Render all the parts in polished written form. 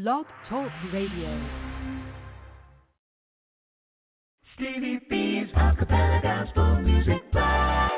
Blog Talk Radio. Stevie B's Acappella Gospel Music Blast.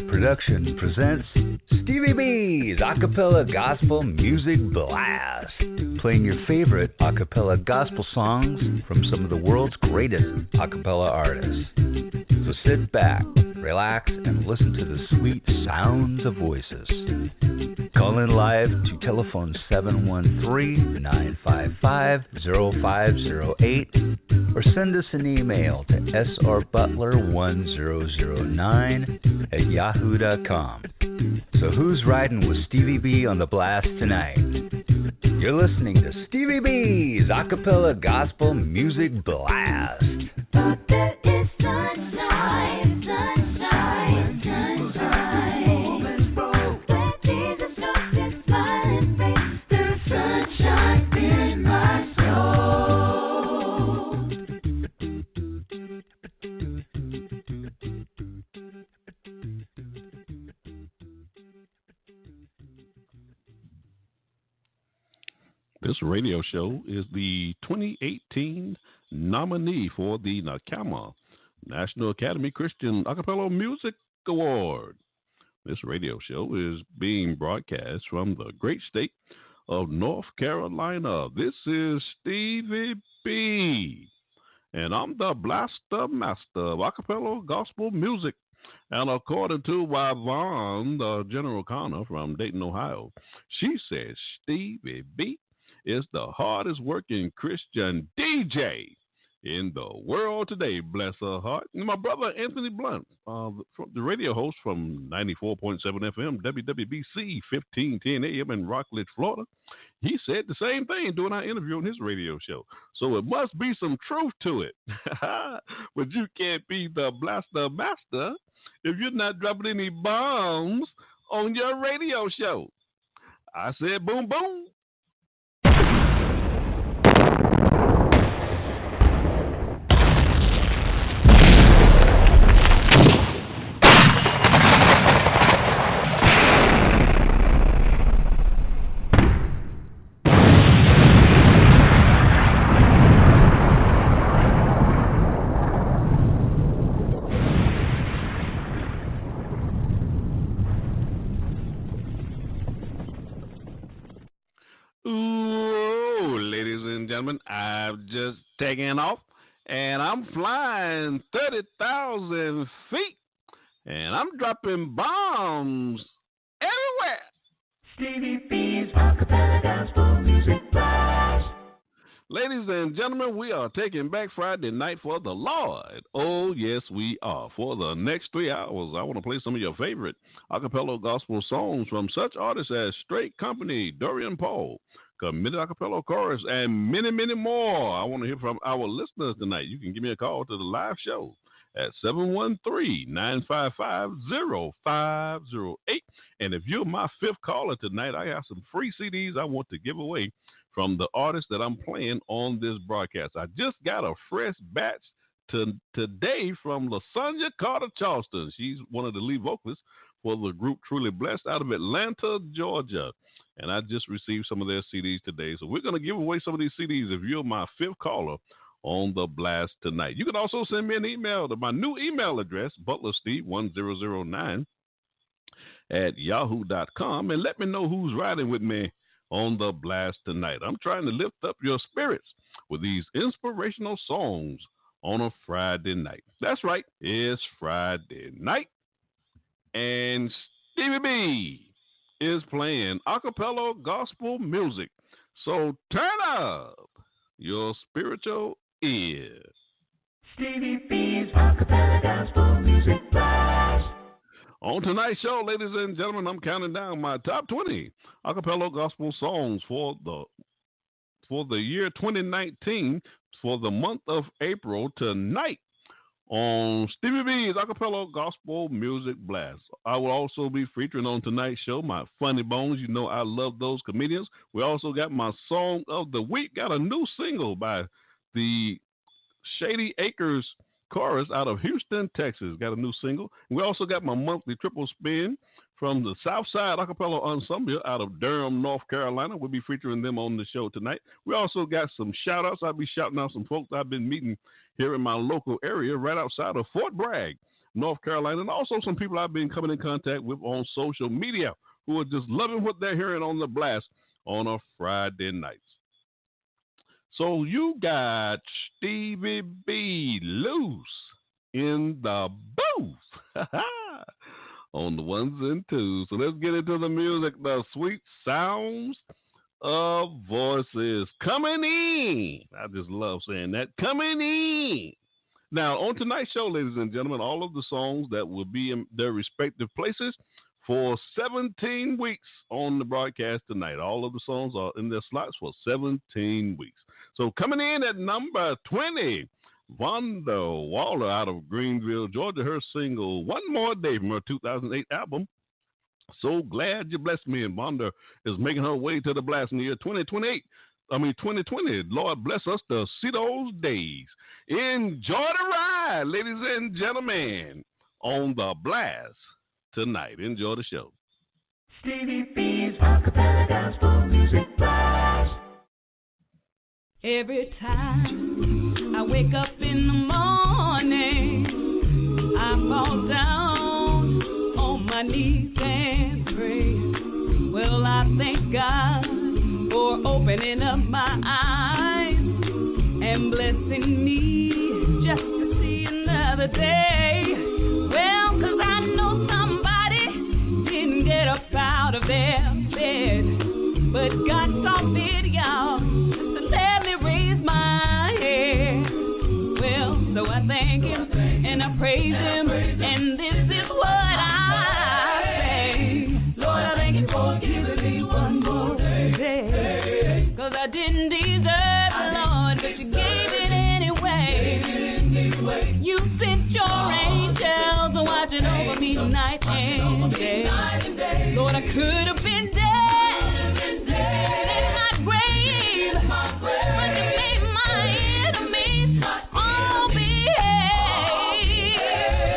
Production presents Stevie B's Acappella Gospel Music Blast, playing your favorite acappella gospel songs from some of the world's greatest acappella artists. So sit back, relax, and listen to the sweet sounds of voices. Call in live to telephone 713-955-0508 or send us an email to srbutler1009@yahoo.com. So who's riding with Stevie B on the blast tonight? You're listening to Stevie B's Acappella Gospel Music Blast. But there is sunshine, sunshine, sunshine. Where Jesus looks his smiling face, there is sunshine in my soul. This radio show is the 2018 nominee for the NACAMA, National Academy Christian Acappella Music Award. This radio show is being broadcast from the great state of North Carolina. This is Stevie B, and I'm the blaster master of Acappella Gospel Music. And according to Yvonne, the General Connor from Dayton, Ohio, she says Stevie B is the hardest working Christian DJ in the world today, bless her heart. And my brother Anthony Blunt, from the radio host from 94.7 FM, WWBC, 1510 AM in Rockledge, Florida, he said the same thing during our interview on his radio show. So it must be some truth to it. But you can't be the blaster master if you're not dropping any bombs on your radio show. I said boom, boom. I've just taken off, and I'm flying 30,000 feet, and I'm dropping bombs everywhere. Stevie B's Acappella Gospel Music Blast. Ladies and gentlemen, we are taking back Friday night for the Lord. Oh, yes, we are. For the next 3 hours, I want to play some of your favorite acappella gospel songs from such artists as Straight Company, Dorian Paul, Committed Acapella Chorus, and many, many more. I want to hear from our listeners tonight. You can give me a call to the live show at 713-955-0508. And if you're my fifth caller tonight, I have some free CDs I want to give away from the artists that I'm playing on this broadcast. I just got a fresh batch today from LaSonia Carter Charleston. She's one of the lead vocalists for the group Truly Blessed out of Atlanta, Georgia. And I just received some of their CDs today. So we're going to give away some of these CDs if you're my fifth caller on the blast tonight. You can also send me an email to my new email address, butlersteve1009@yahoo.com, and let me know who's riding with me on the blast tonight. I'm trying to lift up your spirits with these inspirational songs on a Friday night. That's right, it's Friday night, and Stevie B is playing acappella gospel music. So turn up your spiritual ear. Stevie B's Acappella Gospel Music Blast. On tonight's show, ladies and gentlemen, I'm counting down my top 20 Acappella Gospel songs for the year 2019 for the month of April tonight on Stevie B's Acappella Gospel Music Blast. I will also be featuring on tonight's show my funny bones. You know I love those comedians. We also got my song of the week. Got a new single by the Shady Acres Chorus out of Houston, Texas. Got a new single. We also got my monthly triple spin from the Southside Acappella Ensemble out of Durham, North Carolina. We'll be featuring them on the show tonight. We also got some shout-outs. I'll be shouting out some folks I've been meeting here in my local area right outside of Fort Bragg, North Carolina, and also some people I've been coming in contact with on social media who are just loving what they're hearing on the blast on a Friday night. So you got Stevie B loose in the booth on the ones and twos. So let's get into the music, the sweet sounds of voices coming in. I just love saying that, coming in. Now, on tonight's show, ladies and gentlemen, all of the songs that will be in their respective places for 17 weeks on the broadcast tonight. All of the songs are in their slots for 17 weeks. So coming in at number 20, Vonda Waller out of Greenville, Georgia, her single One More Day from her 2008 album, So Glad You Blessed Me. And Vonda is making her way to the blast in the year 2020. Lord bless us to see those days. Enjoy the ride, ladies and gentlemen, on the blast tonight. Enjoy the show. Stevie B's Acappella Gospel Music Blast. Every time I wake up in the morning, I fall down on my knees and pray. Well, I thank God for opening up my eyes and blessing me just to see another day. Well, 'cause I know somebody didn't get up out of their bed, but God saw fit, y'all, to let me raise my head. Well, so I thank Him and I praise Him, and this is what I say. Lord, I thank You for giving me one more day, 'cause I didn't deserve it, Lord, but You gave it anyway. You sent Your angels watching over me night and day. Lord, I could have been dead in my grave, but You made my enemies all behave.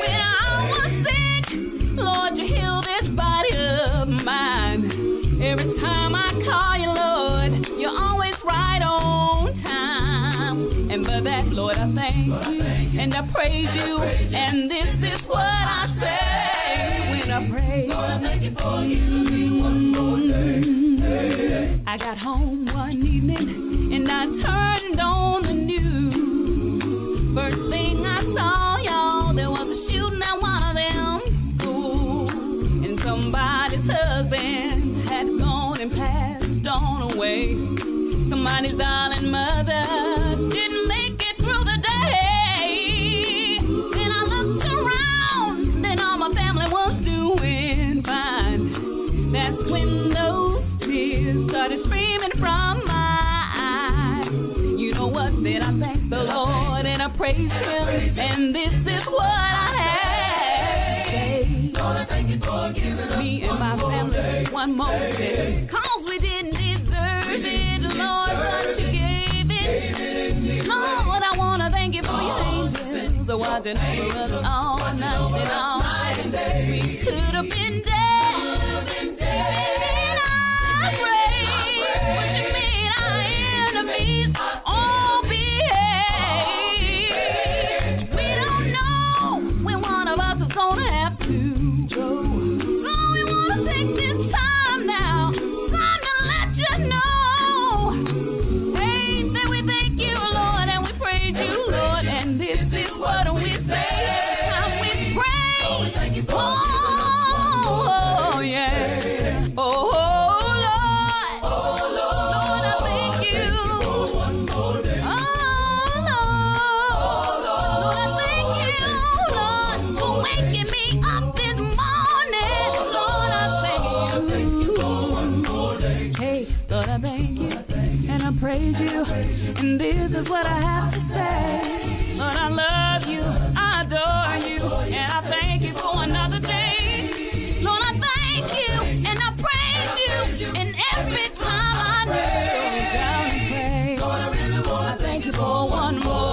When I was sick, Lord, You healed this body of mine. Every time I call You, Lord, You're always right on time. And for that, Lord, I thank You and I praise You, and this is what I say when I pray. Lord, I thank You for giving me one more day. I got home one evening and I turned on the news. First thing I saw, y'all, there was a shooting at one of them schools, and somebody's husband had gone and passed on away. Somebody's darling mother didn't make it through the day. Then I looked around, and all my family was doing fine. That's when those tears started streaming from my eyes. You know what? Then I thank the Lord and I praise Him, and this is what I have to say. Lord, I thank You for giving me and my family one more day, 'cause we didn't deserve it, Lord, but You gave it. Lord, I want to thank You for Your angels watching over us all night and all day. We could have been dead. What do we say? Every time we pray, praise you. And this is what I have to say. Lord, I love you, I adore you, and I thank you for another day. Lord, I thank you, and I praise you, and every time I kneel down and pray, I thank you for one more.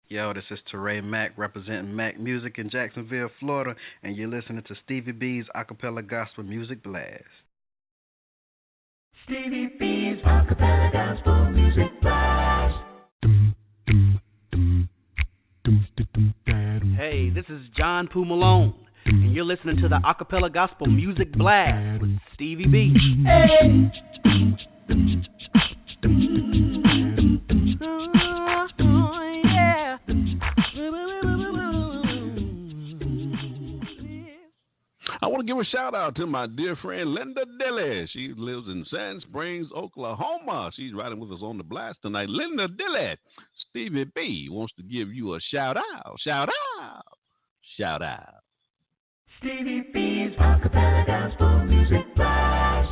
Yo, this is Teray Mack representing Mack Music in Jacksonville, Florida, and you're listening to Stevie B's Acappella Gospel Music Blast. Stevie B's Acappella Gospel Music Blast. Hey, this is John Poo Malone, and you're listening to the Acappella Gospel Music Blast with Stevie B. Hey. I want to give a shout out to my dear friend Linda Dilly. She lives in Sand Springs, Oklahoma. She's riding with us on the blast tonight. Linda Dilly, Stevie B wants to give you a shout out. Shout out. Shout out. Stevie B's Acappella Gospel Music Blast.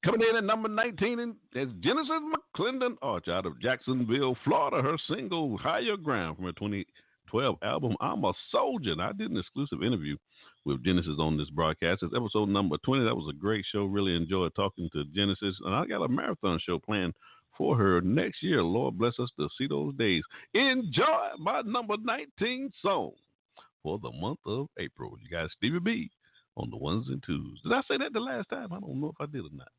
Coming in at number 19 is Genesis McClendon Arch out of Jacksonville, Florida. Her single Higher Ground from her 2012 album I'm a Soldier. And I did an exclusive interview with Genesis on this broadcast. It's episode number 20. That was a great show. Really enjoyed talking to Genesis. And I got a marathon show planned for her next year. Lord bless us to see those days. Enjoy my number 19 song for the month of April. You got Stevie B on the ones and twos. Did I say that the last time? I don't know if I did or not.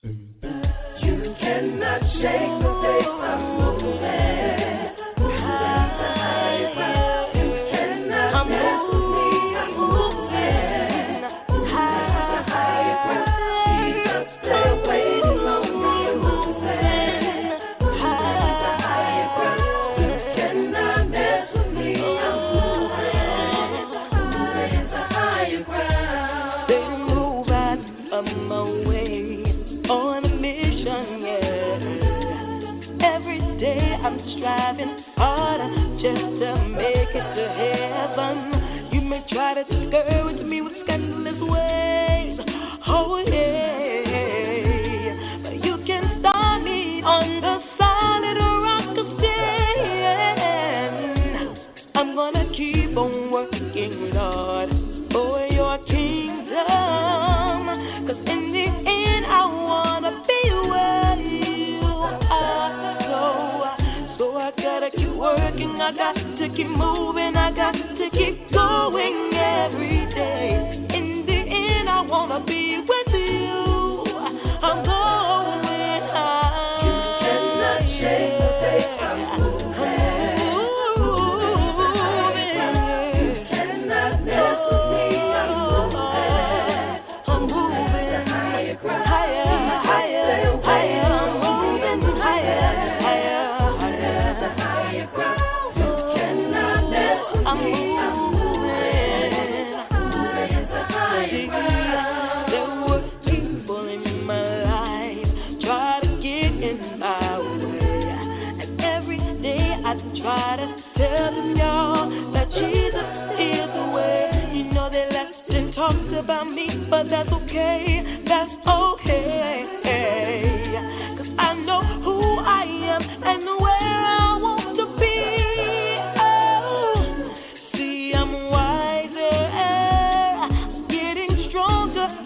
You cannot shake the day I'm moving. Striving harder just to make it to heaven. You may try to discourage me with scandalous ways. Oh yeah, but you can start me on the solid rock of stand. I'm gonna keep on working, Lord, for your kingdom. 'Cause in the end I wanna be where you are. So I gotta keep working, I got to keep moving, I got to keep going every day. In the end, I wanna be with you. I'm going high. You cannot shake the day I'm moving. You cannot mess with me. I'm moving higher ground. Higher, higher, higher. I'm moving higher, higher. I'm moving to higher ground. There were people in my life try to get in my way, and every day I try to tell them, y'all, that Jesus is the way. You know they left and talked about me, but that's okay, that's okay. 'Cause I know who I am and where I want to be.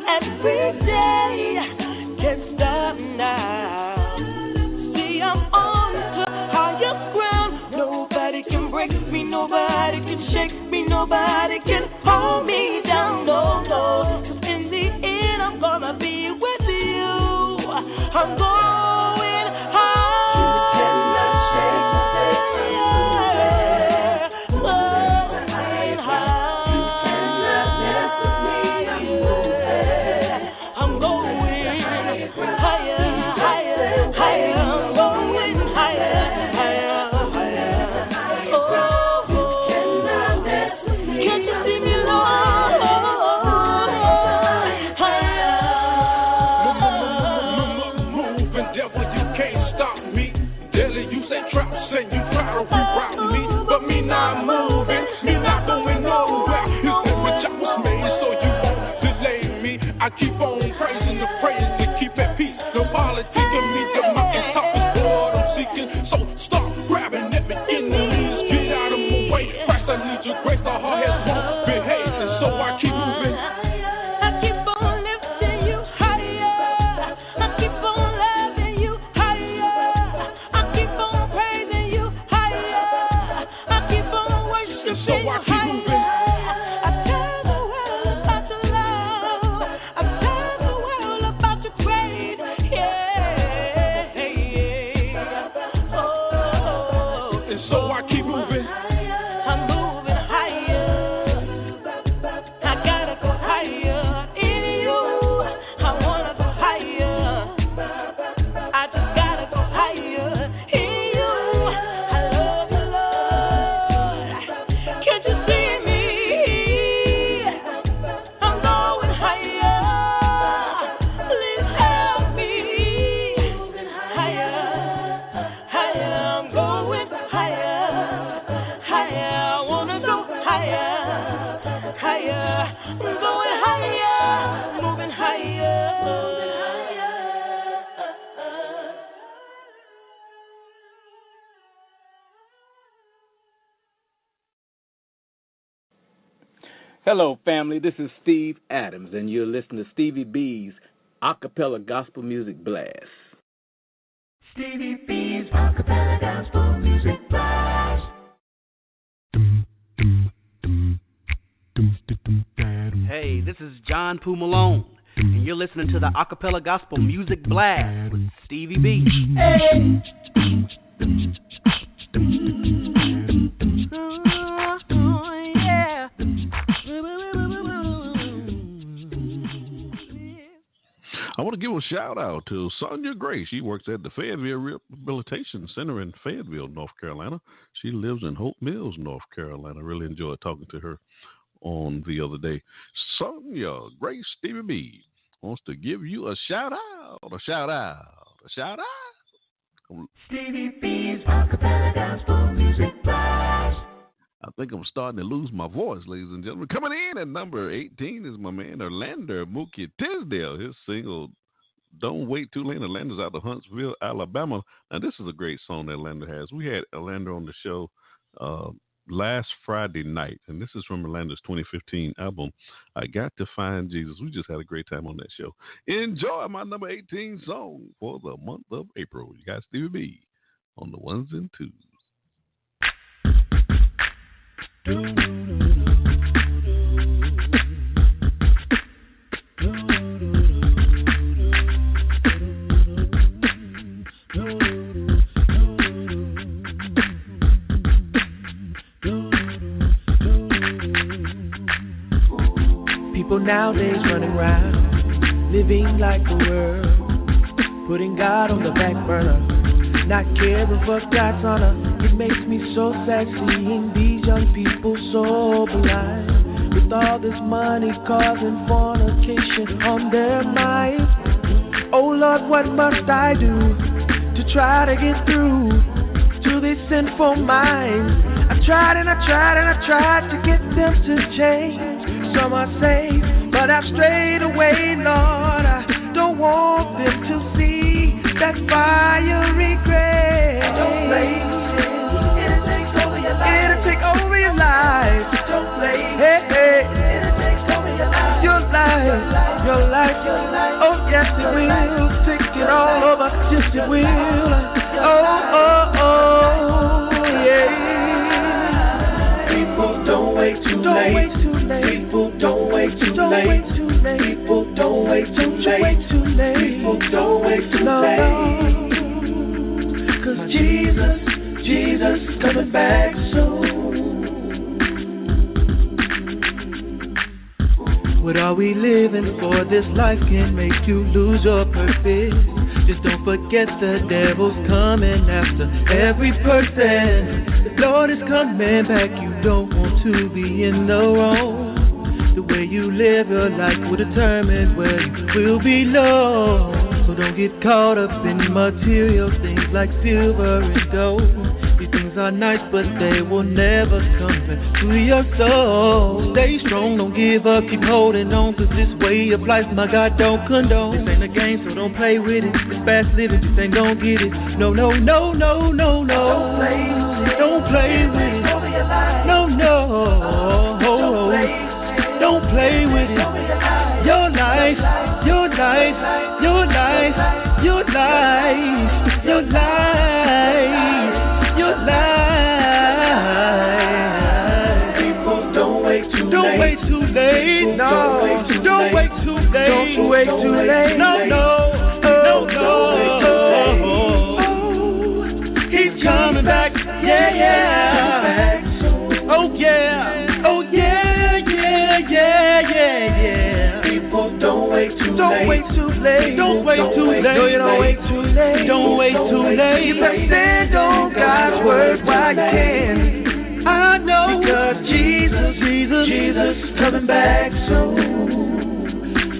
Every day, can't stop shake me, nobody can hold me down, no, no. 'Cause in the end, I'm gonna be with you. I'm going high. You cannot shake me, going high. You cannot mess with me, I'm moving. I'm going higher, higher, higher. I'm going higher, higher, higher. Oh, you cannot mess with me. Can't you see me, Lord? Moving, devil, you can't stop me. Daily, you say traps and you try to reroute me, but me not moving, me not going nowhere. You said which I was made, so you won't delay me. I keep on praising the praise to keep at peace. No politics can meet the mountain top is what I'm seeking. So start grabbing at me in the knees, get out of my way. Christ, I need your grace, the heart has won't behave, and so I keep moving. I keep on lifting you higher. I keep on loving you higher. I keep on praising you higher. I keep on worshiping So I you keep moving. higher. I tell the world about your love. I tell the world about your grace. Yeah, yeah. Oh, And so I keep moving. I'm moving higher. I gotta go higher in you. I wanna go higher. I just gotta go higher in you. I love you, Lord. Can't you see me? I'm going higher. Please help me. Higher, higher. I'm going higher, higher. I wanna go higher, higher. I'm going higher, moving higher. Hello, family. This is Steve Adams, and you're listening to Stevie B's Acappella Gospel Music Blast. Stevie B's Acappella Gospel Music Blast. Hey, this is John Poo Malone, and you're listening to the Acappella Gospel Music Blast with Stevie B. I want to give a shout out to Sonia Gray. She works at the Fayetteville Rehabilitation Center in Fayetteville, North Carolina. She lives in Hope Mills, North Carolina. I really enjoyed talking to her on the other day. Sonia Gray, Stevie B wants to give you a shout out, a shout out, a shout out. Stevie B's Acappella Gospel Music Blast. I think I'm starting to lose my voice, ladies and gentlemen. Coming in at number 18 is my man Orlando Mookie Tisdale. His single, Don't Wait Too Late. Orlando's out of Huntsville, Alabama. Now, this is a great song that Orlando has. We had Orlando on the show last Friday night, and this is from Orlando's 2015 album, I Got to Find Jesus. We just had a great time on that show. Enjoy my number 18 song for the month of April. You got Stevie B on the ones and twos. People nowadays running around, living like the world, putting God on the back burner, not caring for God's honor. It makes me so sad seeing these young people so blind, with all this money causing fornication on their minds. Oh Lord, what must I do to try to get through to these sinful minds? I tried and I tried and I tried to get them to change. Some are saved, but I've strayed away, Lord. I don't want them to see that fiery grace. Don't play it'll take over your life. It'll take over your life. Don't play it'll take over your life. Your life. Oh yes it will. Take it all over. Yes it will. Oh yeah. People don't wait too late. People don't wait too late. People don't wait too late. People don't wait too late. 'Cause Jesus is coming back soon. What are we living for? This life can make you lose your purpose. Just don't forget the devil's coming after every person. The Lord is coming back. You don't want to be in the wrong. The way you live your life will determine where you will belong. So don't get caught up in material things like silver and gold. These things are nice, but they will never come back to your soul. Stay strong, don't give up, keep holding on, 'cause this way of life, my God, don't condone. This ain't a game, so don't play with it. It's fast living, just ain't gon' get it. No, no, no, no, no, no. Don't play with it. No, no. Don't play with it. Your life, your life, your life, your life, your life, your life. People don't wait too late. Don't wait too late. No. Don't wait too late. Don't wait too late. No, no. No, no. He's coming back. Yeah, yeah. Oh, yeah. Oh, yeah, yeah, yeah, yeah, yeah. People don't wait too late. Don't wait too late. Don't wait too late. No, you don't wait too late. Don't wait too late. You better stand on God's word while you can. I know. Because Jesus coming back soon.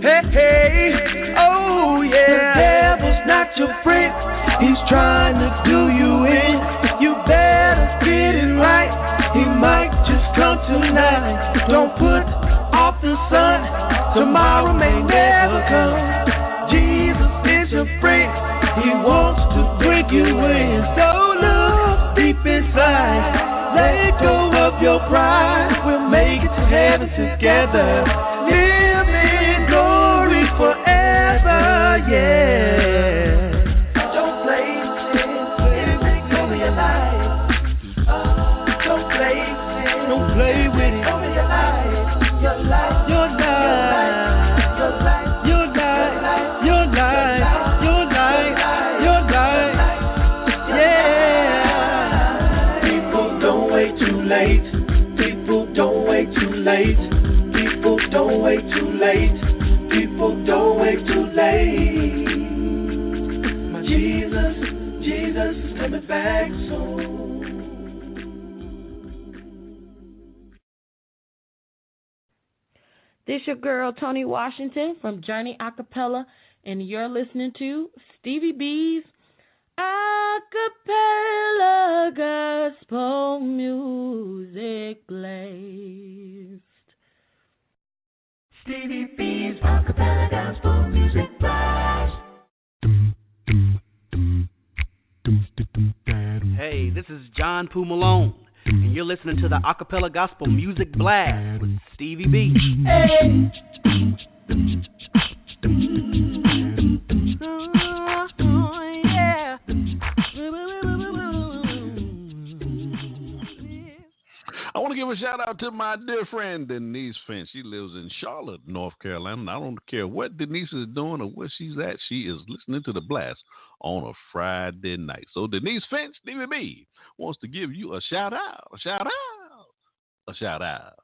Hey, hey. Oh, yeah. The devil's not your friend. He's trying to do you in. You better get it right. He might just come tonight. Don't put off the sun. Tomorrow may never come. Jesus is your friend. He wants to bring you in. So look deep inside. Let go of your pride. We'll make it to heaven together. Live in glory forever. Yeah. Don't play sin. Everything over your life. Don't play with it. Over your life. Your life. Your life. Your life. Your life. Your life. Your life. Your life. Yeah. People don't wait too late. People don't wait too late. People don't wait too late. People don't wait too late. My Jesus is coming back soon. This your girl, Tony Washington from Journey Acappella, and you're listening to Stevie B's Acappella Gospel Music Blast. Stevie B's Acappella Gospel Music Blast. Hey, this is John Poo Malone, and you're listening to the Acappella Gospel Music Blast with Stevie B. Hey. I want to give a shout out to my dear friend Denise Finch. She lives in Charlotte, North Carolina. And I don't care what Denise is doing or where she's at. She is listening to the blast on a Friday night. So Denise Finch, Stevie B, wants to give you a shout out, a shout out, a shout out.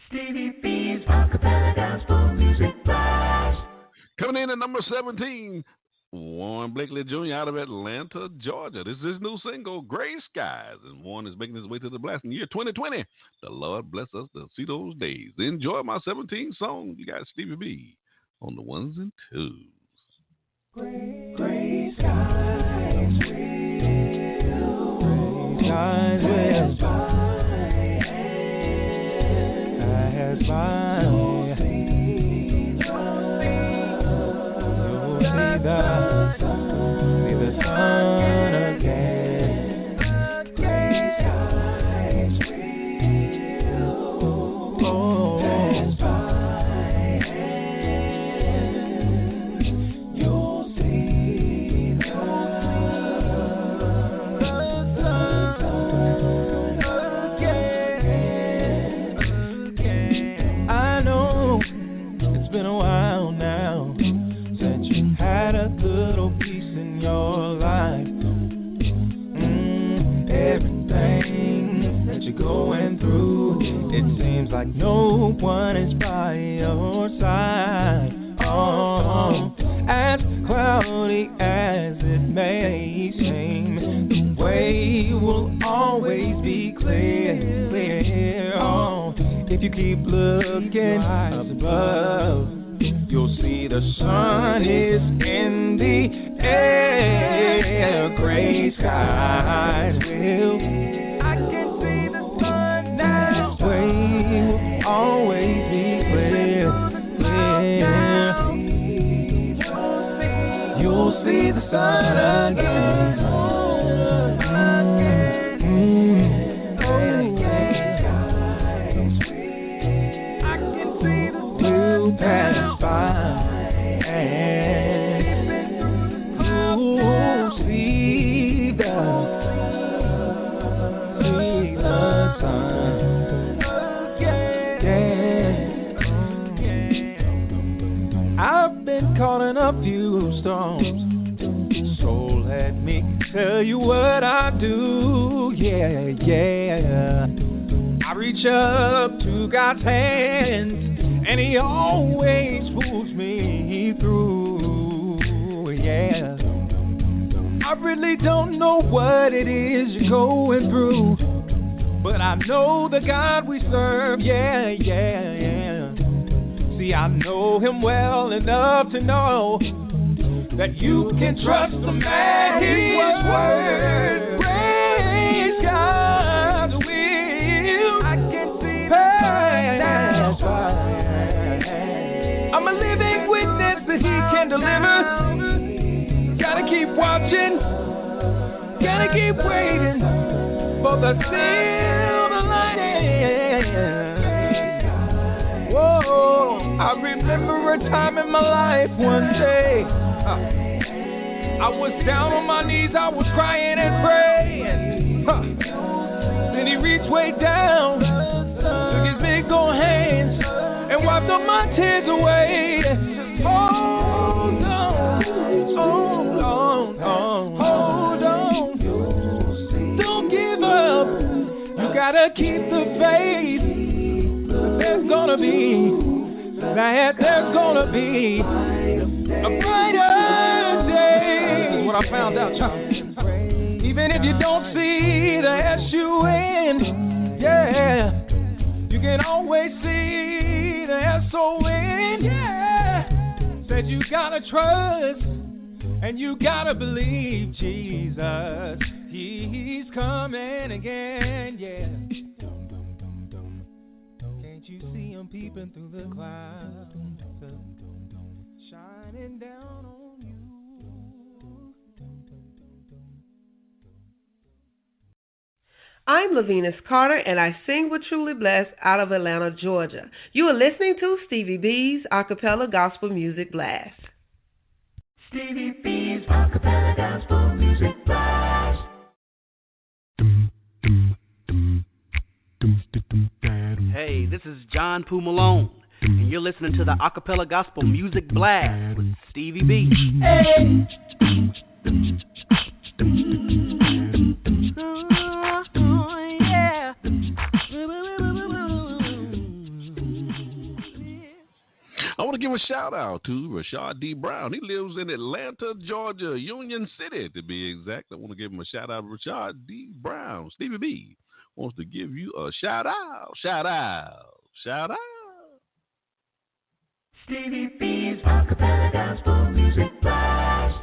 Stevie B's Acappella Gospel Music Blast. Coming in at number 17, Warren Blakely Jr. out of Atlanta, Georgia. This is his new single, Gray Skies. And Warren is making his way to the blast in the year 2020. The Lord bless us to see those days. Enjoy my 17 song. You got Stevie B on the ones and twos. Gray skies will satisfy. You'll see the sun again. Gray skies will satisfy. You'll see the sun again. like no one is by your side. Oh, as cloudy as it may seem, the way will always be clear. Oh, if you keep looking above, you'll see the sun is in the air. Gray skies will. I can see the sun now. This way will always be clear. You'll see the sun again. I can see the blue pass by, and you'll see the sun. I've been caught in a few storms, so let me tell you what I do. Yeah. I reach up to God's hands, and He always pulls me through. Yeah. I really don't know what it is you're going through, but I know the God we serve. Yeah. See, I know Him well enough to know that you can trust Him at His word. Praise God's will. I can see that's why I'm a living witness that He can deliver. Gotta keep watching, gotta keep waiting for the silver lining. Whoa, I remember a time in my life one day. I was down on my knees, I was crying and praying. Then He reached way down, took His big old hands and wiped all my tears away. Hold on, hold on. Don't give up. You gotta keep the faith. There's gonna be a brighter day. What I found out, child. Even if you don't see the S-U-N, yeah, you can always see the S-O-N, yeah. Said you gotta trust and you gotta believe Jesus. He's coming again, yeah. Can't you see Him peeping through the clouds, shining down on you? I'm Lavinas Carter, and I sing with Truly Blessed out of Atlanta, Georgia. You are listening to Stevie B's Acappella Gospel Music Blast. Stevie B's Acappella Gospel Music Blast. Hey, this is John Poo Malone, and you're listening to the Acappella Gospel Music Blast with Stevie B. Hey. I want to give a shout out to Rashad D. Brown. He lives in Atlanta, Georgia, Union City to be exact. I want to give him a shout out to Rashad D. Brown. Stevie B wants to give you a shout out. Stevie B's Acappella Gospel Music Blast.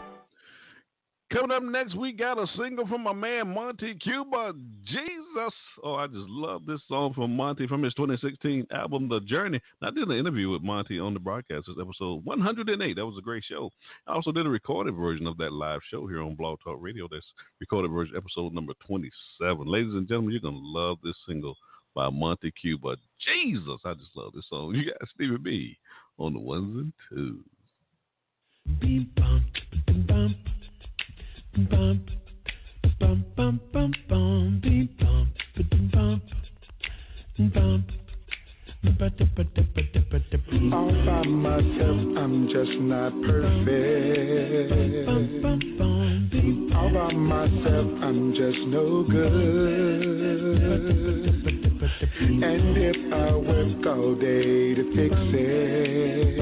Coming up next, we got a single from my man Monty Cuba, Jesus. Oh, I just love this song from Monty from his 2016 album, The Journey. I did an interview with Monty on the broadcast. This episode 108. That was a great show. I also did a recorded version of that live show here on Blog Talk Radio. That's recorded version, episode number 27. Ladies and gentlemen, you're going to love this single by Monty Cuba, Jesus. I just love this song. You got Stevie B on the ones and twos. Beep, bump, bump. Bump, bump, bump, bump, bump, beep, bump, bump, bump, all by myself, I'm just not perfect. All by myself, I'm just no good. And if I work all day to fix it,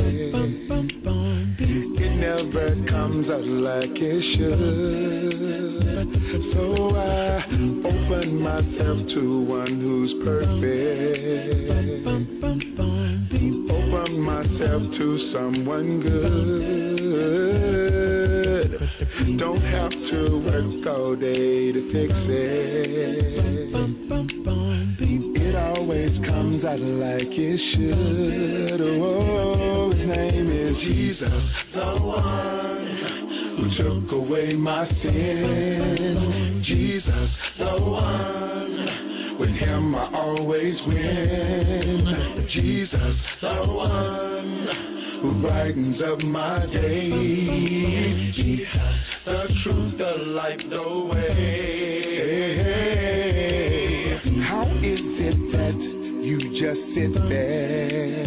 it never comes out like it should. So I open myself to one who's perfect. Open myself to someone good. Don't have to work all day to fix it. It always comes out like it should. Oh, his name is Jesus, the one who took away my sin. Jesus, the one. With him I always win. Jesus, the one who brightens up my day. Jesus, the truth, the light, the way. How is it that you just sit there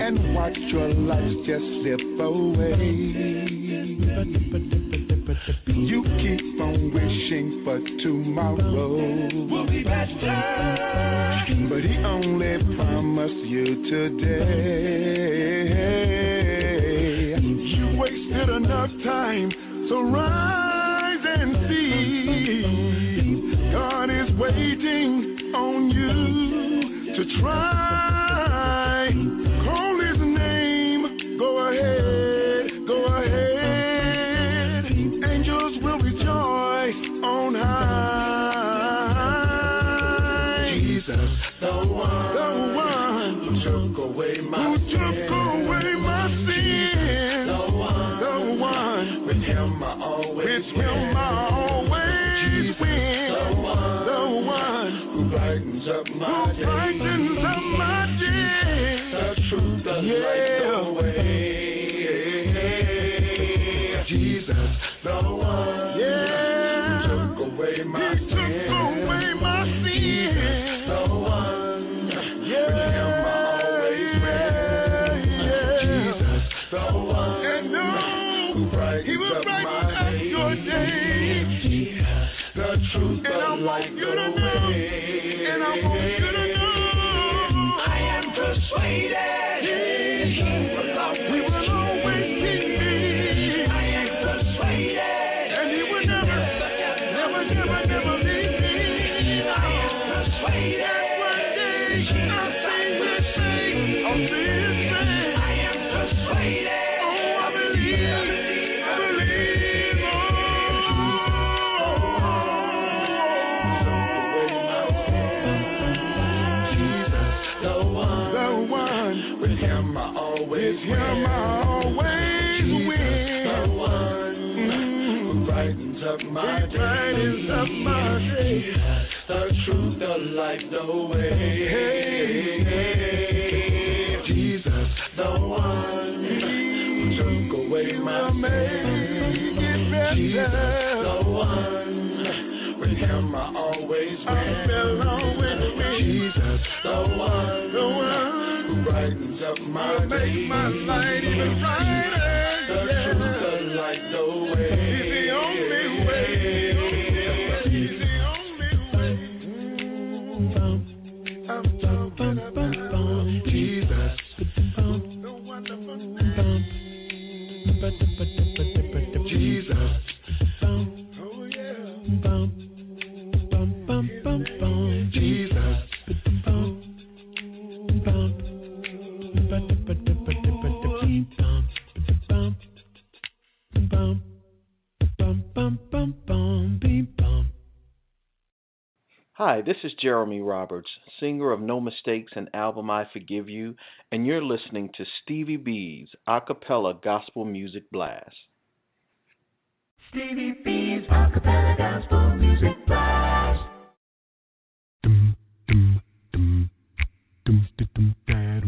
and watch your life just slip away? You keep on wishing for tomorrow will be better, but he only promised you today. You wasted enough time, so rise and see. God is waiting on you to try. Call his name, go ahead, go ahead. Angels will rejoice on high. Jesus, the one who took away my sin. The one with him I always win. The one who brightens up my day. The truth, the light, the way. Jesus, the one who took away my sin. The one with him I always win. Jesus, the one who brightens up my day. The truth, the light, the way. And I want you to know I am persuaded we will always keep me. I am persuaded, and he will never leave me. I am persuaded one day I'll see his face. I am persuaded. Oh, I believe. With him I always win. The one who brightens up my day. The truth, the light, the way. Jesus, the one who took away my sin. Jesus, the one. With him I always win. Jesus, the one who brightens up my day. Make my light even brighter. The truth, the light, the way. He's the only way. He's the only way. Jesus, the wonderful name. Jesus. Oh yeah. Jesus. Hi, this is Jeremy Roberts, singer of No Mistakes and album I Forgive You, and you're listening to Stevie B's Acappella Gospel Music Blast. Stevie B's Acappella Gospel Music Blast.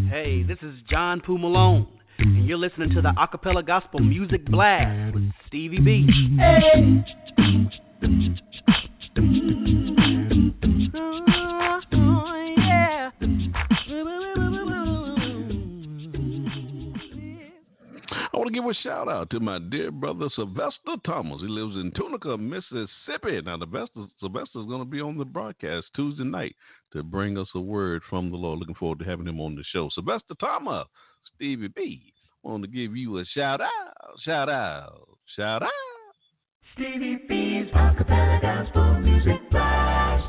Hey, this is John Poo Malone, and you're listening to the Acappella Gospel Music Blast with Stevie B. Hey. I want to to give a shout out to my dear brother Sylvester Thomas. He lives in Tunica, Mississippi. Now, Sylvester's going to be on the broadcast Tuesday night to bring us a word from the Lord. Looking forward to having him on the show. Sylvester Thomas, Stevie B, want to give you a shout out. Stevie B's Acappella Gospel Music Blast.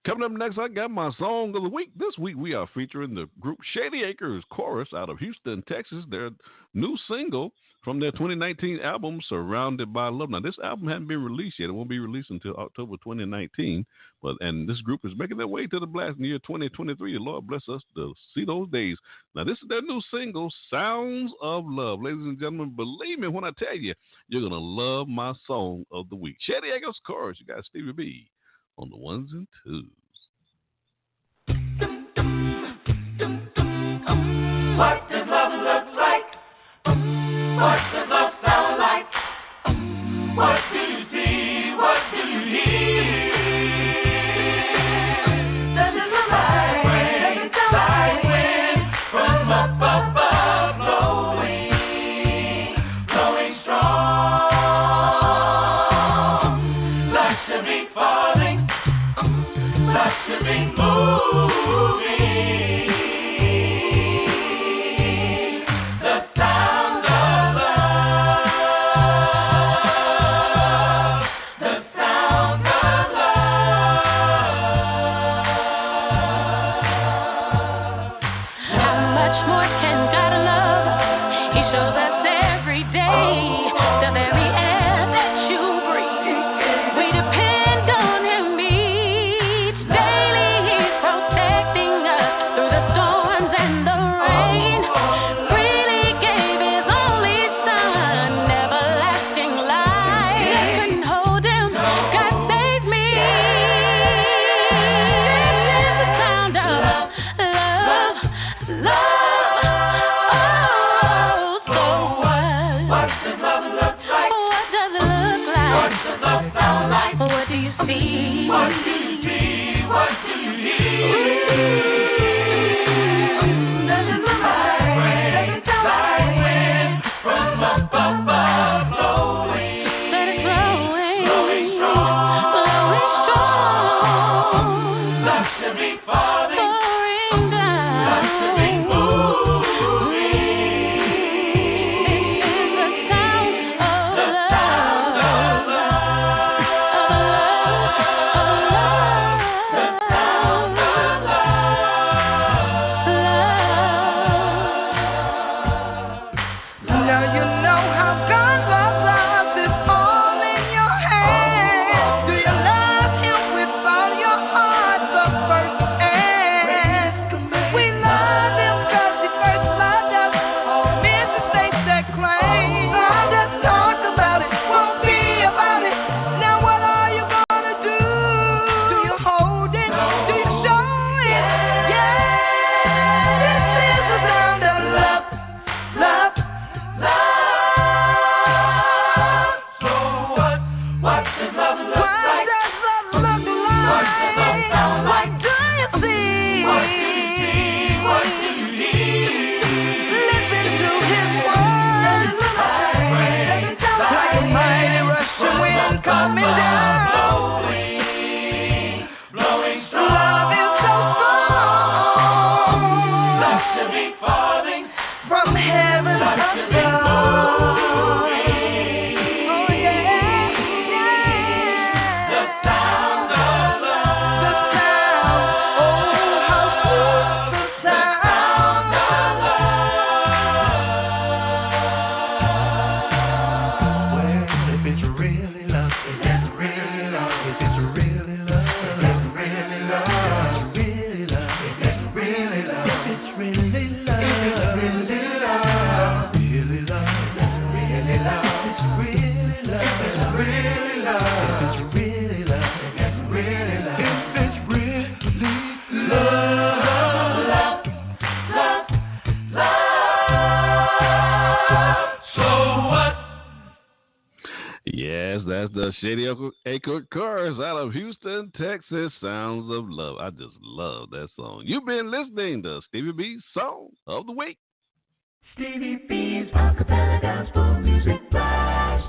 Coming up next, I got my song of the week. This week, we are featuring the group Shady Acres Chorus out of Houston, Texas. Their new single from their 2019 album, Surrounded by Love. Now, this album hasn't been released yet. It won't be released until October 2019. And this group is making their way to the blast in the year 2023. The Lord bless us to see those days. Now, this is their new single, Sounds of Love. Ladies and gentlemen, believe me when I tell you, you're going to love my song of the week. Shady Acres Chorus. You got Stevie B on the ones and twos. What does love look like? What does love sound like? What do you see? What do you hear? Does it look like rain? Like wind from up above, blowing strong? Like to be falling, like to be moving. That's the Shady Acre Chorus out of Houston, Texas. Sounds of Love. I just love that song. You've been listening to Stevie B's Song of the Week. Stevie B's Acappella Gospel Music Blast.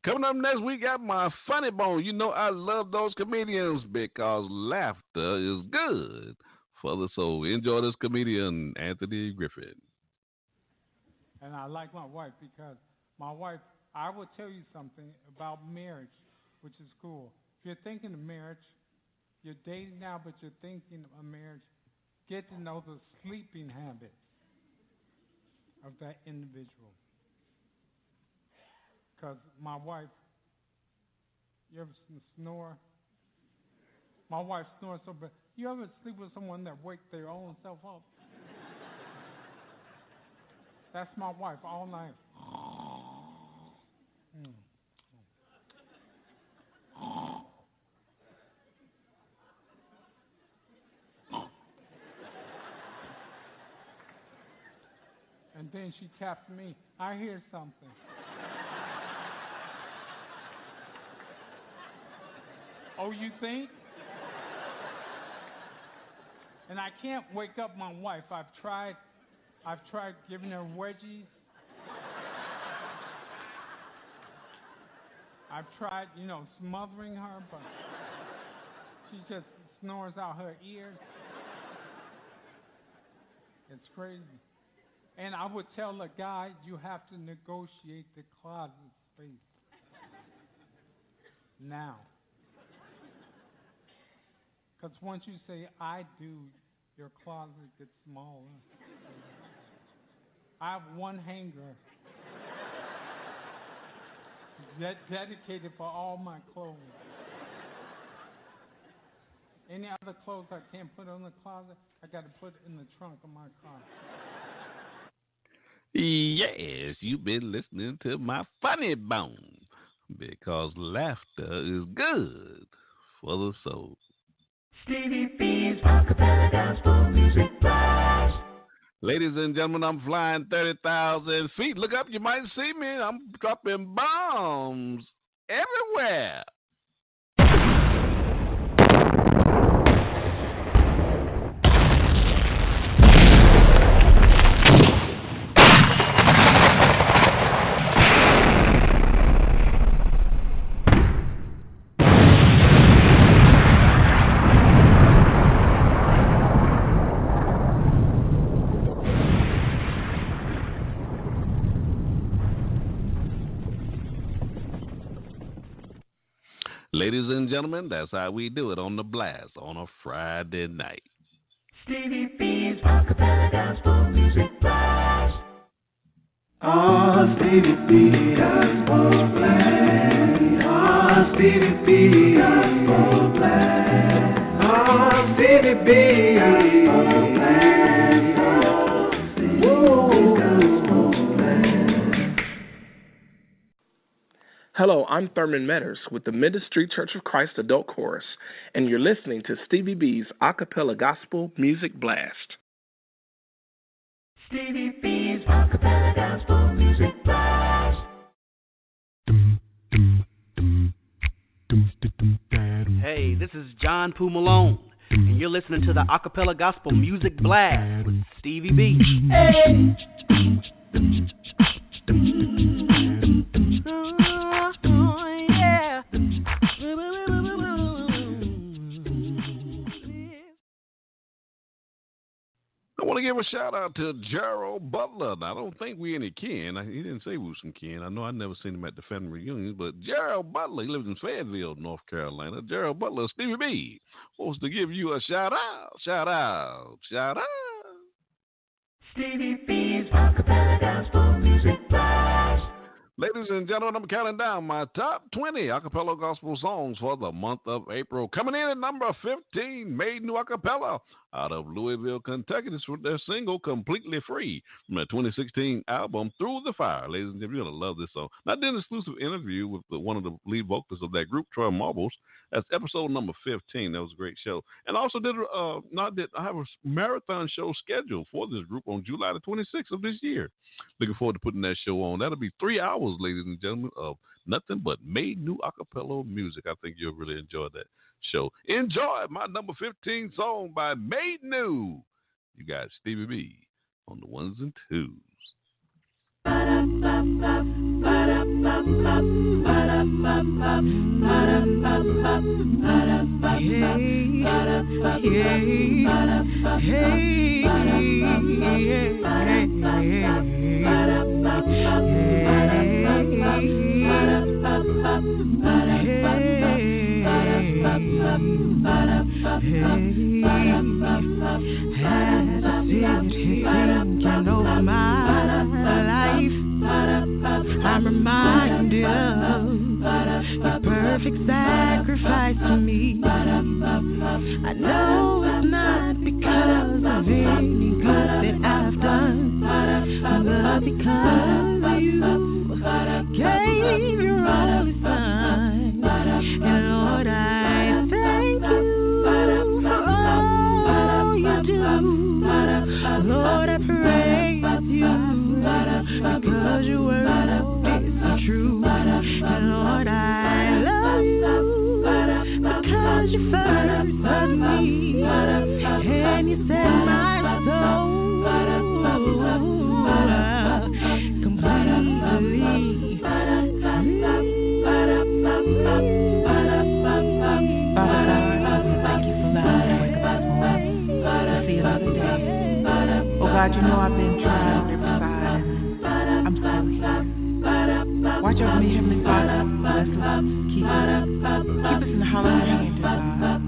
Coming up next, we got my funny bone. You know I love those comedians because laughter is good for the soul. Enjoy this comedian, Anthony Griffin. And I like my wife because my wife, I will tell you something about marriage, which is cool. If you're thinking of marriage, you're dating now, but you're thinking of marriage, get to know the sleeping habits of that individual. Because my wife, you ever snore? My wife snores so bad. You ever sleep with someone that wakes their own self up? That's my wife all night. And then she tapped me. I hear something. Oh, you think? And I can't wake up my wife. I've tried giving her wedgies. I've tried, smothering her, but she just snores out her ears. It's crazy. And I would tell a guy, you have to negotiate the closet space. Now. Because once you say, I do, your closet gets smaller. I have one hanger dedicated for all my clothes. Any other clothes I can't put in the closet, I got to put in the trunk of my car. Yes, you've been listening to my funny bone because laughter is good for the soul. Stevie B's Acappella Gospel Music Blast. Ladies and gentlemen, I'm flying 30,000 feet. Look up, you might see me. I'm dropping bombs everywhere. Ladies and gentlemen, that's how we do it on the blast on a Friday night. Stevie B's Acappella Gospel Music Blast. Stevie B Gospel Blast. Stevie B Gospel Blast. Stevie B Gospel Blast. Woo. Hello, I'm Thurman Metters with the Ministry Church of Christ Adult Chorus, and you're listening to Stevie B's Acappella Gospel Music Blast. Stevie B's Acappella Gospel Music Blast. Hey, this is John Poo Malone, and you're listening to the Acappella Gospel Music Blast with Stevie B. Hey. I want to give a shout out to Gerald Butler. Now, I don't think we any kin. He didn't say we was some kin. I know I never seen him at the family reunions, but Gerald Butler, he lives in Fayetteville, North Carolina. Gerald Butler, Stevie B, wants to give you a shout out. Shout out. Shout out. Stevie B's Acappella Gospel Music Blast. Ladies and gentlemen, I'm counting down my top 20 acapella gospel songs for the month of April. Coming in at number 15, Made New Acapella out of Louisville, Kentucky. This is their single, Completely Free, from their 2016 album, Through the Fire. Ladies and gentlemen, you're going to love this song. Now, I did an exclusive interview with one of the lead vocalists of that group, Troy Marbles. That's episode number 15. That was a great show. And I also I have a marathon show scheduled for this group on July the 26th of this year. Looking forward to putting that show on. That'll be 3 hours, ladies and gentlemen, of nothing but made new acapella music. I think you'll really enjoy that show. Enjoy my number 15 song by Made New. You got Stevie B on the ones and twos. Thinking over my life, I'm reminded of your perfect sacrifice to me. I know it's not because of any good that I've done, but because you gave your only son. And Lord, I thank you for all you do. Lord, I praise you because your word is so true. And Lord, I love you because you first loved me and you set my soul completely free. Father God, I thank you for allowing me to wake up this morning to see another day. Oh God, you know I've been tried on every side and I'm still here. Watch over me, Heavenly Father. Bless us, keep us in the hollow of your hand, dear God.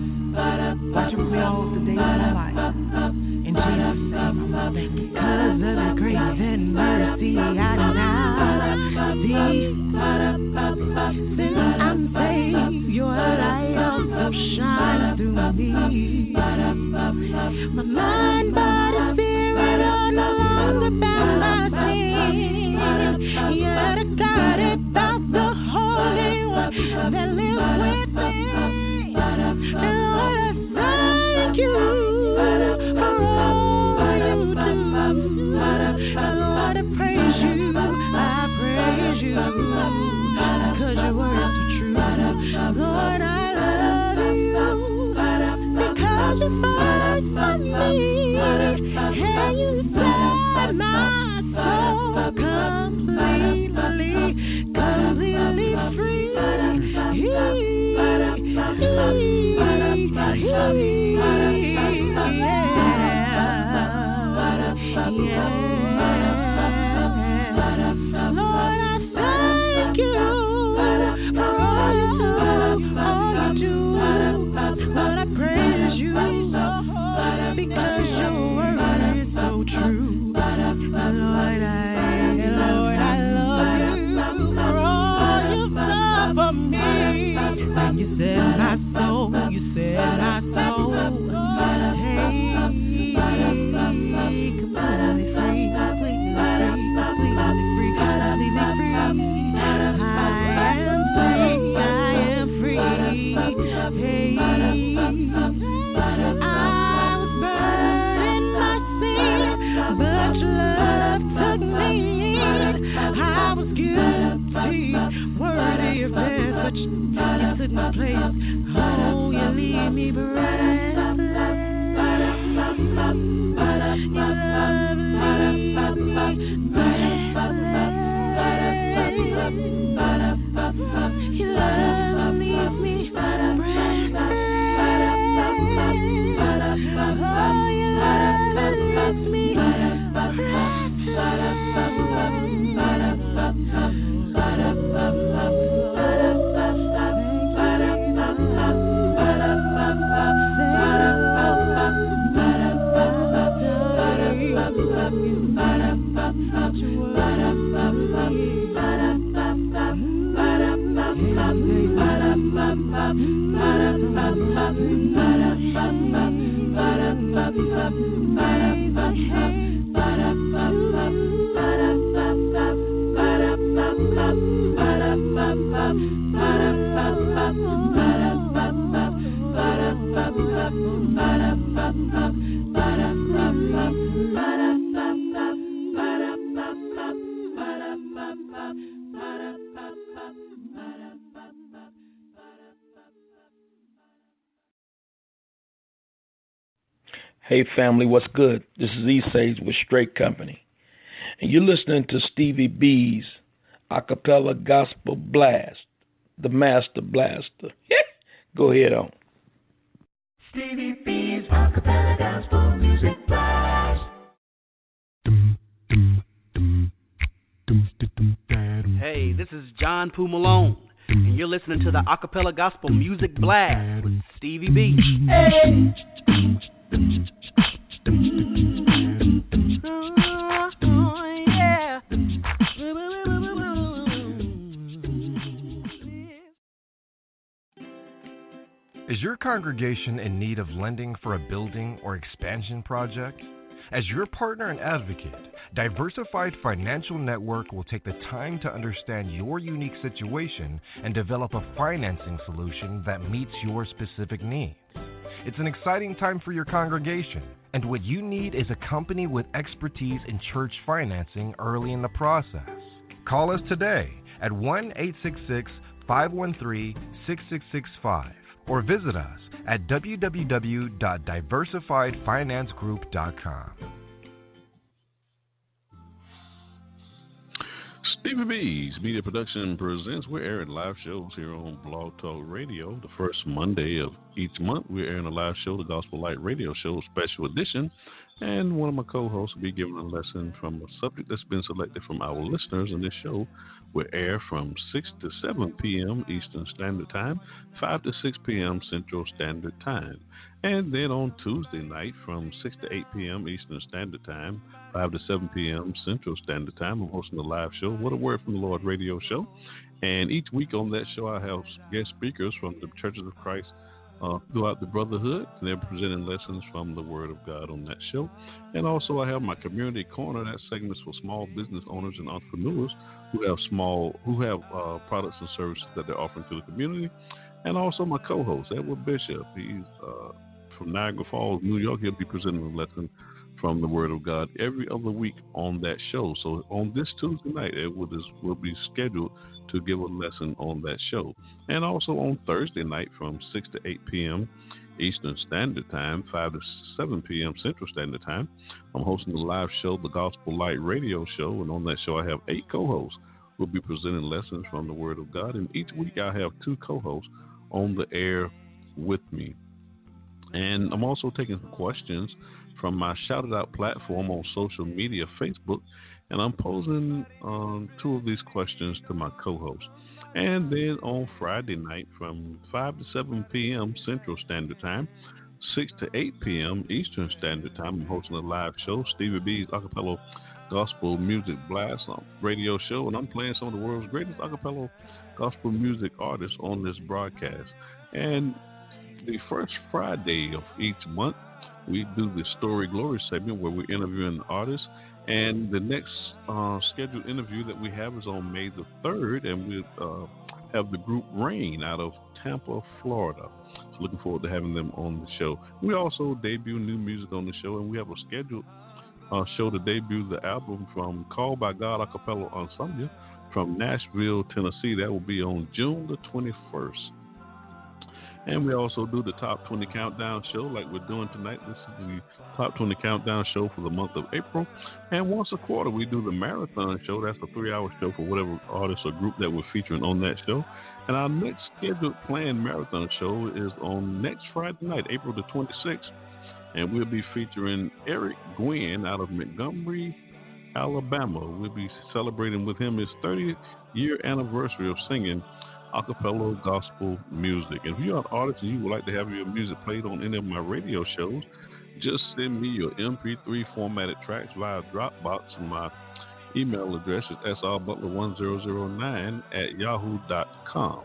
Watch over me all the days of my life. In Jesus' name, I want to thank you. Because of your grace and mercy, I now see. Since I'm saved, your light also shines through me. My mind, body, spirit are no longer bound by sin. Yet I got it about the Holy One that lives within. And Lord, I thank you for all you do. And Lord, I praise you, because your word is so true. Lord, I love you because you first loved me and you set my soul completely free. Lord, I thank you for all you do. Lord, I praise you because your word is so true. Lord, I love you for all you've done for me. When you set my soul, hey, completely free, completely free. I am free. Hey, I was burned in my sin, but your love took me in. I was guilty, worthy of death, but you took my place. Oh, you leave me breathless. Your love leaves me breathless. Your love leaves me breathless. Oh, your love leaves me Hey family, what's good? This is E-Sage with Straight Company. and you're listening to Stevie B's Acappella Gospel Blast, the Master Blaster. Go ahead on. Stevie B's Acappella Gospel Music Blast. Hey, this is John Poo Malone, and you're listening to the Acappella Gospel Music Blast with Stevie B. Hey. Yeah. Is your congregation in need of lending for a building or expansion project? As your partner and advocate, Diversified Financial Network will take the time to understand your unique situation and develop a financing solution that meets your specific needs. It's an exciting time for your congregation, and what you need is a company with expertise in church financing early in the process. Call us today at 1-866-513-6665 or visit us at www.diversifiedfinancegroup.com. Stevie B's Media Production presents. We're airing live shows here on Blog Talk Radio. The first Monday of each month, we're airing a live show, the Gospel Light Radio Show Special Edition. And one of my co-hosts will be giving a lesson from a subject that's been selected from our listeners. And this show will air from 6 to 7 p.m. Eastern Standard Time, 5 to 6 p.m. Central Standard Time. And then on Tuesday night from 6 to 8 p.m. Eastern Standard Time, 5 to 7 p.m. Central Standard Time, I'm hosting a live show, What a Word from the Lord radio show. And each week on that show, I have guest speakers from the Churches of Christ throughout the brotherhood, and they're presenting lessons from the Word of God on that show. And also I have my community corner. That segment is for small business owners and entrepreneurs who have products and services that they're offering to the community. And also my co-host, Edward Bishop. He's from Niagara Falls, New York. He'll be presenting a lesson from the Word of God every other week on that show. So on this Tuesday night, Edward will be scheduled to give a lesson on that show. And also on Thursday night from 6 to 8 p.m. Eastern Standard Time, 5 to 7 p.m. Central Standard Time, I'm hosting a live show, the Gospel Light Radio Show. And on that show, I have 8 co-hosts who will be presenting lessons from the Word of God. And each week, I have 2 co-hosts on the air with me. And I'm also taking questions from my Shout It Out platform on social media, Facebook, and I'm posing 2 of these questions to my co-host. And then on Friday night from 5 to 7 p.m. Central Standard Time, 6 to 8 p.m. Eastern Standard Time, I'm hosting a live show, Stevie B's Acappella Gospel Music Blast radio show, and I'm playing some of the world's greatest Acappella Gospel music artists on this broadcast. And the first Friday of each month, we do the Story Glory segment where we're interviewing artists. And the next scheduled interview that we have is on May the 3rd, and we'll have the group Rain out of Tampa, Florida. So looking forward to having them on the show. We also debut new music on the show, and we have a scheduled show to debut the album from Called by God Acappella Ensemble from Nashville, Tennessee. That will be on June the 21st. And we also do the Top 20 Countdown show like we're doing tonight. This is the Top 20 Countdown show for the month of April. And once a quarter, we do the Marathon show. That's a 3-hour show for whatever artist or group that we're featuring on that show. And our next scheduled planned Marathon show is on next Friday night, April the 26th. And we'll be featuring Eric Gwynn out of Montgomery, Alabama. We'll be celebrating with him his 30th year anniversary of singing Acappella Gospel music. And if you're an artist and you would like to have your music played on any of my radio shows, just send me your MP3 formatted tracks via Dropbox. My email address is srbutler1009@yahoo.com.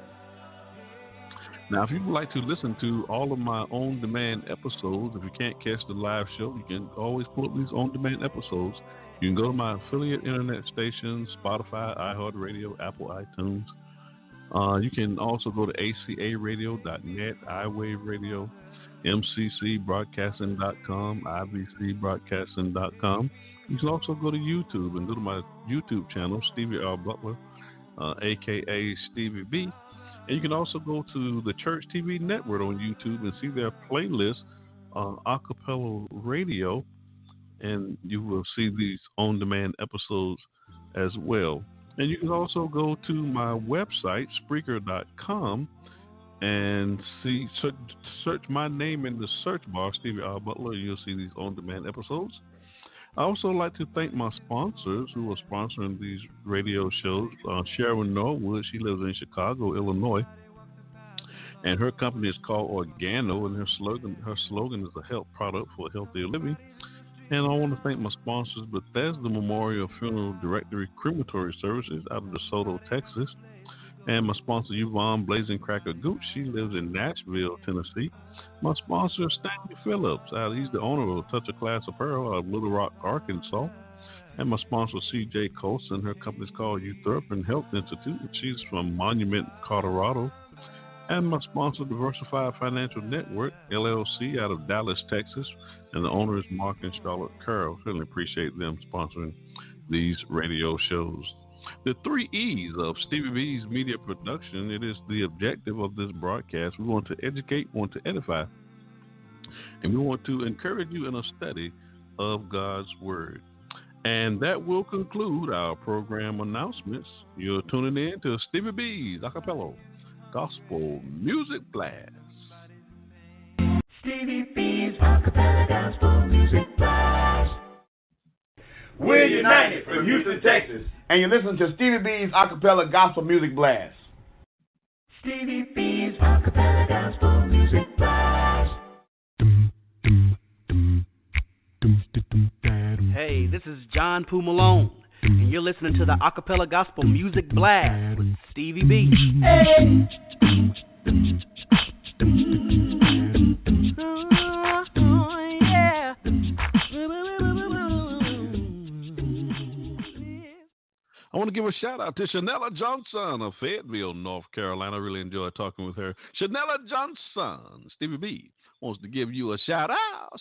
Now, if you would like to listen to all of my on-demand episodes, if you can't catch the live show, you can always pull up these on-demand episodes. You can go to my affiliate internet stations, Spotify, iHeartRadio, Apple iTunes. You can also go to acaradio.net, iWave Radio, mccbroadcasting.com, ivcbroadcasting.com. You can also go to YouTube and go to my YouTube channel, Stevie R. Butler, a.k.a. Stevie B. And you can also go to the Church TV Network on YouTube and see their playlist, Acappella Radio. and you will see these on-demand episodes as well. And you can also go to my website, Spreaker.com, and search my name in the search bar, Stevie R. Butler, and you'll see these on-demand episodes. I also like to thank my sponsors who are sponsoring these radio shows. Sharon Norwood, she lives in Chicago, Illinois, and her company is called Organo, and her slogan is a health product for a healthier living. And I want to thank my sponsors, Bethesda Memorial Funeral Directory Crematory Services out of DeSoto, Texas. And my sponsor, Yvonne Blazing Cracker Gooch, she lives in Nashville, Tennessee. My sponsor, Stanley Phillips, he's the owner of Touch of Class Apparel out of Little Rock, Arkansas. And my sponsor, C.J. Colson, her company's called Euthurpin Health Institute, and she's from Monument, Colorado. And my sponsor, Diversified Financial Network, LLC, out of Dallas, Texas. And the owner is Mark and Charlotte Carroll. Certainly appreciate them sponsoring these radio shows. The 3 E's of Stevie B's media production, it is the objective of this broadcast. We want to educate, we want to edify, and we want to encourage you in a study of God's Word. And that will conclude our program announcements. You're tuning in to Stevie B's Acappella Gospel Music Blast. Stevie B's Acappella Gospel Music Blast. We're united from Houston, Texas, and you're listening to Stevie B's Acappella Gospel Music Blast. Stevie B's Acappella Gospel Music Blast. Hey, this is John Poo Malone, and you're listening to the Acappella Gospel Music Blast with Stevie B. Hey. I want to give a shout out to Shanella Johnson of Fayetteville, North Carolina. I really enjoyed talking with her. Shanella Johnson, Stevie B wants to give you a shout out.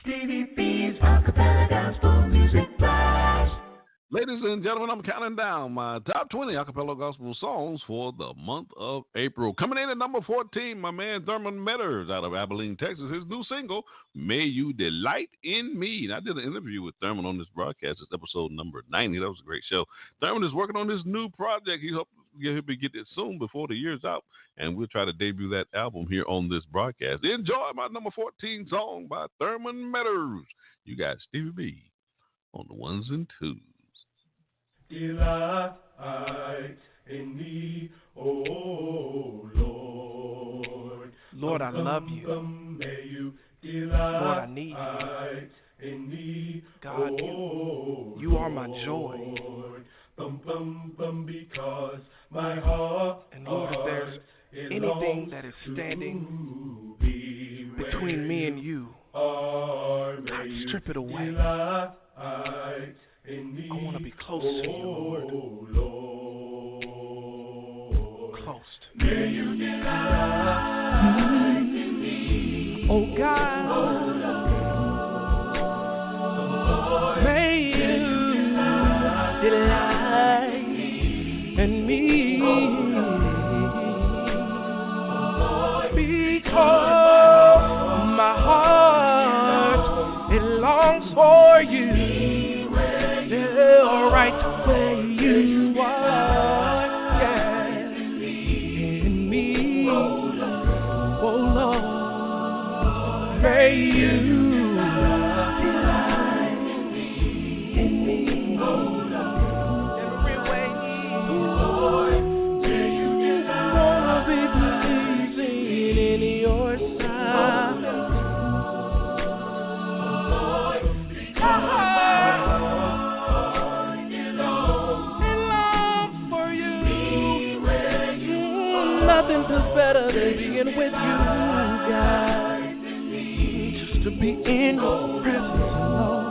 Stevie B's Acappella Gospel Music Blast. Ladies and gentlemen, I'm counting down my top 20 Acappella Gospel songs for the month of April. Coming in at number 14, my man Thurman Metters out of Abilene, Texas. His new single, May You Delight in Me. And I did an interview with Thurman on this broadcast. It's episode number 90. That was a great show. Thurman is working on this new project. He hopes he'll get it soon before the year's out. And we'll try to debut that album here on this broadcast. Enjoy my number 14 song by Thurman Metters. You got Stevie B on the ones and twos. Delight in me, oh Lord. Lord, I love you. May you Lord, I need you. In me, God, you are my joy. Lord. Because my heart, and Lord, if there's anything that is standing between me and you, God, strip it away. I want to be close to you, Lord. Close to me. May you delight in me. Oh God. May you delight in me. Because my heart, it longs for you. Right where you are, yeah, in me, oh Lord, may you delight in me, oh Lord, every way, Lord, may you delight, be pleasing in your sight, nothing's better than being with you, God. Just to be in your presence, Lord.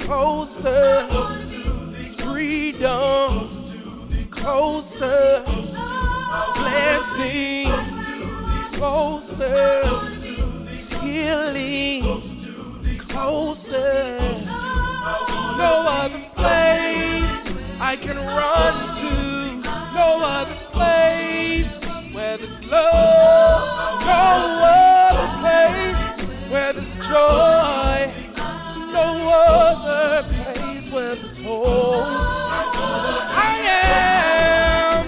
Closer, freedom, closer, closer, healing, closer. No other place I can run to, no other place where there's love, no other place where there's joy, no other place where there's hope. I am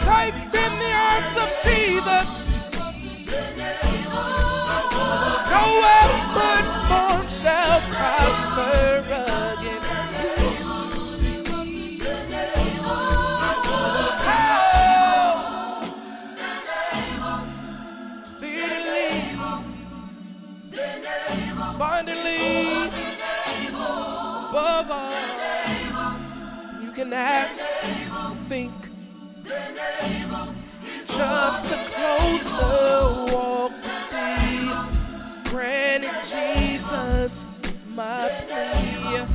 safe in the arms of Jesus. No weapon formed shall prosper against abundantly, above all, you can act, think, just a closer walk to see. Granted, Jesus, my plea,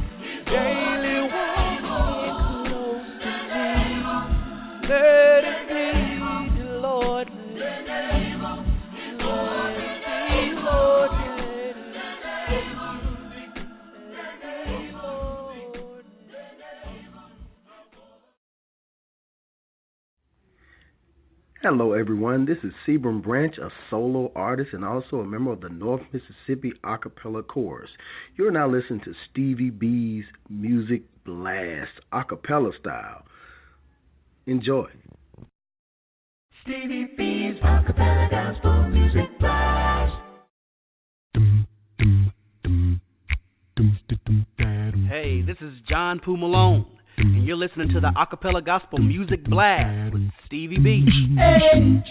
daily walking close to me. Let it be, Lord, let it be, Lord. Hello, everyone. This is Sebram Branch, a solo artist and also a member of the North Mississippi Acappella Chorus. You're now listening to Stevie B's Music Blast, Acappella style. Enjoy. Stevie B's Acappella Gospel Music Blast. Hey, this is John Poo Malone, and you're listening to the Acappella Gospel Music Blast with Stevie B. Hey.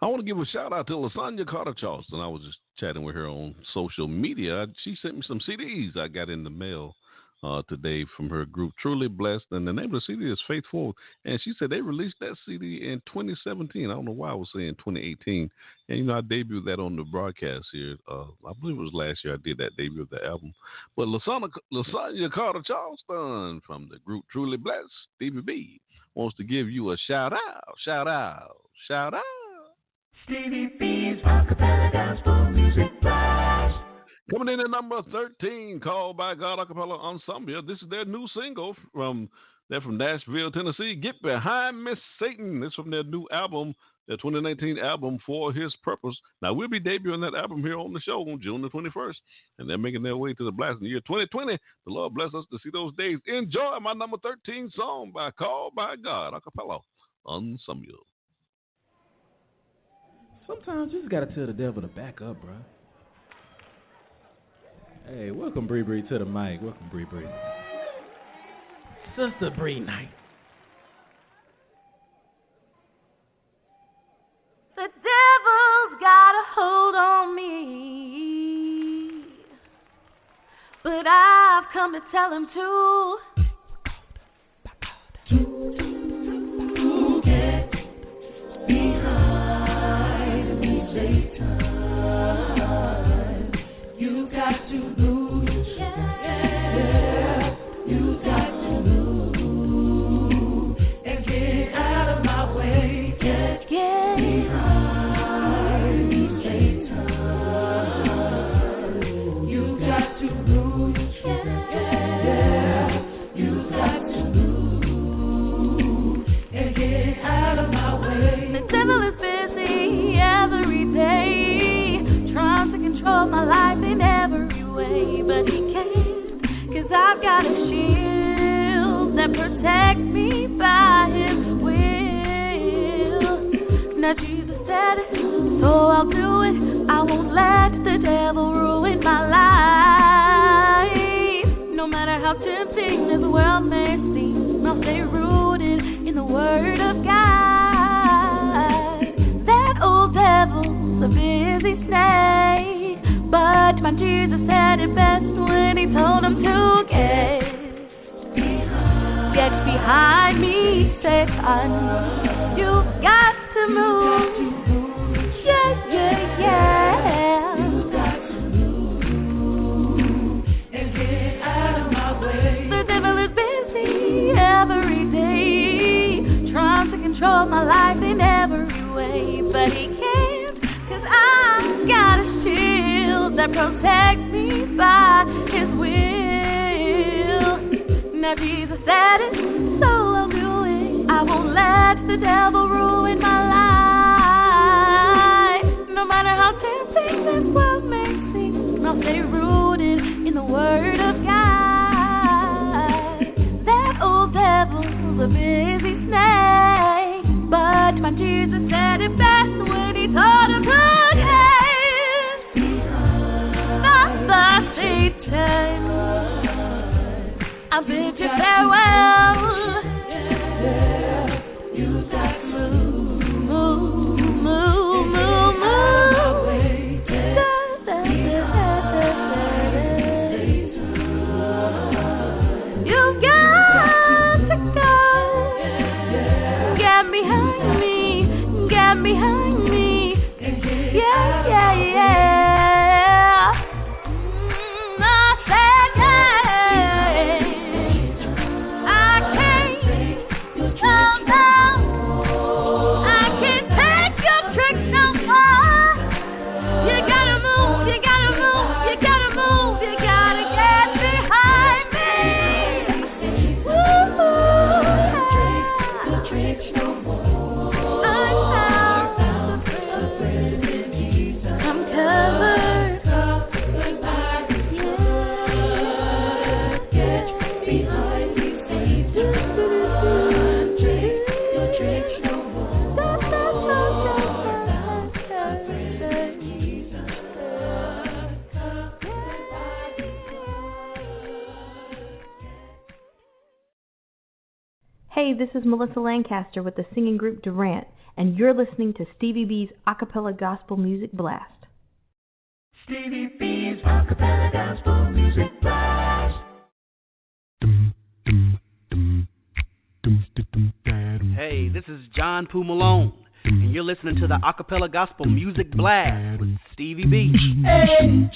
I want to give a shout out to Lasagna Carter Charleston. I was just chatting with her on social media. She sent me some CDs I got in the mail today from her group Truly Blessed, and the name of the CD is Faithful, and she said they released that CD in 2017. I don't know why I was saying 2018, and I debuted that on the broadcast here. I believe it was last year I did that debut of the album. But Lasagna Carter Charleston from the group Truly Blessed, Stevie B, wants to give you a shout out. Stevie B's Acappella Gospel Music Blast. Coming in at number 13, Called by God Acappella Ensemble. This is their new single from Nashville, Tennessee. Get Behind Me, Satan. This is from their new album, their 2019 album, For His Purpose. Now, we'll be debuting that album here on the show on June the 21st, and they're making their way to the blast in the year 2020. The Lord bless us to see those days. Enjoy my number 13 song by Called by God Acappella Ensemble. Sometimes you just gotta tell the devil to back up, bro. Hey, welcome Bree Bree to the mic. Welcome Bree Bree. Sister Bree Knight. The devil's got a hold on me, but I've come to tell him to get behind me, Satan. You got to lose, yeah. You got to lose and get out of my way. Get behind me, Satan. You got to lose, yeah. You got to lose and get out of my way. The devil is busy every day trying to control my life in every way, but he can't, 'cause I've got a shield that protects me by his will. Now Jesus said it, so I'll do it. I won't let the devil ruin my life. No matter how tempting this world may seem, I'll stay rooted in the Word of God. That old devil's a busy snake, but my Jesus said it best when he told him to get behind me, Satan. You've got to move. Yeah, yeah, yeah. You've got to move that protect me by His will. Now Jesus said it, so I'll do it. I won't let the devil ruin my life. No matter how tempting this world may seem, I'll stay rooted in the Word of God. That old devil's a busy snake, but my Jesus said it best when He told him to not the Satan. I bid you farewell. You got to move. You got to go. Get behind me. Yeah. I said yeah. I can't calm down. I can't take your tricks no more. You gotta move. You gotta get behind me. I'm covered. Get behind me. Hey, this is Melissa Lancaster with the singing group Durham, and you're listening to Stevie B's Acappella Gospel Music Blast. Stevie B's Acappella Gospel Music Blast. Hey, this is John Poo Malone, and you're listening to the Acappella Gospel Music Blast with Stevie B. Hey.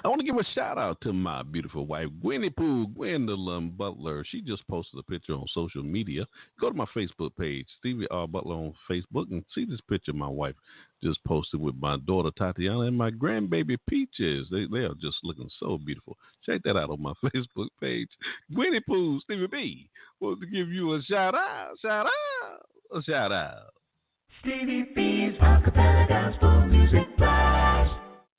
I want to give a shout out to my beautiful wife, Gwendolyn Butler. She just posted a picture on social media. Go to my Facebook page, Stevie R. Butler on Facebook, and see this picture my wife just posted with my daughter Tatiana and my grandbaby Peaches. They are just looking so beautiful. Check that out on my Facebook page. Gwenny Pooh, Stevie B, wants to give you a shout out. Stevie B's Acappella Gospel Music Blast.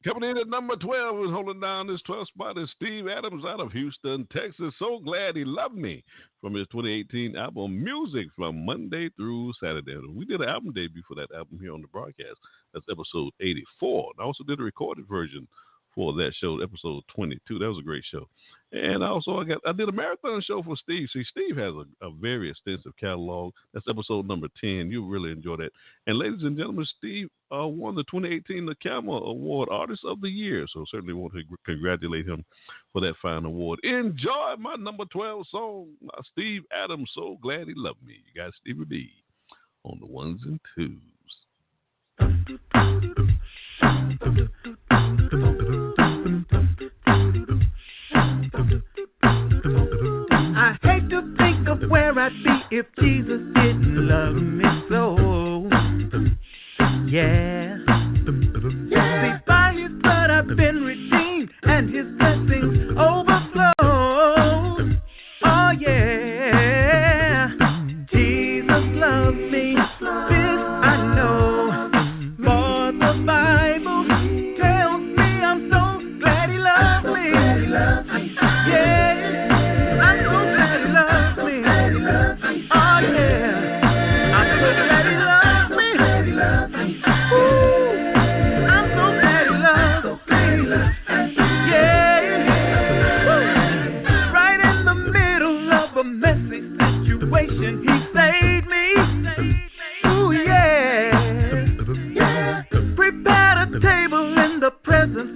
Coming in at number 12 is holding down this 12th spot is Steve Adams out of Houston, Texas. So glad he loved me from his 2018 album Music from Monday through Saturday. We did an album debut for that album here on the broadcast. That's episode 84. And I also did a recorded version for that show, episode 22. That was a great show. And also I did a marathon show for Steve. See, Steve has a very extensive catalog. That's episode number 10. You'll really enjoy that. And ladies and gentlemen, Steve won the 2018 NACAMA Award Artist of the Year. So certainly want to congratulate him for that fine award. Enjoy my number 12 song, Steve Adams, So Glad He Loved Me. You got Stevie B on the ones and twos. I hate to think of where I'd be if Jesus didn't love me so. Yeah. See, by His blood I've been redeemed and His blessings overflow. Oh yeah. Jesus loves me. This I know. For the Bible tells me I'm so glad He loves me. Yeah.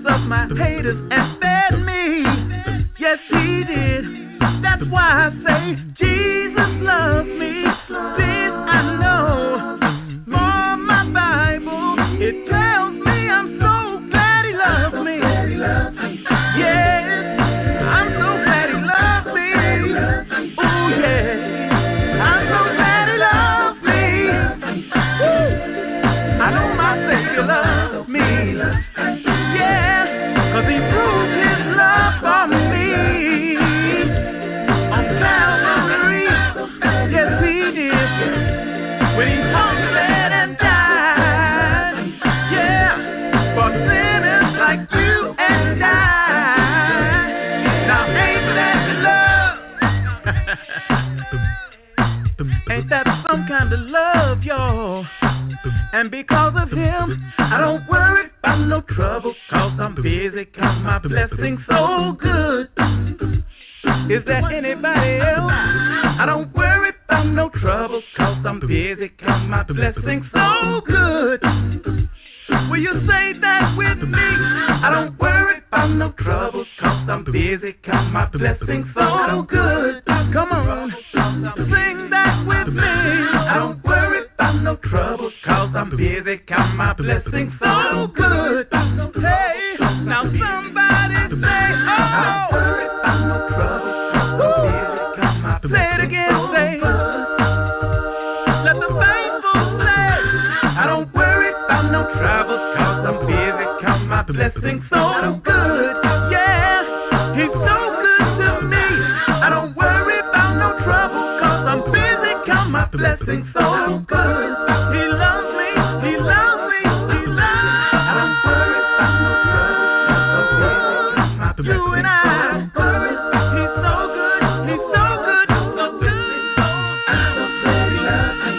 Of my haters and fed me. Yes, He did. That's why I say Jesus loves me. This I know. For my Bible, it tells me I'm so glad He loves me. Yes, I'm so glad He loves me. that's some kind of love, y'all. And because of him, I don't worry about no trouble, 'cause I'm busy, 'cause my blessing's so good. Is there anybody else? I don't worry about no trouble, 'cause I'm busy, 'cause my blessing's so good. Will you say that with me? I don't worry about no trouble, 'cause I'm busy, 'cause my blessing's so good. Come on, sing that with me. I don't worry about no trouble, 'cause I'm busy, 'cause my blessing's so good. Hey, now somebody say, oh, I don't worry about no trouble, 'cause I'm busy, 'cause my blessing's so good. Say it again, say, let the faithful say, I don't worry about no trouble, 'cause I'm busy, 'cause my blessing's so good. Yeah, he's so good to me. I don't worry about no trouble, 'cause I'm busy, 'cause my blessing's so good. He loves me, he loves me, he loves me. I don't worry about no trouble, 'cause I'm busy, 'cause my blessing's so good. You and I, he's so good, he's so good, so good. I'm so glad he loves me.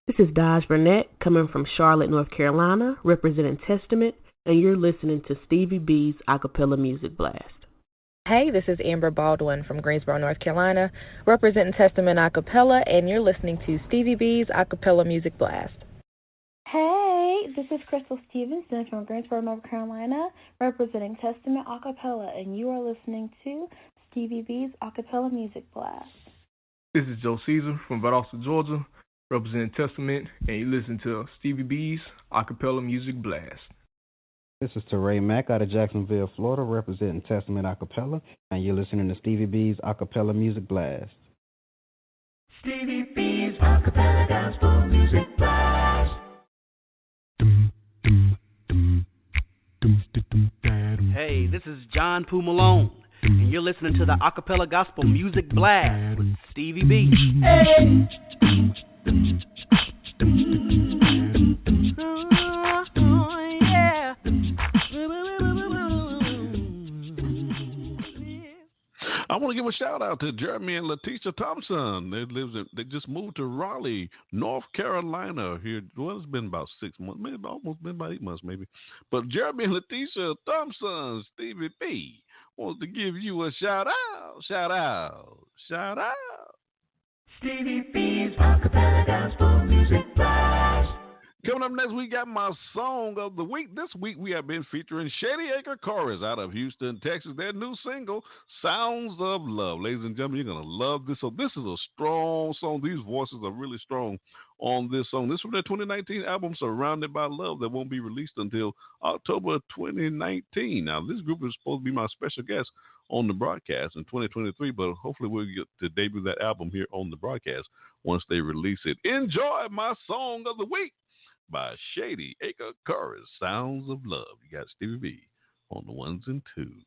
This is Dodge Burnett coming from Charlotte, North Carolina, representing Testament, and you're listening to Stevie B's Acappella Music Blast. Hey, this is Amber Baldwin from Greensboro, North Carolina, representing Testament Acappella, and you're listening to Stevie B's Acappella Music Blast. Hey, this is Crystal Stevenson from Greensboro, North Carolina, representing Testament Acappella, and you are listening to Stevie B's Acappella Music Blast. This is Joe Caesar from Valdosta, Georgia, representing Testament, and you listen to Stevie B's Acappella Music Blast. This is Teray Mack out of Jacksonville, Florida, representing Testament Acappella, and you're listening to Stevie B's Acappella Music Blast. Stevie B's Acappella Gospel Music Blast. Hey, this is John Poo Malone, and you're listening to the Acappella Gospel Music Blast with Stevie B. Hey. I want to give a shout out to Jeremy and Letitia Thompson. They just moved to Raleigh, North Carolina. Here, well, it's been about 6 months, maybe almost been about 8 months, maybe. But Jeremy and Letitia Thompson, Stevie B, wants to give you a shout out. Stevie B's Acappella Gospel Music Blast. Coming up next, we got my song of the week. This week, we have been featuring Shady Chorus out of Houston, Texas. Their new single, Sounds of Love. Ladies and gentlemen, you're going to love this. So this is a strong song. These voices are really strong on this song. This is from their 2019 album, Surrounded by Love, that won't be released until October 2019. Now, this group is supposed to be my special guest on the broadcast in 2023, but hopefully we'll get to debut that album here on the broadcast once they release it. Enjoy my song of the week by Shady Chorus, Sounds of Love. You got Stevie B on the ones and twos.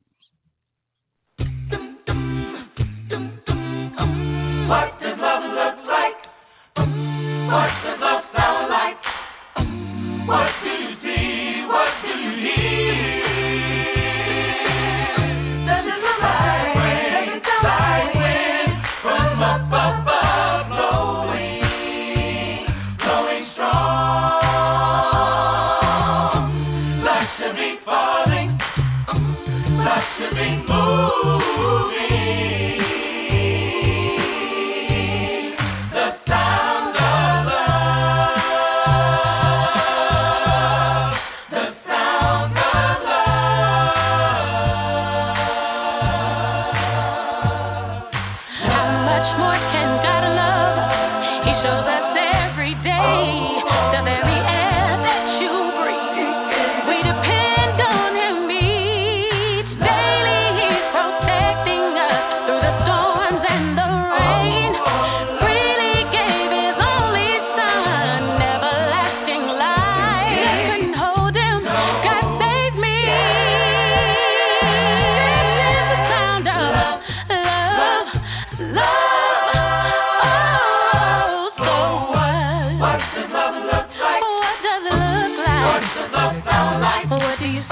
What does love look like? What does love sound like? What do you see? What do you hear? Does it look like rain? Like wind from up above, blowing strong? Like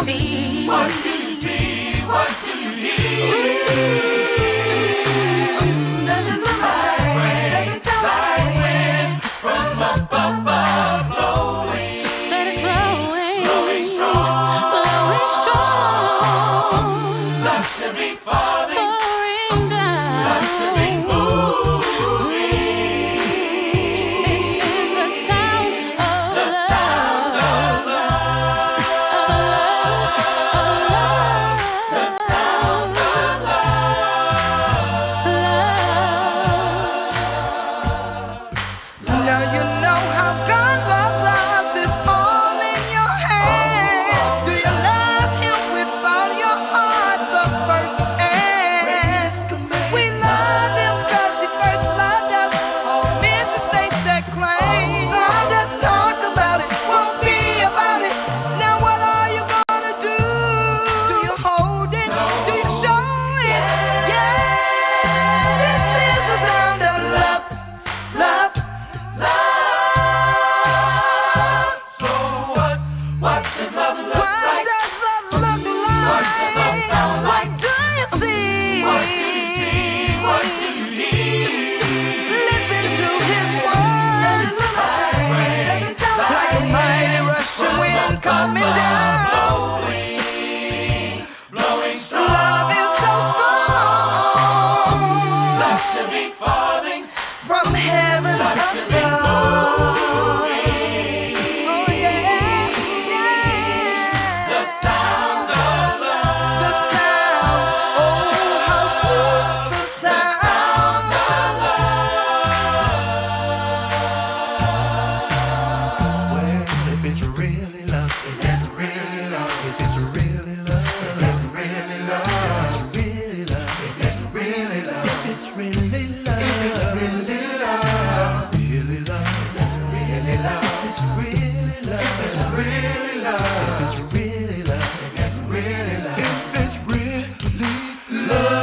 see? What do you see? What do you hear? Does it look like rain? Like wind from up above blowing? Let it blowing, Blowing strong, blowing strong. Love to be falling, Pouring down. love to be moving. It's the sound of The sound of love. The sound of love. Now you know how God's love is all in your hands. Do you love Him with all your heart, the first and we love Him 'cause He first loved us. All men to state that claim. Now just talk about it, won't be about it. Now what are you gonna do? Do you hold it? Do you show it? Yeah, this is the sound of love, love, love. So what does love look What like? does love look What does love like? sound like? What do you see? What do you see? What do you hear? Listen to His words. Like rain, Like a mighty rushing wind coming down. blowing, blowing Love is so strong. strong. Love to be falling, From heaven love to be above. moving. Oh yeah, yeah. The sound of love. The sound, oh how sweet the sound. Well, if it's really love, if it's really love, if it's really love, if it's really love, if it's really love, if it's really love, if it's really love, if it's really love, really love, if it's really love, if it's really love, if it's really love, if it's really love, if it's really love.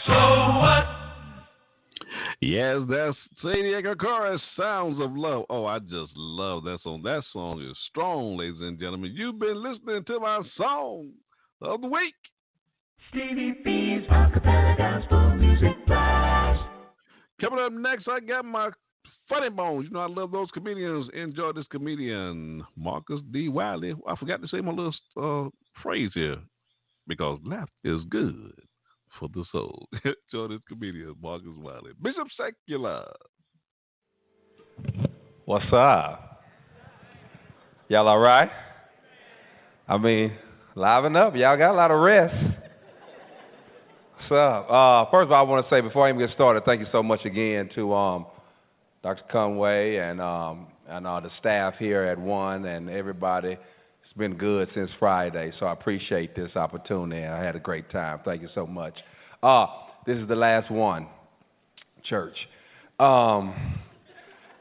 So what? Yes, that's Shady Chorus, Sounds of Love. Oh, I just love that song. That song is strong, ladies and gentlemen. You've been listening to my song of the week. Stevie B's Acappella Gospel Music Blast. Coming up next, I got my funny bones. You know, I love those comedians. Enjoy this comedian, Marcus D. Wiley. I forgot to say my little phrase here, because laughter is good for the soul. Enjoy this comedian, Marcus Wiley. Bishop Secular. What's up? Y'all all right? I mean, liven up. Y'all got a lot of rest. What's up? First of all, I want to say, before I even get started, thank you so much again to Dr. Conway and the staff here at One and everybody. It's been good since Friday, so I appreciate this opportunity. I had a great time. Thank you so much. This is the last One church.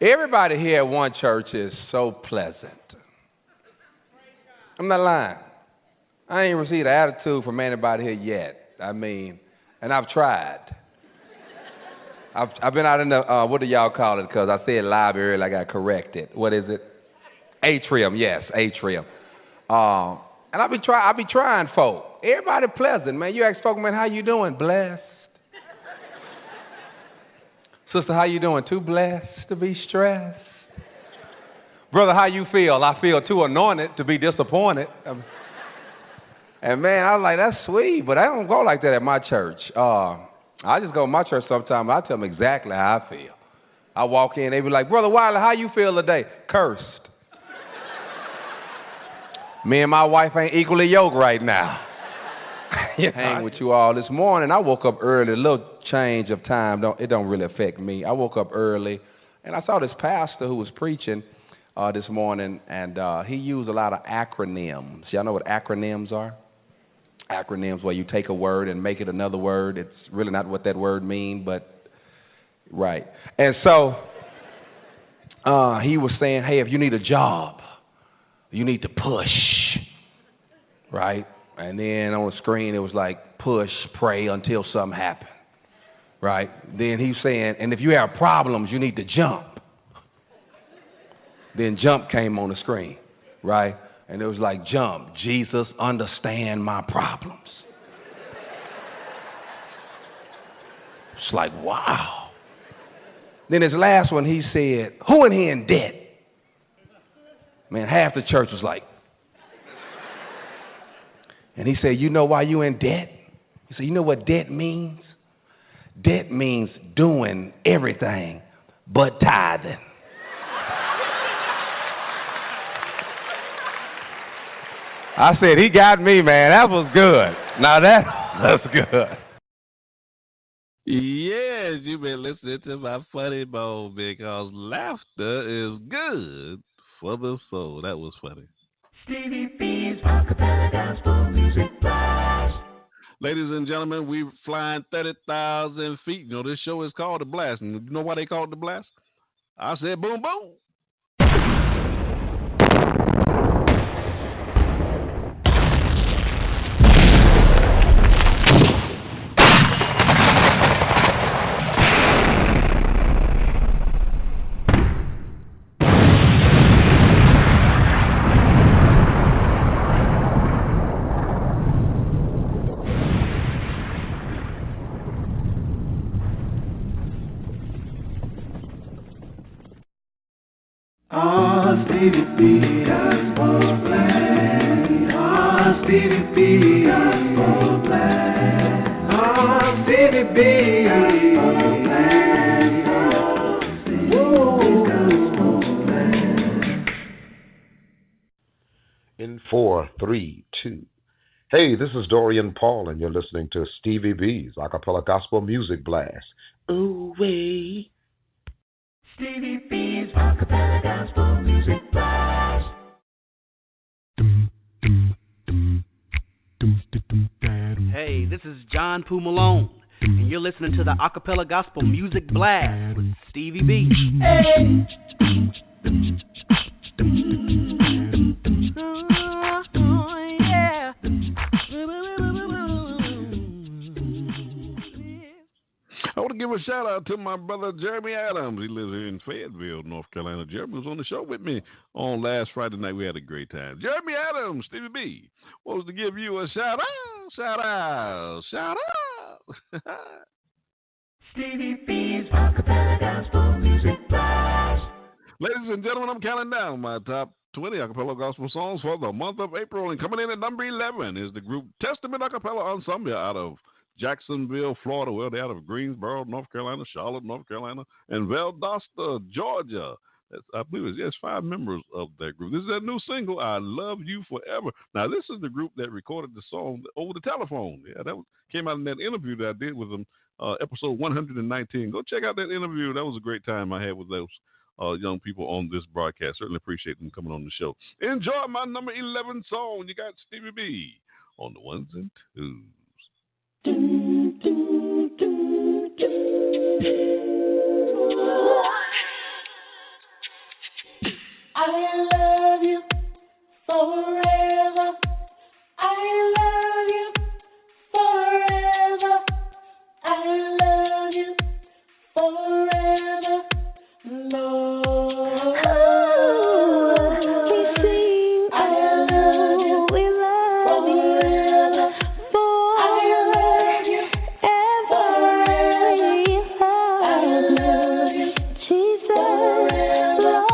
Everybody here at One Church is so pleasant. I'm not lying. I ain't received an attitude from anybody here yet. I mean, and I've tried. I've been out in the, what do y'all call it? Because I said library, I got corrected. What is it? Atrium, yes, atrium. And I be trying folk. Everybody pleasant, man. You ask folk, man, how you doing? Blessed. Sister, how you doing? Too blessed to be stressed. Brother, how you feel? I feel too anointed to be disappointed. And man, I was like, that's sweet, but I don't go like that at my church. I just go to my church sometimes. I tell them exactly how I feel. I walk in, they be like, Brother Wiley, how you feel today? Cursed. Me and my wife ain't equally yoked right now. Hang with you all this morning. I woke up early. A little change of time, it don't really affect me. I woke up early, and I saw this pastor who was preaching this morning, and he used a lot of acronyms. Y'all know what acronyms are? Acronyms where you take a word and make it another word. It's really not what that word means, but right. And so he was saying, hey, if you need a job, you need to push, right? And then on the screen it was like push, pray until something happens, right? Then he's saying, and if you have problems, you need to jump. Then Jump came on the screen, right? And it was like, Jump, Jesus, understand my problems. It's like, wow. Then his last one, he said, who in here in debt? Man, half the church was like. And he said, you know why you in debt? He said, you know what debt means? Debt means doing everything but tithing. I said, he got me, man. That was good. Now that's good. Yes, you've been listening to my funny bone because laughter is good for the soul. That was funny. Stevie B's Acappella Gospel Music Blast. Ladies and gentlemen, we're flying 30,000 feet. You know, this show is called The Blast. And you know why they call it The Blast? I said boom, boom. Stevie B, Gospel Blast. Stevie B, Gospel Blast. Stevie B, Gospel Blast. In 4, 3, 2. Hey, this is Dorian Paul, and you're listening to Stevie B's Acappella Gospel Music Blast. Ooh, wee. Stevie B's Acappella Gospel Music Blast. Hey, this is John Poo Malone, and you're listening to the Acappella Gospel Music Blast with Stevie B. Hey. I want to give a shout out to my brother Jeremy Adams. He lives here in Fayetteville, North Carolina. Jeremy was on the show with me on last Friday night. We had a great time. Jeremy Adams, Stevie B, wants to give you a shout out, shout out, shout out. Stevie B's Acappella Gospel Music Blast. Ladies and gentlemen, I'm counting down my top 20 Acappella Gospel songs for the month of April. And coming in at number 11 is the group Testament Acappella Ensemble out of Jacksonville, Florida. Well, they're out of Greensboro, North Carolina, Charlotte, North Carolina, and Valdosta, Georgia. I believe it's 5 members of that group. This is their new single, I Love You Forever. Now, this is the group that recorded the song over the telephone. Yeah, that came out in that interview that I did with them, episode 119. Go check out that interview. That was a great time I had with those young people on this broadcast. Certainly appreciate them coming on the show. Enjoy my number 11 song. You got Stevie B on the ones and twos. I love you forever. I love you forever. I love you forever, Lord. We sing, I love you, we love you forever. I love you ever. I love you, Jesus, Lord.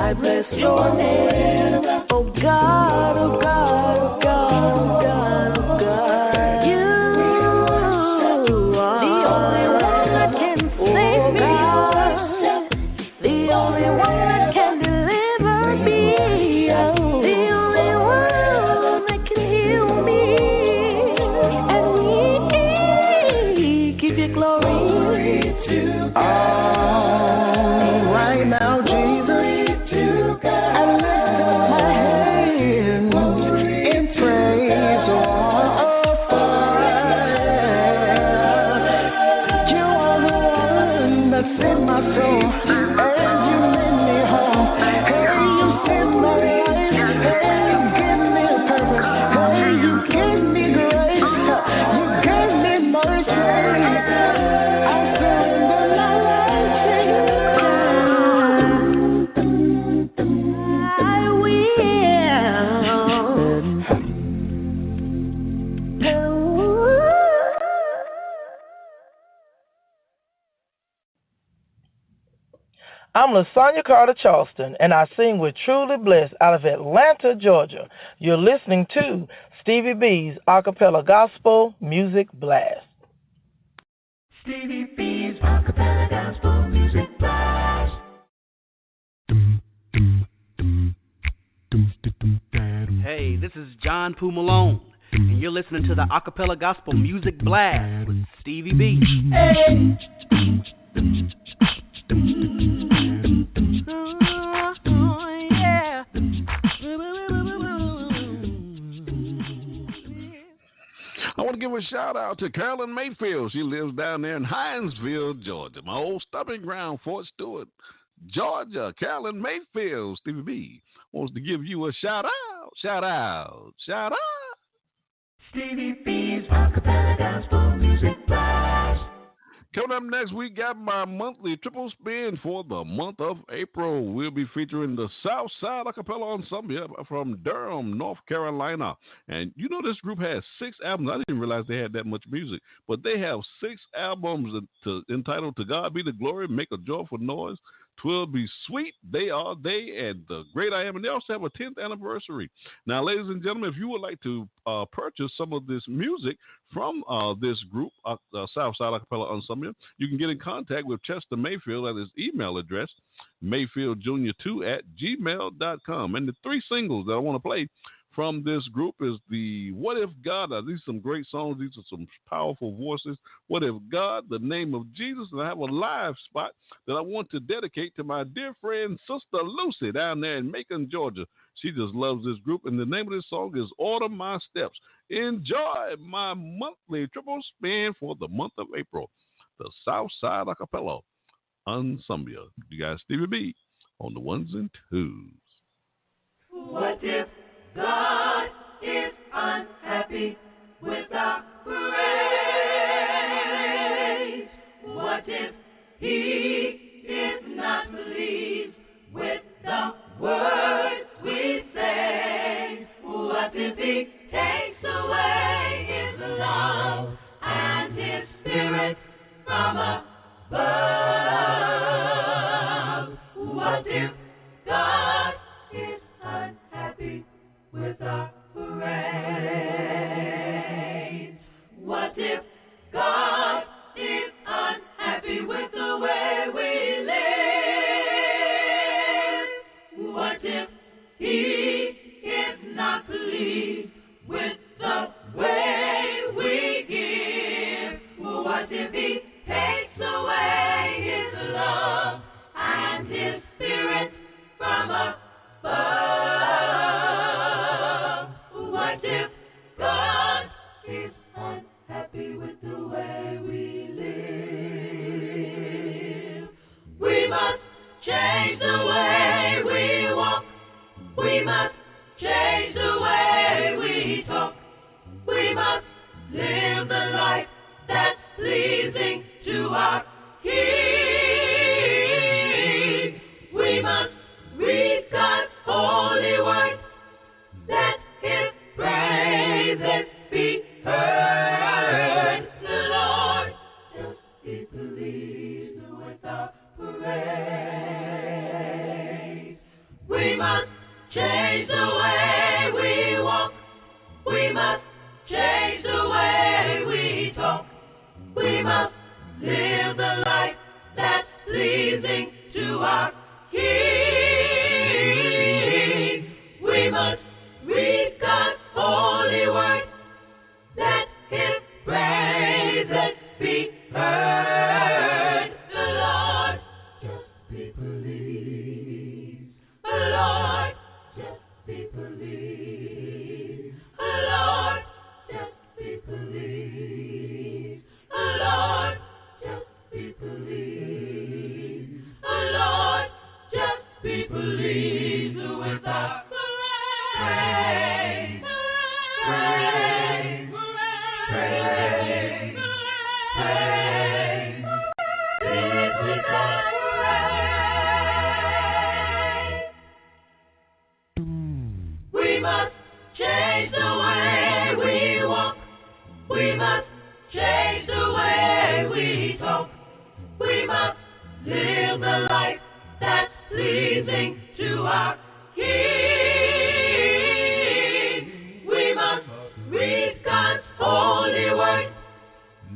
I bless your name. Oh God, oh God, oh God, oh God, oh God. You are the only one that can save me. The only one that can deliver me. The only one that can heal me. And we give you glory to God. Right now, Jesus, I lift up my hands in praise. You are the one that saved my soul, and you made me whole. Hey, you saved my life. Hey, you gave me a purpose. Hey, you gave me grace. You gave me mercy. I surrender my life to you. I I'm LaSonia Carter Charleston, and I sing with Truly Blessed out of Atlanta, Georgia. You're listening to Stevie B's Acappella Gospel Music Blast. Stevie B's Acappella Gospel Music Blast. Hey, this is John Poo Malone, and you're listening to the Acappella Gospel Music Blast with Stevie B. Hey. I want to give a shout out to Carolyn Mayfield. She lives down there in Hinesville, Georgia, my old stomping ground, Fort Stewart, Georgia. Carolyn Mayfield, Stevie B, wants to give you a shout out, shout out, shout out. Stevie B's Acappella Gospel Music Blast. Coming up next week, got my monthly triple spin for the month of April. We'll be featuring the Southside Acappella Ensemble from Durham, North Carolina. And you know this group has 6 albums. I didn't realize they had that much music. But they have 6 albums entitled To God Be the Glory, Make a Joyful Noise, 12 Be Sweet, They Are They, and The Great I Am. And they also have a 10th anniversary. Now, ladies and gentlemen, if you would like to purchase some of this music from this group, Southside Acappella Ensemble, you can get in contact with Chester Mayfield at his email address, mayfieldjr2@gmail.com. And the 3 singles that I want to play from this group is the What If God. These are some great songs. These are some powerful voices. What If God, The Name of Jesus. And I have a live spot that I want to dedicate to my dear friend, Sister Lucy, down there in Macon, Georgia. She just loves this group. And the name of this song is Order My Steps. Enjoy my monthly triple spin for the month of April. The Southside Acappella Ensemble. You guys, Stevie B on the 1s and 2s. What if God is unhappy with our praise? What if He is not pleased with the words we say? What if He takes away His love and His Spirit from above? What if God is unhappy with our praise? We must change the way we walk. We must change the way we talk. We must live the life that's pleasing to our King. We must read God's holy word, that His praises be heard. The Lord just be pleased. The Lord just be pleased. The Lord just be pleased. The Lord just be pleased. The Lord just be pleased with our praise. Praise. Praise. Praise. Please with our praise. We must change the way we walk. We must change the way we talk. We must live the life that's pleasing to our King. We must read God's holy word,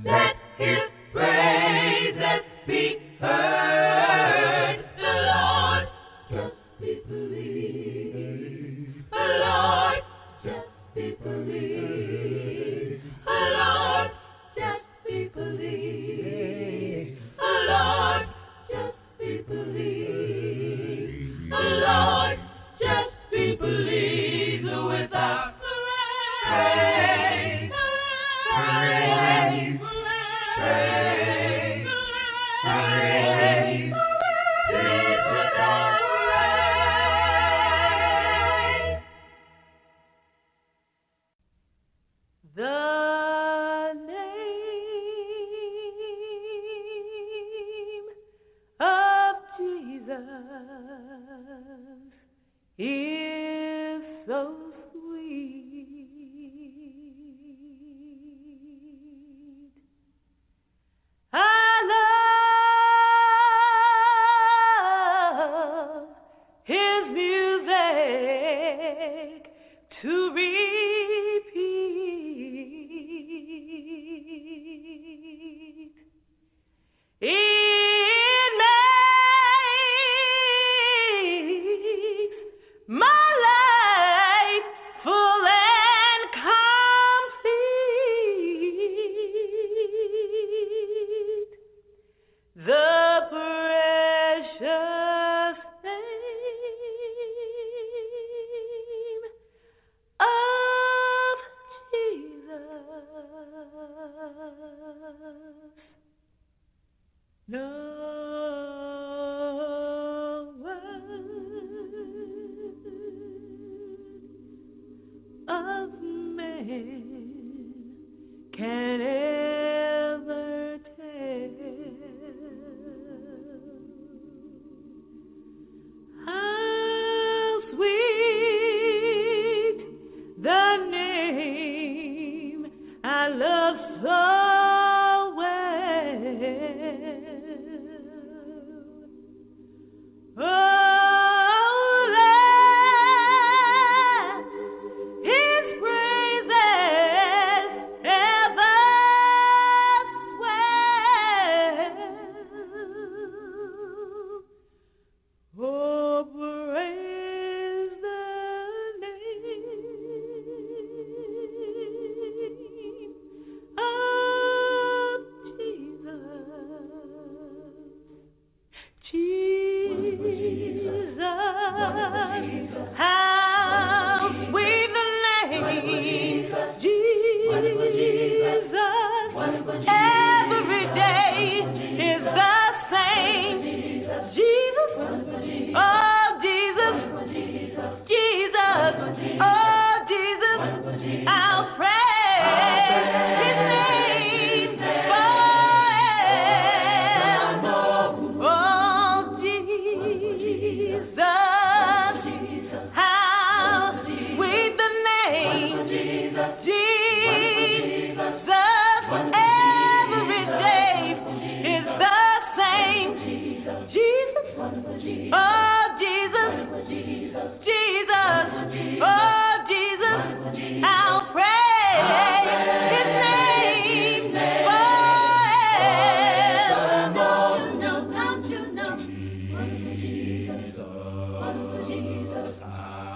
that His praises be heard. The Lord just be pleased. The Lord just be pleased. The Lord just be pleased. The Lord just be pleased. The Lord just be pleased with our praise. Praise. Praise. Praise. Please with our praise. The name of Jesus is so sweet. I love His music to repeat. It makes my life full and complete. The precious name of Jesus. No word of man can ever tell how sweet the name I love so well. Oh, let His praises ever swell. Oh, praise the name of Jesus. Jesus, how sweet the name, Jesus, every day is the same, Jesus, oh Jesus, Jesus, oh Jesus, I'll praise His name forever. Oh Jesus, how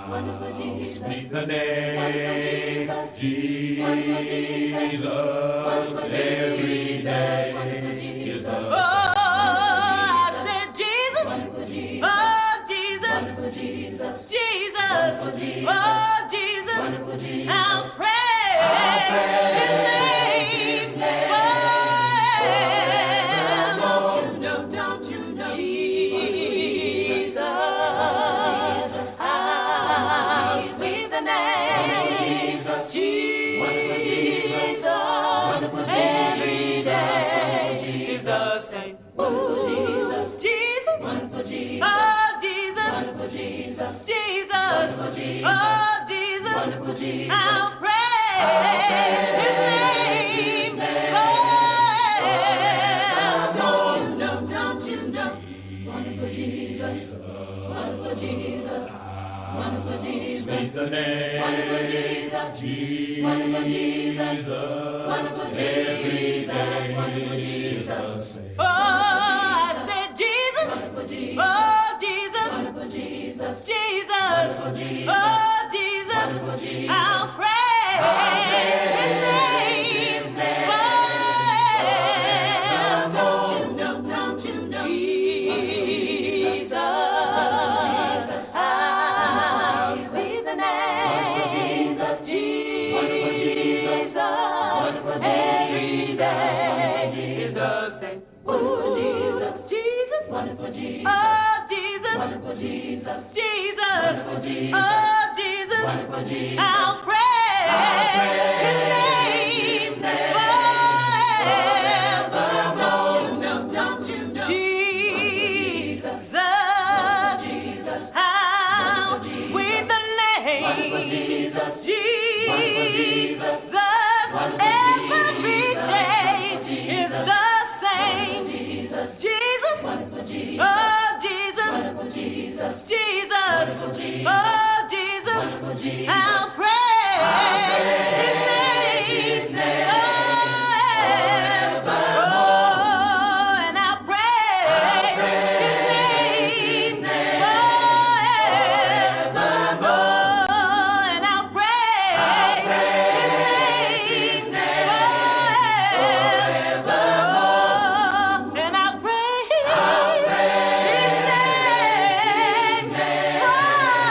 Speak the name Jesus every day. Jesus. The name of Jesus, every day. Oh, I said Jesus. Oh, Jesus. Jesus. Oh, Jesus. I'll praise His name forever. Don't you know? Jesus. I'll praise His name forever. Don't you know? Jesus, how sweet the name Jesus. Every day is the same. Jesus, oh Jesus, Jesus, oh Jesus, I'll praise His name forever. Oh, and I'll praise His name forever. Oh, and I'll praise His name forever. Oh, and I'll praise His name forever.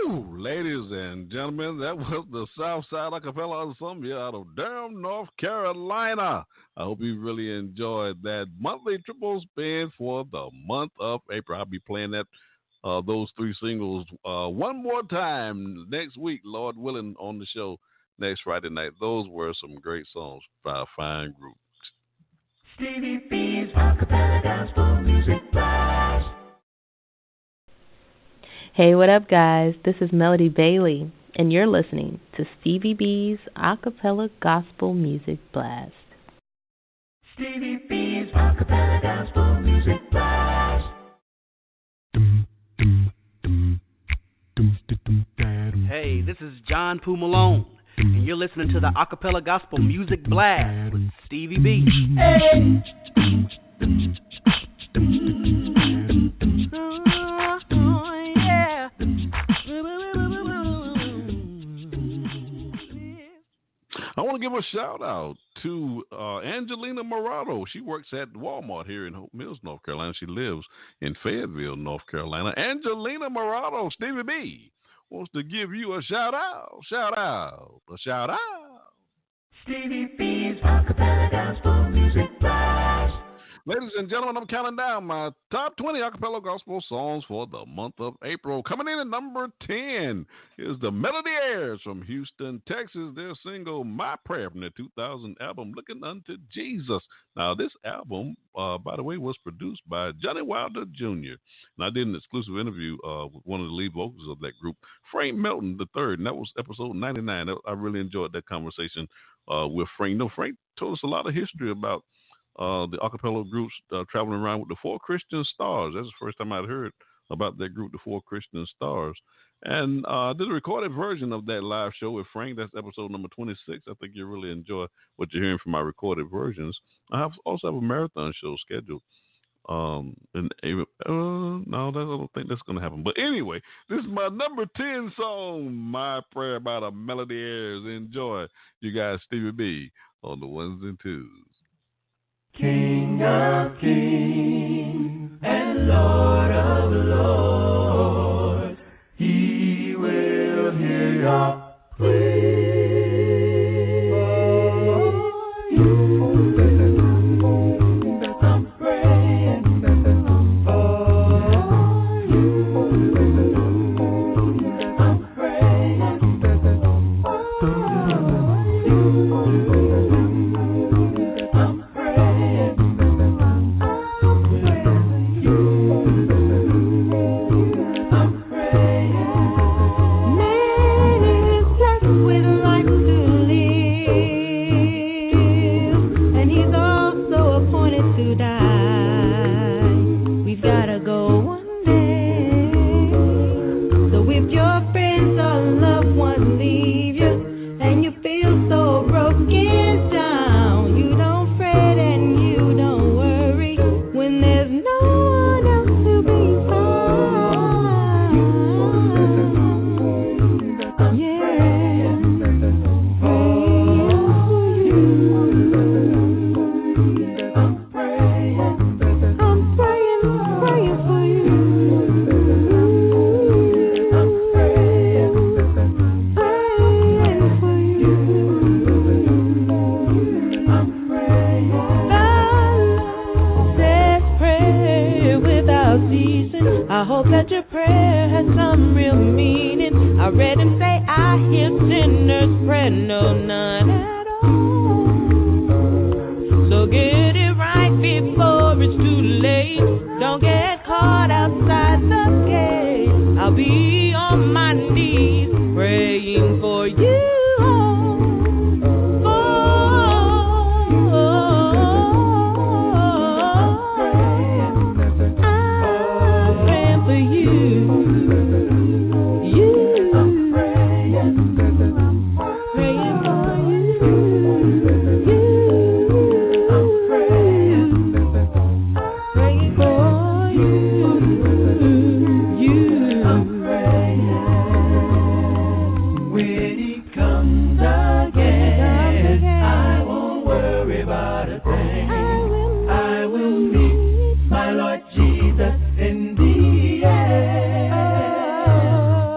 Woo! Ladies and gentlemen, that was the Southside Acappella Ensemble here out of Durham, North Carolina. I hope you really enjoyed that monthly triple spin for the month of April. I'll be playing that those three singles one more time next week, Lord willing, on the show next Friday night. Those were some great songs by a fine group. Stevie B's Acappella Gospel Music Blast. Hey, what up, guys? This is Melody Bailey, and you're listening to Stevie B's Acappella Gospel Music Blast. Stevie B's Acappella Gospel Music Blast. Hey, this is John Poo Malone, and you're listening to the Acappella Gospel Music Blast with Stevie B. Hey. I want to give a shout out to Angelina Morado. She works at Walmart here in Hope Mills, North Carolina. She lives in Fayetteville, North Carolina. Angelina Morado, Stevie B, wants to give you a shout out. Stevie B's Acappella Gospel Music Blast. Ladies and gentlemen, I'm counting down my top 20 acapella gospel songs for the month of April. Coming in at number 10 is the Melody Airs from Houston, Texas. Their single, My Prayer, from their 2000 album, Looking Unto Jesus. Now, this album, by the way, was produced by Johnny Wilder Jr. And I did an exclusive interview with one of the lead vocals of that group, Frank Melton III, and that was episode 99. I really enjoyed that conversation with Frank. You know, Frank told us a lot of history about the acapella groups traveling around with the Four Christian Stars. That's the first time I'd heard about that group, the Four Christian Stars. And I did a recorded version of that live show with Frank. That's episode number 26. I think you'll really enjoy what you're hearing from my recorded versions. I also have a marathon show scheduled. No, I don't think that's going to happen. But anyway, this is my number 10 song, My Prayer, by the Melody Airs. Enjoy, you guys. Stevie B on the ones and twos. King of kings and Lord of lords, He will hear your praise. I'm praying. I'm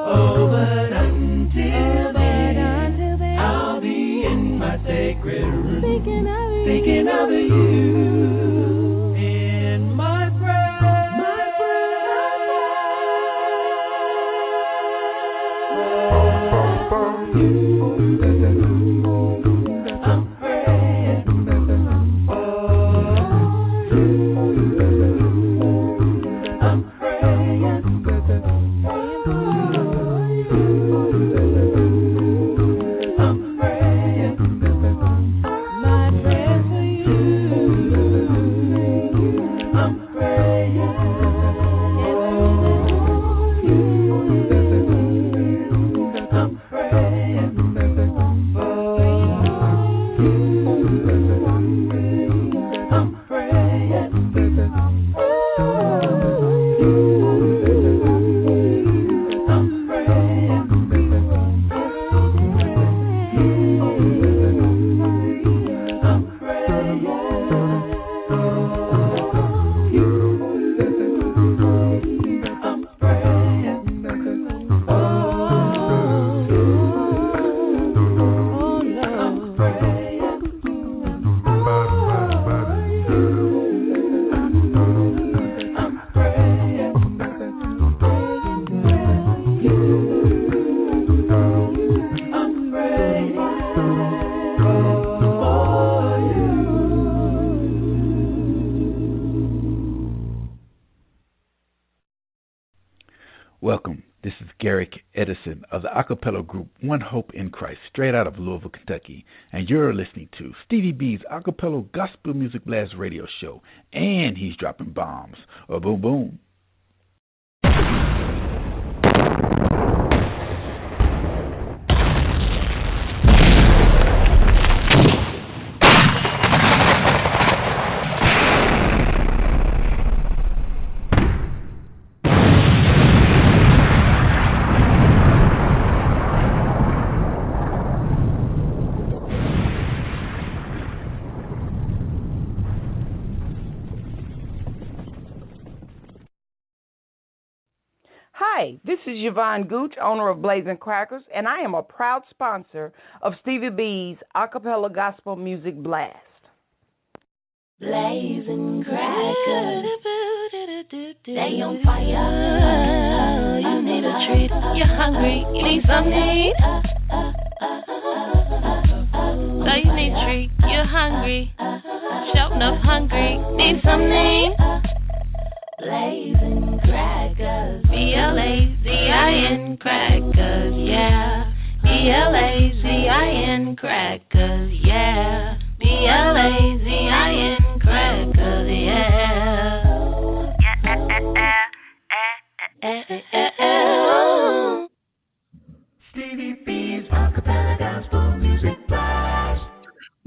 over thinking of you in my prayer. My Welcome. This is Garrick Edison of the Acappella group One Hope in Christ, straight out of Louisville, Kentucky. And you're listening to Stevie B's Acappella Gospel Music Blast radio show. And he's dropping bombs. Boom, boom. Hi, this is Yvonne Gooch, owner of Blazing Crackers, and I am a proud sponsor of Stevie B's Acappella Gospel Music Blast. Blazing crackers, they on fire. You need a treat, you're hungry, you need something. So you need a treat, you're hungry, shouting up hungry, need something. Blazing crackers, B-L-A-Z-I-N crackers, yeah. B-L-A-Z-I-N crackers, yeah. B-L-A-Z-I-N crackers, yeah. Stevie B's Acappella Gospel Music Blast.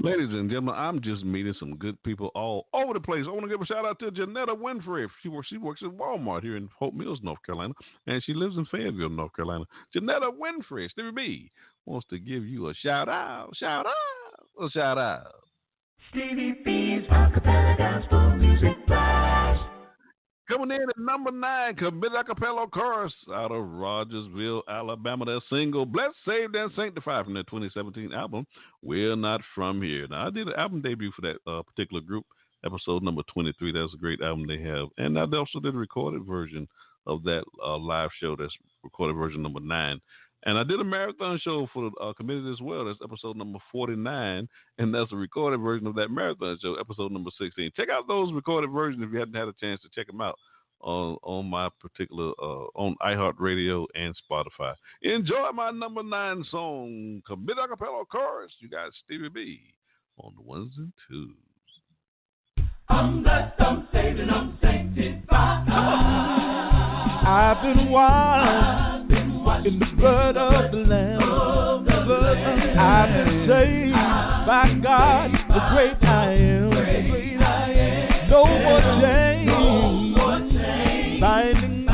Ladies and gentlemen, I'm just meeting some good people all over the place. I want to give a shout out to Janetta Winfrey. She works at Walmart here in Hope Mills, North Carolina, and she lives in Fayetteville, North Carolina. Janetta Winfrey, Stevie B, wants to give you a shout out. Stevie B's Acappella Gospel Music Blast. Coming in at number 9, Committed Acappella Chorus out of Rogersville, Alabama. Their single, Blessed, Saved, and Sanctified from their 2017 album, We're Not From Here. Now, I did an album debut for that particular group, episode number 23. That's a great album they have. And I also did a recorded version of that live show. That's recorded version number 9. And I did a marathon show for Committed as well. That's episode number 49. And that's a recorded version of that marathon show, episode number 16. Check out those recorded versions if you hadn't had a chance to check them out on my particular, on iHeartRadio and Spotify. Enjoy my number 9 song, Committed Acappella Chorus. You got Stevie B on the ones and twos. I'm blessed, I'm saved, and I'm sanctified. I've been washed in the blood of the Lamb. I've been saved by God, the great I am. No more chains binding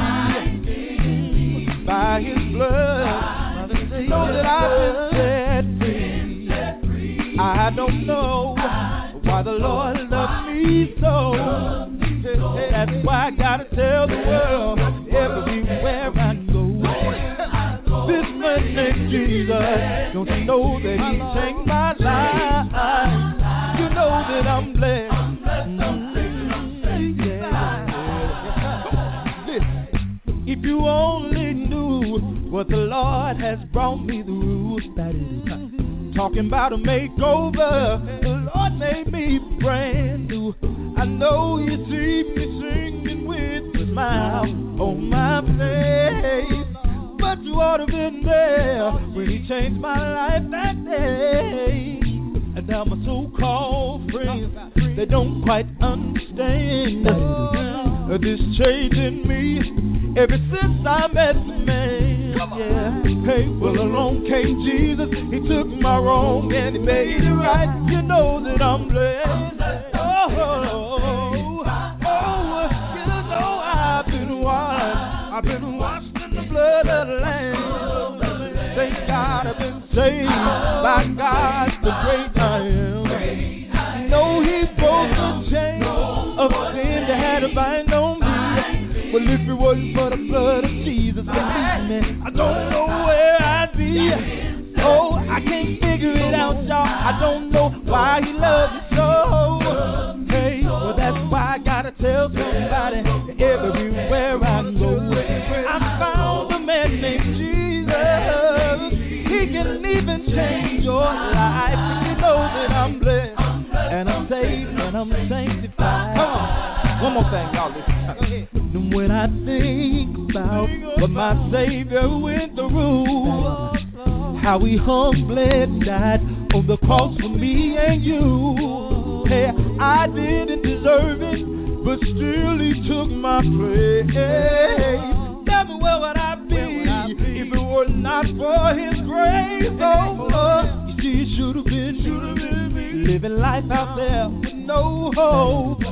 me by His blood. Know that I've been set free. I don't know why the Lord loved me so. That's why I gotta tell the world everywhere I go. This man named Jesus, don't you know that He changed my life? You know that I'm blessed. If you only knew what the Lord has brought me through, talking about a makeover, the Lord made me brand new. I know you see me singing with a smile on my face, but you ought to have been there when He changed my life that day. And now my so-called friends, they don't quite understand this change in me ever since I met the man. Yeah. Hey, well, along came Jesus. He took my wrong and He made it right. You know that I'm blessed. Oh, you know I've been washed in the blood of the Lamb. Thank God I've been saved by God, the great I am. No, He broke the chain of sin that had a bind on me. Well, if it wasn't for the blood of Jesus, believe me, I don't know where I'd be. Oh, I can't figure it out, y'all. I don't know why He loves me so. Hey, well, that's why I gotta tell somebody everywhere I go. I found a man named Jesus. He can even change your life. You know that I'm blessed, and I'm saved, and I'm sanctified. Come on. One more thing, y'all listen. And when I think about what my Savior went through, how He humbly died on the cross for me and you. Hey, I didn't deserve it, but still He took my place. Tell me where would I be if it were not for His grace? Oh, you see, it should have been living life out there with no hope.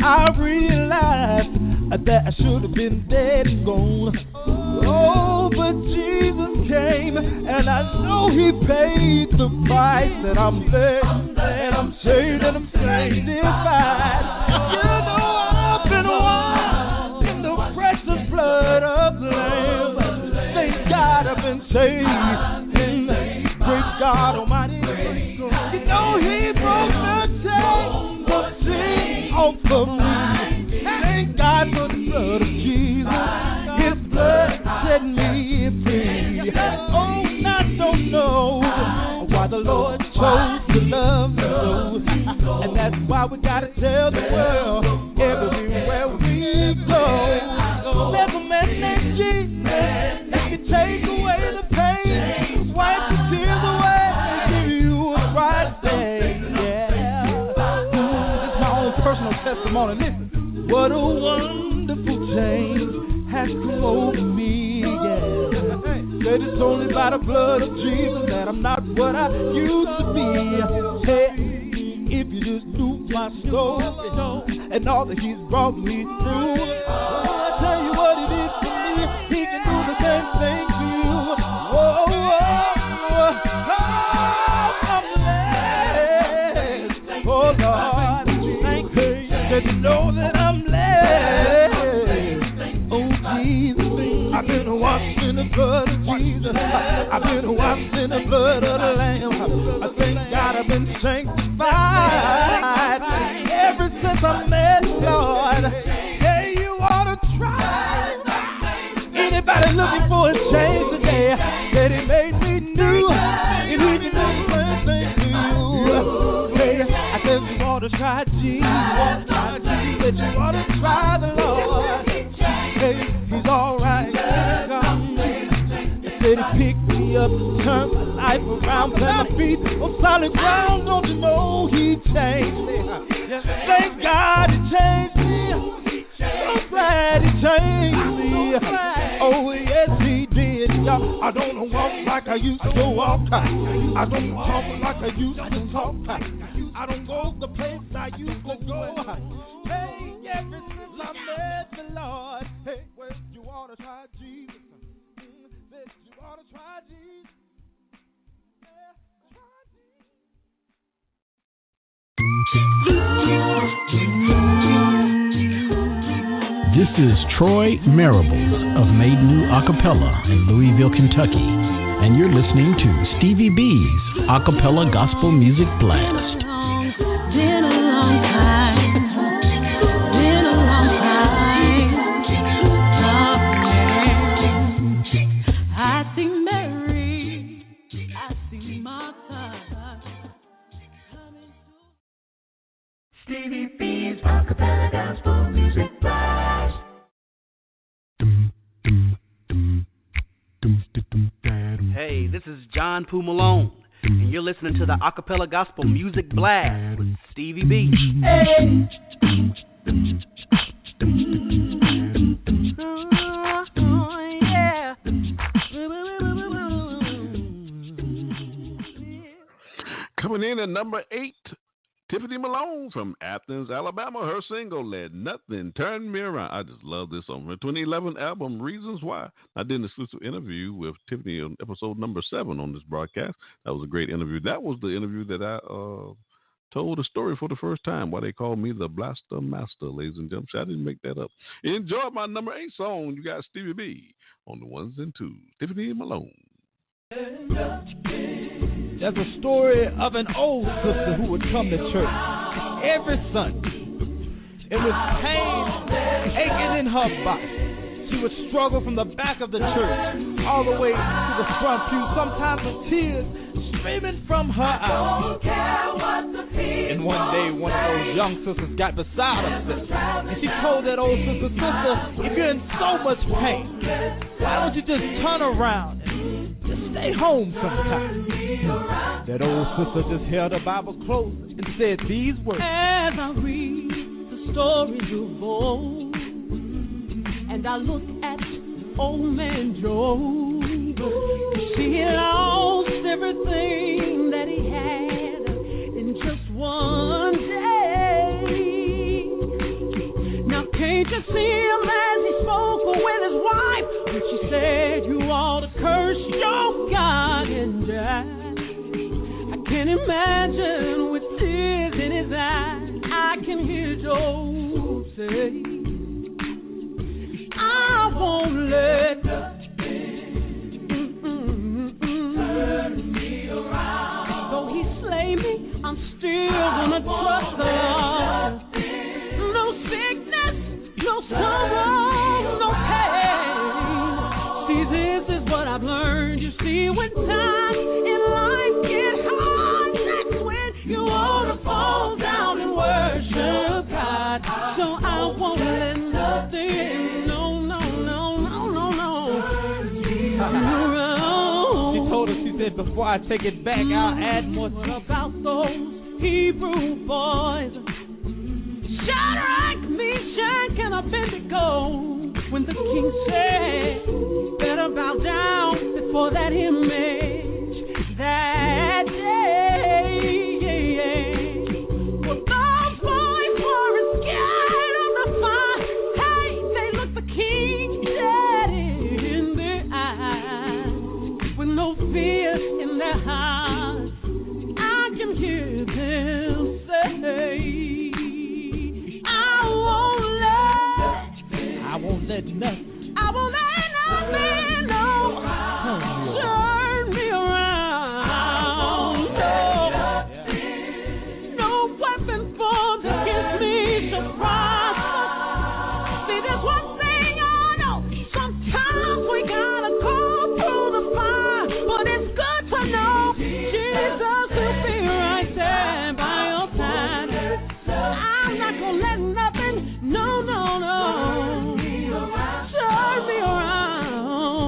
I realized that I should have been dead and gone. Oh, but Jesus came, and I know He paid the price. That I'm blessed, and I'm saved, and I'm sanctified. You know I've been washed in the precious blood of the Lamb. Thank God I've been saved. Praise God Almighty. You know He broke the chain of sin off of me. Thank God for the blood of Jesus. His blood set me free. Oh, I don't know why the Lord chose to love me so. And that's why we gotta tell the world everywhere we go. There's a man named Jesus that can take away the pain, wipe the tears away, give you a bright day. Yeah. This is my own personal testimony. Listen. What a wonderful change has come over me, yeah. Said it's only by the blood of Jesus that I'm not what I used to be. Hey, if you just knew my story and all that He's brought me through, I tell you what He did for me, He can do the same thing to you. Oh, I'm blessed. Oh, Lord, thank you that you know that I'm I've been washed in the blood of Jesus. I've been washed in the blood of the Lamb. I thank God I've been sanctified ever since I met the Lord. Yeah, you ought to try. Anybody looking for a change today? That He made me new, and He can do the same thing to you. Hey, I said you ought to try Jesus. That you ought to try the Lord. Hey, He's alright. Said He picked me up, turned my life around, plant my feet on solid ground. Don't you know He changed me? Thank God He changed me. So glad He changed me. Oh yes He did. I don't walk like I used to walk. I don't talk like I used to talk. I don't go the place I used to go. Hey, ever since I met the Lord, hey, well, you ought to try Jesus. You ought to try Jesus. Yeah, try Jesus. This is Troy Marables of Made New Acappella in Louisville, Kentucky, and you're listening to Stevie B's Acappella Gospel Music Blast. John Poo Malone, and you're listening to the Acappella Gospel Music Blast with Stevie B. Hey. Coming in at number 8, Tiffany Malone from Athens, Alabama. Her single, Let Nothing Turn Me Around. I just love this song. Her 2011 album, Reasons Why. I did an exclusive interview with Tiffany on episode number 7 on this broadcast. That was a great interview. That was the interview that I told a story for the first time, why they call me the Blaster Master, ladies and gentlemen. I didn't make that up. Enjoy my number 8 song. You got Stevie B on the 1s and 2s. Tiffany Malone. There's a story of an old sister who would come to church every Sunday. It was pain aching in her body. She would struggle from the back of the church all the way to the front pew, sometimes with tears streaming from her eyes. And one day, one of those young sisters got beside her sister, and she told that old sister, if you're in so much pain, why don't you just turn around and just stay home sometime? That old sister just held her Bible close and said these words. As I read the stories of old, and I look at old man Job, he lost everything that he had in just one day. Now can't you see him as he spoke with his wife, when she said, you ought to curse your God and die? Can't imagine with tears in his eyes, I can hear Job say, I won't let turn me around. Though he slay me, I'm still gonna trust the Lord. No sickness, no sorrow, no pain. See, this is what I've learned. You see, when times in life get hard, you wanna fall down and worship God, so I won't let nothing, no. She told us, she said, before I take it back, I'll add more about those Hebrew boys, Shadrach, Meshach, and Abednego, when the king said, better bow down before that image that day. Let nothing. I won't let nothing, no, turn me around. No weapon formed against me shall prosper. See, there's one thing I know. Sometimes we gotta go through the fire, but it's good to know Jesus will be right there by your side. I'm not gonna let nothing, no. Turn me around,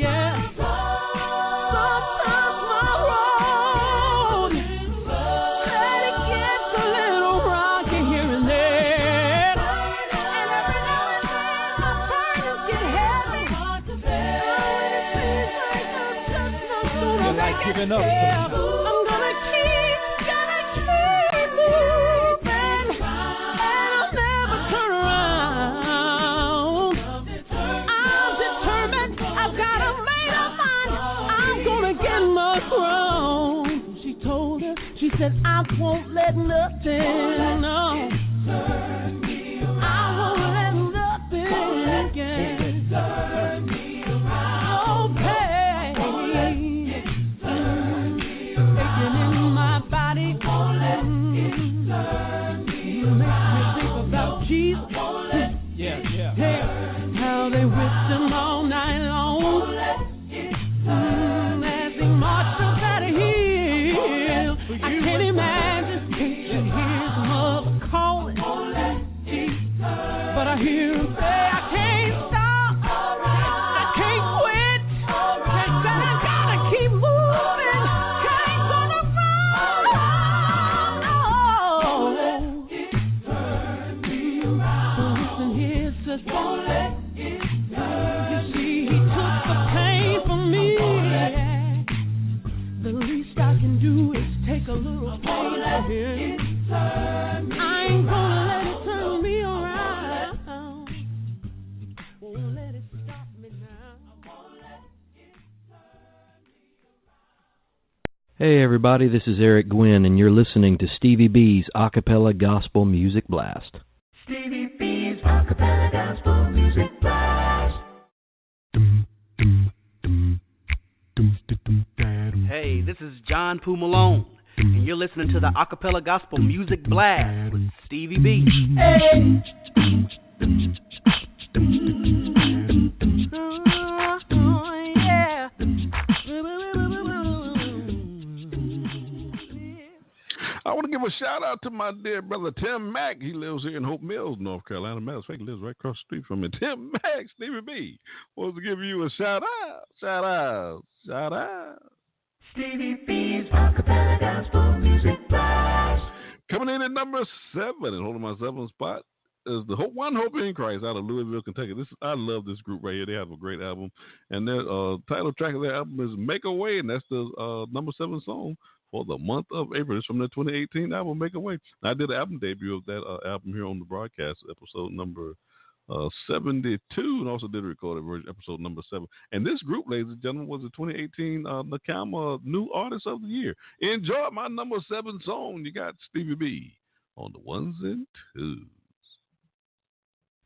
yeah. Sometimes my road, and it gets a little rocky here and there. And every now and then my burdens get heavy. You're like giving up. I'm gonna keep moving, and I'll never turn around. I'm determined, I've got a made up mind, I'm gonna get my crown. She told her, she said, I won't let nothing, no. I won't let nothing get no pain aching in my body. You make me think about Jesus. Yeah. How they whipped him all night long, as he marched up that hill. I can't imagine, can't you hear his mother calling? But I hear him say, I can't stop, I can't quit, I Hey everybody, this is Eric Gwynn, and you're listening to Stevie B's Acappella Gospel Music Blast. Stevie B's Acappella Gospel Music Blast. Hey, this is John Poo Malone, and you're listening to the Acappella Gospel Music Blast with Stevie B. Hey. I want to give a shout out to my dear brother Tim Mack. He lives here in Hope Mills, North Carolina. Matter of fact, he lives right across the street from me. Tim Mack, Stevie B, wants to give you a shout out. Shout out. Shout out. Stevie B's Acappella Gospel Music Blast. Coming in at number 7 and holding my 7th spot is the One Hope in Christ out of Louisville, Kentucky. I love this group right here. They have a great album. And their title track of their album is Make a Way, and that's the number 7 song for the month of April. It's from their 2018 album, Make a Way. I did an album debut of that album here on the broadcast, episode number 72, and also did a recorded version, episode number 7. And this group, ladies and gentlemen, was the 2018 NACAMA New Artist of the Year. Enjoy my number 7 song. You got Stevie B on the 1s and 2s.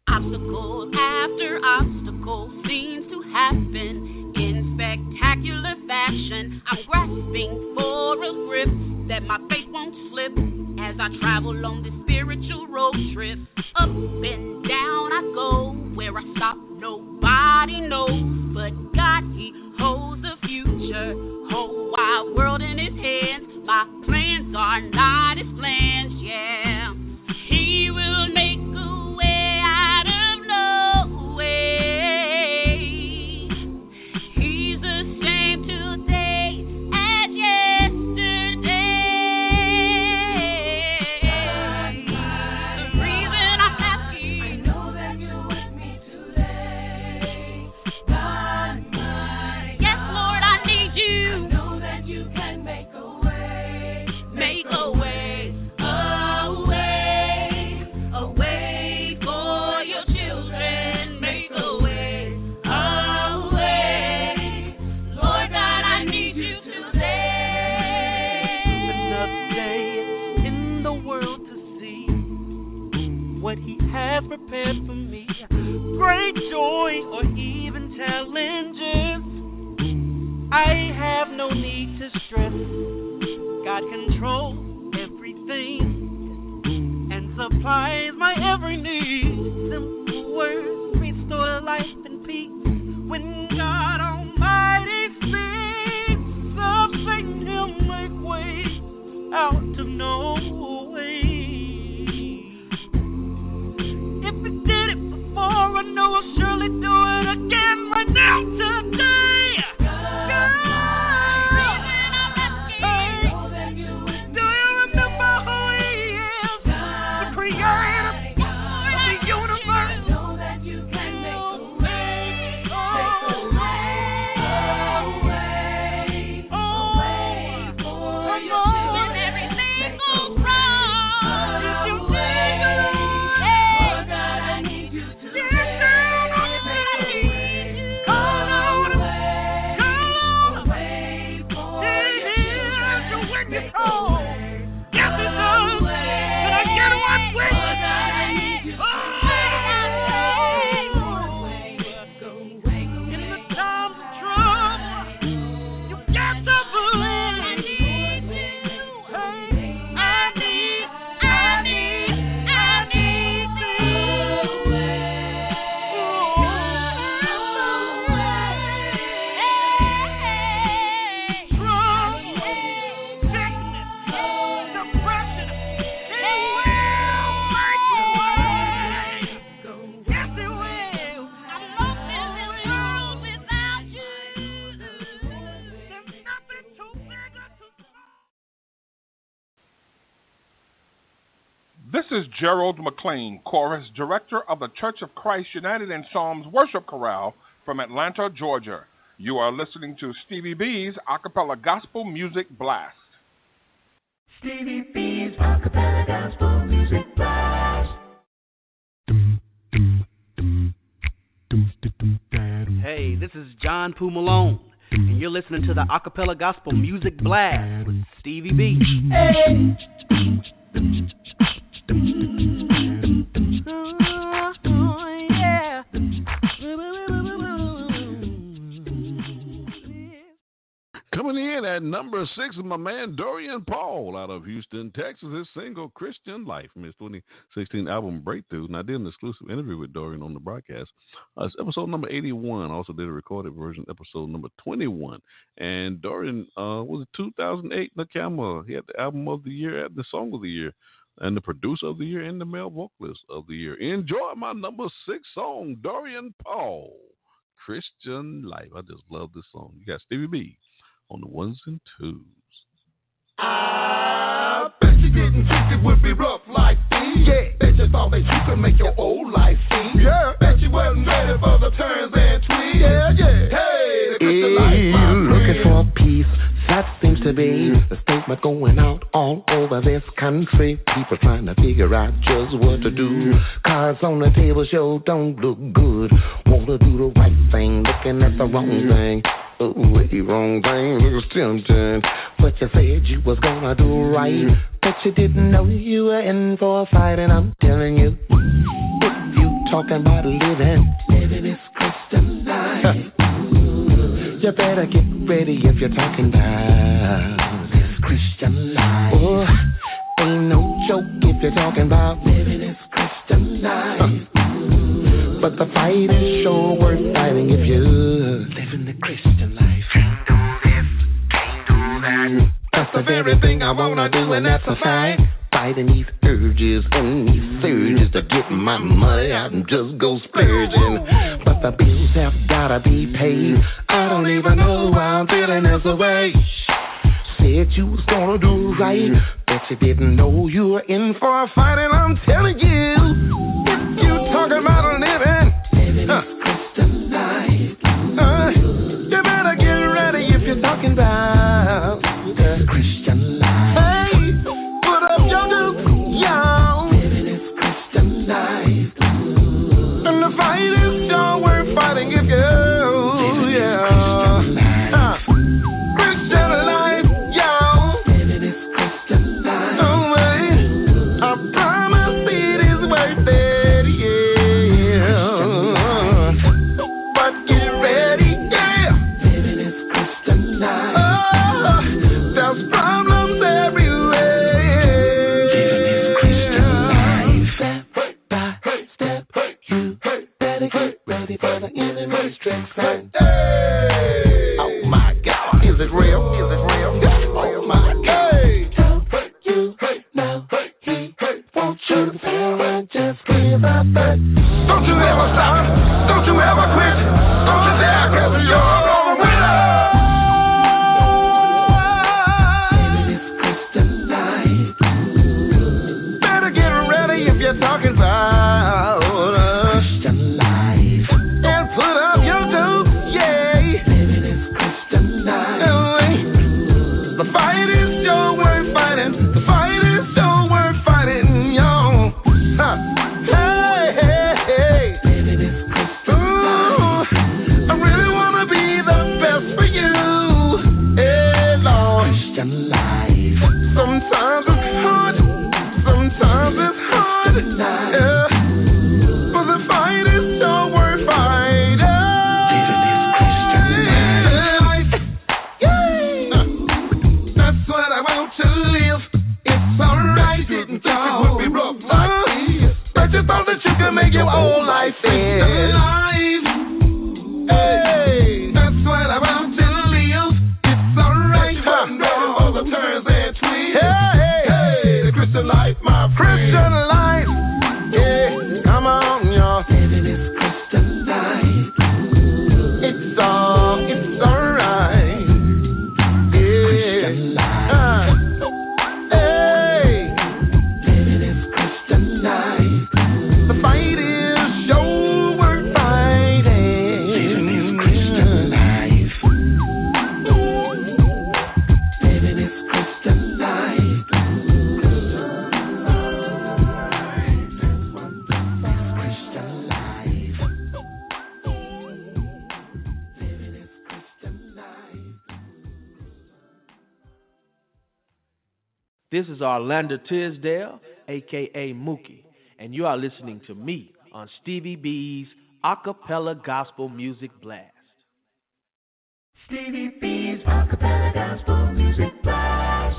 Obstacle after obstacle seems to happen in spectacular fashion. I'm grasping for a grip that my faith won't slip as I travel on this spiritual road trip. Up and down I go, where I stop nobody knows, but God, He holds the future, whole wide world in His hands. My plans are not His plans, yeah. He will make a way out of no way. He's the same today as yesterday. The reason I'm happy, I know that you're with me today. God, my yes, Lord, I need you. I know that you can make a way. Make a way. Has prepared for me great joy or even challenges. I have no need to stress. God controls everything and supplies my every need. Simple words restore life and peace when God Almighty speaks. Of Satan, He'll make way out of no way. I know I'll surely do it again right now today. Do you remember who He is? The Creator of the universe. I know that you can make a way. A way for your children. Everything goes wrong. If you take it on, Lord God, I need you to. This is Gerald McLean, Chorus Director of the Church of Christ United in Psalms Worship Chorale from Atlanta, Georgia. You are listening to Stevie B's Acappella Gospel Music Blast. Stevie B's Acappella Gospel Music Blast. Hey, this is John Poo Malone, and you're listening to the Acappella Gospel Music Blast with Stevie B. Coming in at number 6 is my man Dorian Paul out of Houston, Texas. His single Christian Life from his 2016 album Breakthrough. And I did an exclusive interview with Dorian on the broadcast. It's episode number 81. I also did a recorded version, episode number 21. And Dorian was a 2008 NACAMA. He had the album of the year, the song of the year, and the producer of the year, and the male vocalist of the year. Enjoy my number 6 song, Dorian Paul, Christian Life. I just love this song. You got Stevie B on the ones and twos. I bet you didn't think it would be rough like these. Yeah. Bet you thought that you could make your old life see. Yeah. Bet you wasn't ready for the turns and twists. Yeah, yeah. Hey, the Christian life. Looking for peace. That seems to be the statement going out all over this country. People trying to figure out just what to do. Cards on the table show don't look good. Want to do the right thing, looking at the wrong thing. Oh, the wrong thing looks tempting. But you said you was gonna do right, but you didn't know you were in for a fight. And I'm telling you, if you talking about living this Christian life, you better get ready if you're talking about this Christian life. Oh, ain't no joke if you're talking about living this Christian life. But the fight is sure worth fighting if you're living the Christian life. Can't do this, can't do that. That's the very thing I wanna do, and that's a fight. Fighting these urges and these surges to get my money out and just go splurging. But the bills have gotta be paid. I don't even know why I'm feeling this way. Said you was gonna do right, but you didn't know you were in for a fight. And I'm telling you, if you talking about living Christian life, you better get ready if you're talking about the Christian life. Hey, put up your duke, y'all. Living this Christian life, and the fight is sure worth fighting if you. Oh my God, is it real? Is it real? Oh my God. You know he wants you to fail and just give up. Don't you ever stop, don't you ever quit, don't you dare, 'cause you're gonna win. This is Orlando Tisdale, a.k.a. Mookie, and you are listening to me on Stevie B's Acappella Gospel Music Blast. Stevie B's Acappella Gospel Music Blast.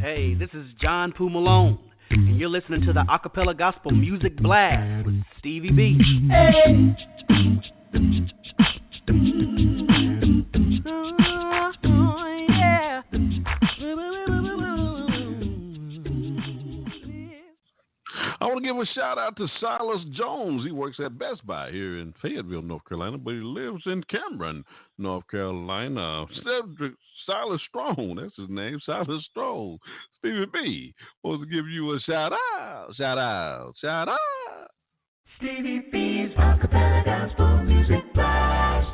Hey, this is John Poo Malone, and you're listening to the Acappella Gospel Music Blast with Stevie B. Hey. I want to give a shout out to Silas Jones. He works at Best Buy here in Fayetteville, North Carolina, but he lives in Cameron, North Carolina. Silas Strong, that's his name, Silas Strong. Stevie B wants to give you a shout out. Stevie B's Acappella Gospel Music Blast.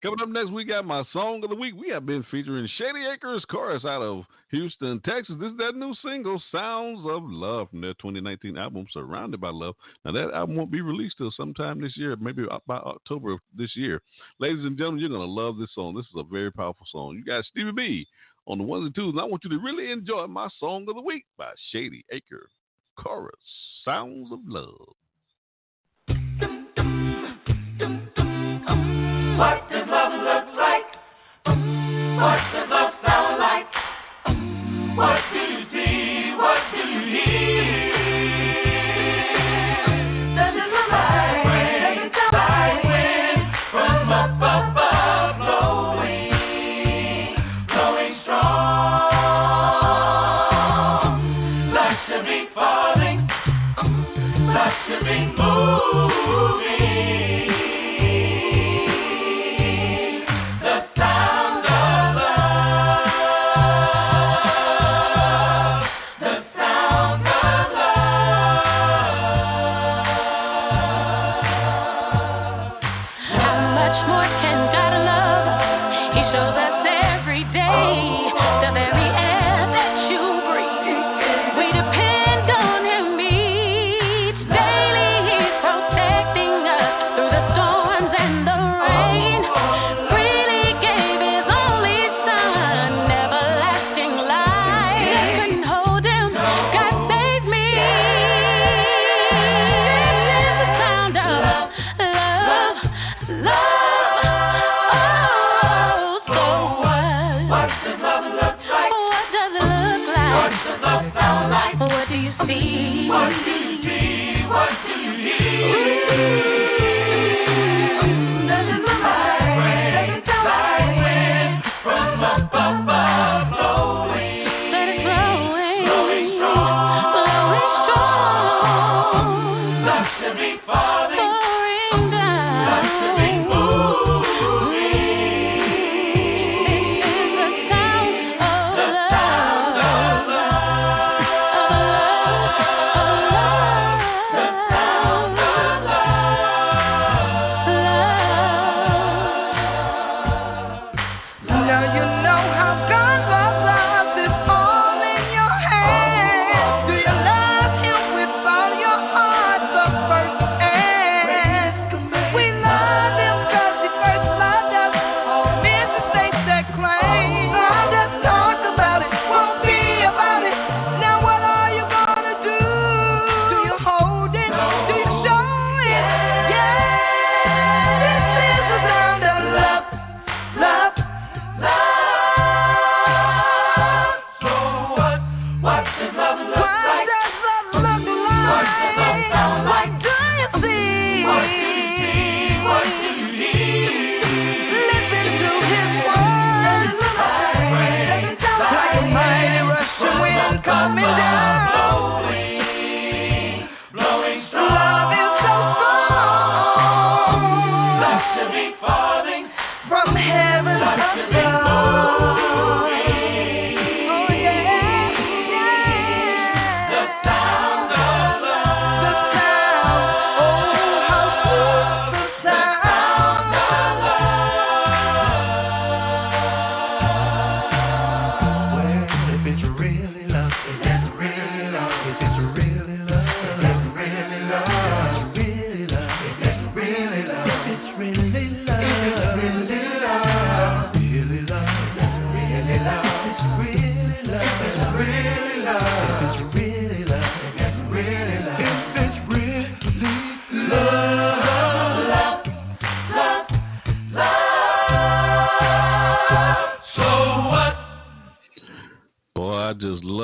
Coming up next, we got my song of the week. We have been featuring Shady Acres Chorus out of Houston, Texas. This is that new single, Sounds of Love, from their 2019 album, Surrounded by Love. Now, that album won't be released till sometime this year, maybe by October of this year. Ladies and gentlemen, you're going to love this song. This is a very powerful song. You got Stevie B on the ones and twos, and I want you to really enjoy my song of the week by Shady Acres Chorus, Sounds of Love. What does love look like? What does love sound like? What do you see? What do you hear? Does it look like wind? Like wind from up above, blowing strong? Like to be falling, like to be moving.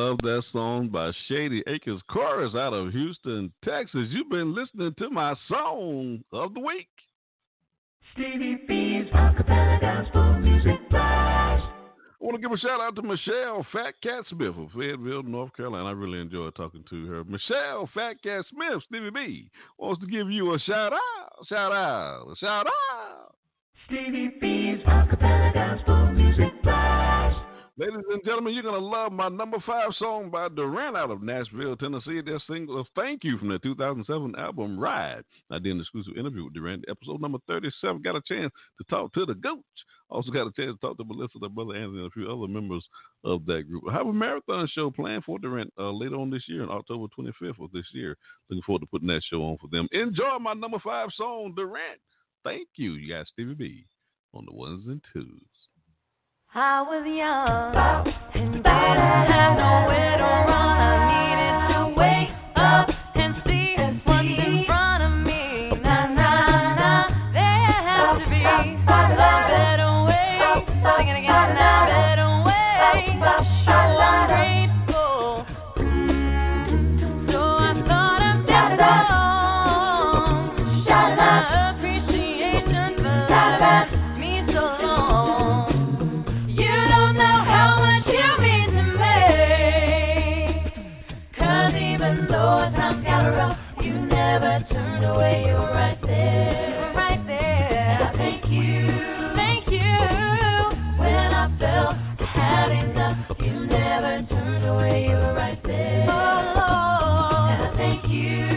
love that song by Shady Acres Chorus out of Houston, Texas. You've been listening to my song of the week. Stevie B's Acappella Gospel Music Blast. I want to give a shout out to Michelle Fat Cat Smith of Fayetteville, North Carolina. I really enjoyed talking to her. Michelle Fat Cat Smith, Stevie B, wants to give you a shout out. Stevie B's Acappella Gospel Music Blast. Ladies and gentlemen, you're going to love my number 5 song by Durham out of Nashville, Tennessee. Their single, Thank You, from their 2007 album, Ride. I did an exclusive interview with Durham, episode number 37. Got a chance to talk to the Gooch. Also got a chance to talk to Melissa, their brother Anthony, and a few other members of that group. I have a marathon show planned for Durham later on this year, on October 25th of this year. Looking forward to putting that show on for them. Enjoy my number 5 song, Durham. Thank you. You got Stevie B on the ones and twos. I was young and didn't have nowhere to run. I needed to wake up and see what's in front of me. Nah, nah, nah, there has to be a better way. Sing it again now, better way. So I'm grateful. So I thought of this song. My appreciation for loving me so long. Though times got rough, you never turned away. You're right there, right there. I thank you. When I felt I had enough, you never turned away. You're right there. Oh Lord, and I thank you.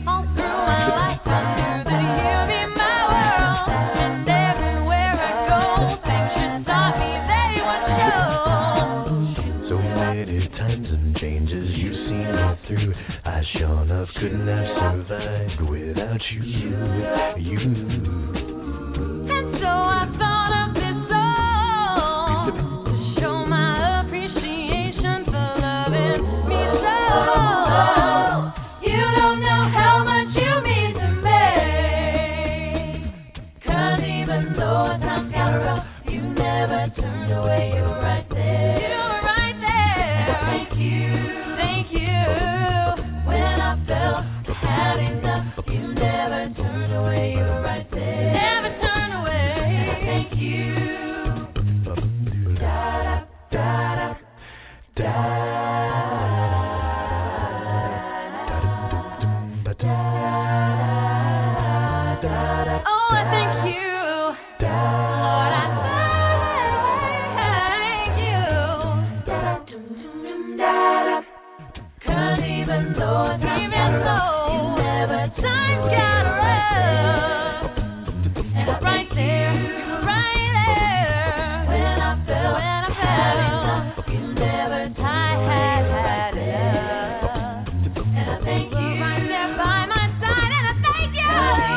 All through my lifetime, that you be my world, and everywhere I go, things you taught me they would show. So many times and changes you've seen me through. I sure enough couldn't have survived without you. And so I thought of this song to show my appreciation for loving me so. You don't know how much you mean to me. 'Cause even though times got rough, you never turned away. You're right there. You were right there. Thank you. When I felt I had enough, you never turned away. You're right there. Never turned away. Thank you. Da da da da. Oh, I thank you. Lord, I thank you. Cause even though times got rough, you never times got rough. And I'm right there, when I felt I had enough, you never had enough. And I thank you, right there by my side, and I thank you.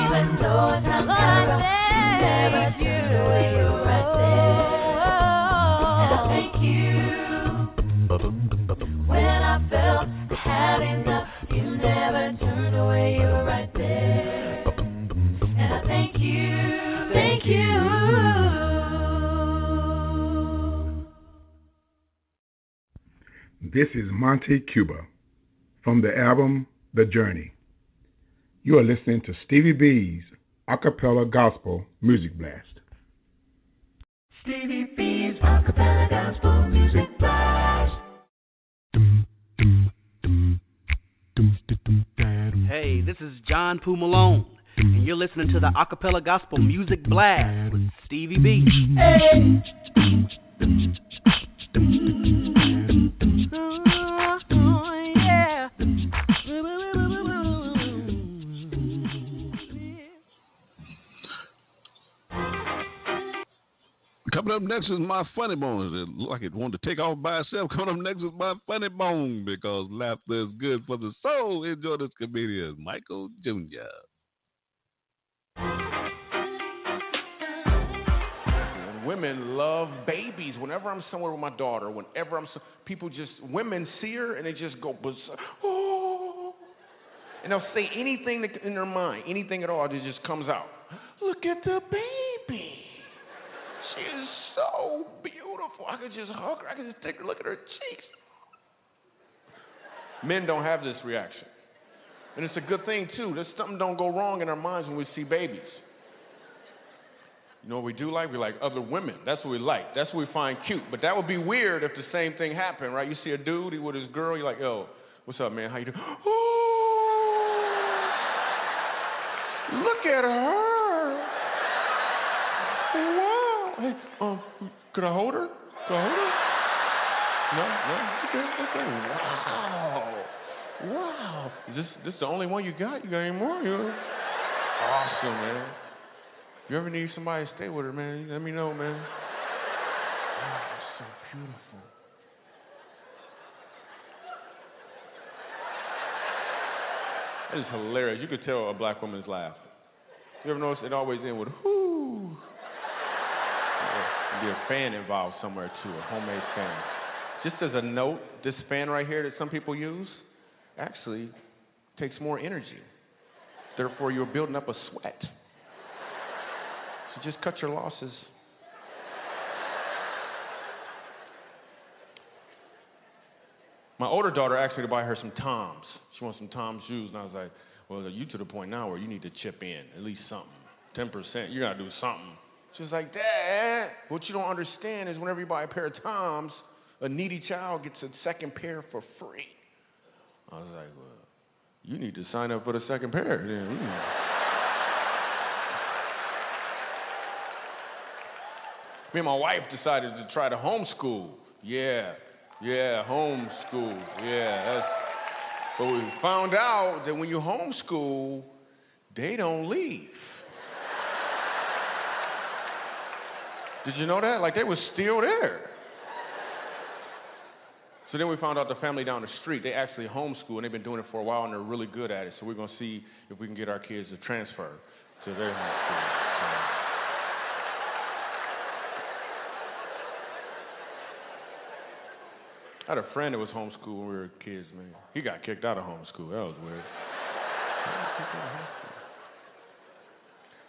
Even though times got rough, you never turned away. You're right there. And I thank you. When I felt I had enough, you never turned away. You're right there. And I thank you. This is Monte Cuba from the album The Journey. You are listening to Stevie B's Acappella Gospel Music Blast. Stevie B's Acappella Gospel Music Blast. Hey, this is John Poo Malone, and you're listening to the Acappella Gospel Music Blast with Stevie B. Hey. Coming up next is my funny bone. It looked like it wanted to take off by itself. Coming up next is my funny bone, because laughter is good for the soul. Enjoy this comedian, Michael Jr. Women love babies. Whenever I'm somewhere with my daughter, women see her and they just go, oh, and they'll say anything in their mind, anything at all, that just comes out. Look at the baby. She is so beautiful. awful. I could just hug her. I could just take a look at her cheeks. Men don't have this reaction. And it's a good thing, too. There's something don't go wrong in our minds when we see babies. You know what we do like? We like other women. That's what we like. That's what we find cute. But that would be weird if the same thing happened, right? You see a dude, he with his girl, you're like, yo, what's up, man? How you doing? Oh, look at her. Wow. Hey, could I hold her? Could I hold her? No? Okay. Wow. Is this the only one you got? You got any more? Awesome, man. If you ever need somebody to stay with her, man, let me know, man. Oh, so beautiful. That is hilarious. You could tell a black woman's laugh. You ever notice it always ends with whoo? There'd be a fan involved somewhere too, a homemade fan. Just as a note, this fan right here that some people use actually takes more energy. Therefore, you're building up a sweat. So just cut your losses. My older daughter asked me to buy her some Toms. She wants some Toms shoes, and I was like, well, you to the point now where you need to chip in, at least something. 10%, you gotta do something. She was like, Dad, what you don't understand is whenever you buy a pair of Toms, a needy child gets a second pair for free. I was like, well, you need to sign up for the second pair. Me and my wife decided to try to homeschool. Yeah, homeschool. Yeah, but we found out that when you homeschool, they don't leave. Did you know that? Like, they were still there. So then we found out the family down the street, they actually homeschool, and they've been doing it for a while, and they're really good at it. So we're going to see if we can get our kids to transfer to their homeschool. I had a friend that was homeschooled when we were kids, man. He got kicked out of homeschool. That was weird.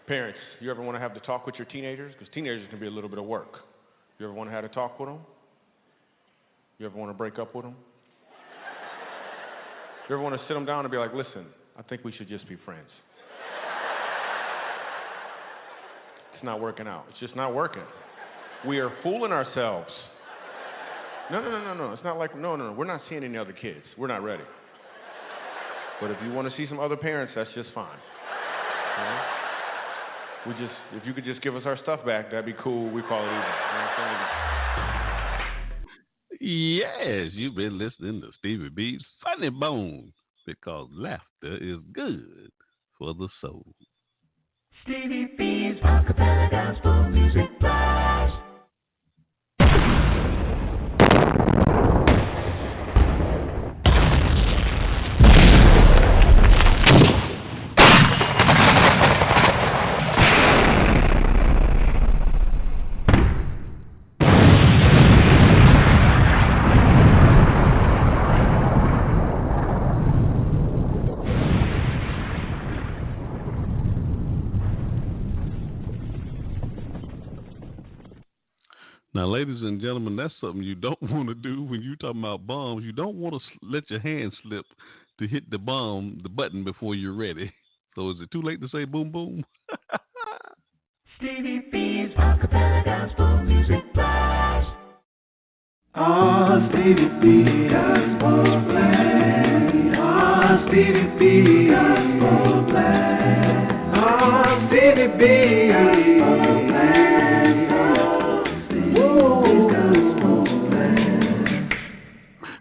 Parents, you ever want to have to talk with your teenagers? Because teenagers can be a little bit of work. You ever want to have to talk with them? You ever want to break up with them? You ever want to sit them down and be like, listen, I think we should just be friends. It's not working out. It's just not working. We are fooling ourselves. No. It's not like, no. We're not seeing any other kids. We're not ready. But if you want to see some other parents, that's just fine. You know? If you could just give us our stuff back, that'd be cool. We call it even. You know what I'm saying? Yes, you've been listening to Stevie B's Funny Bone, because laughter is good for the soul. Stevie B's Acappella Gospel Music Blast. Now, ladies and gentlemen, that's something you don't want to do when you're talking about bombs. You don't want to let your hand slip to hit the button before you're ready. So is it too late to say boom, boom? Stevie B's Acappella Gospel Music Blast. Stevie B Gospel Blast. Stevie B Gospel Blast. Stevie B Gospel Blast.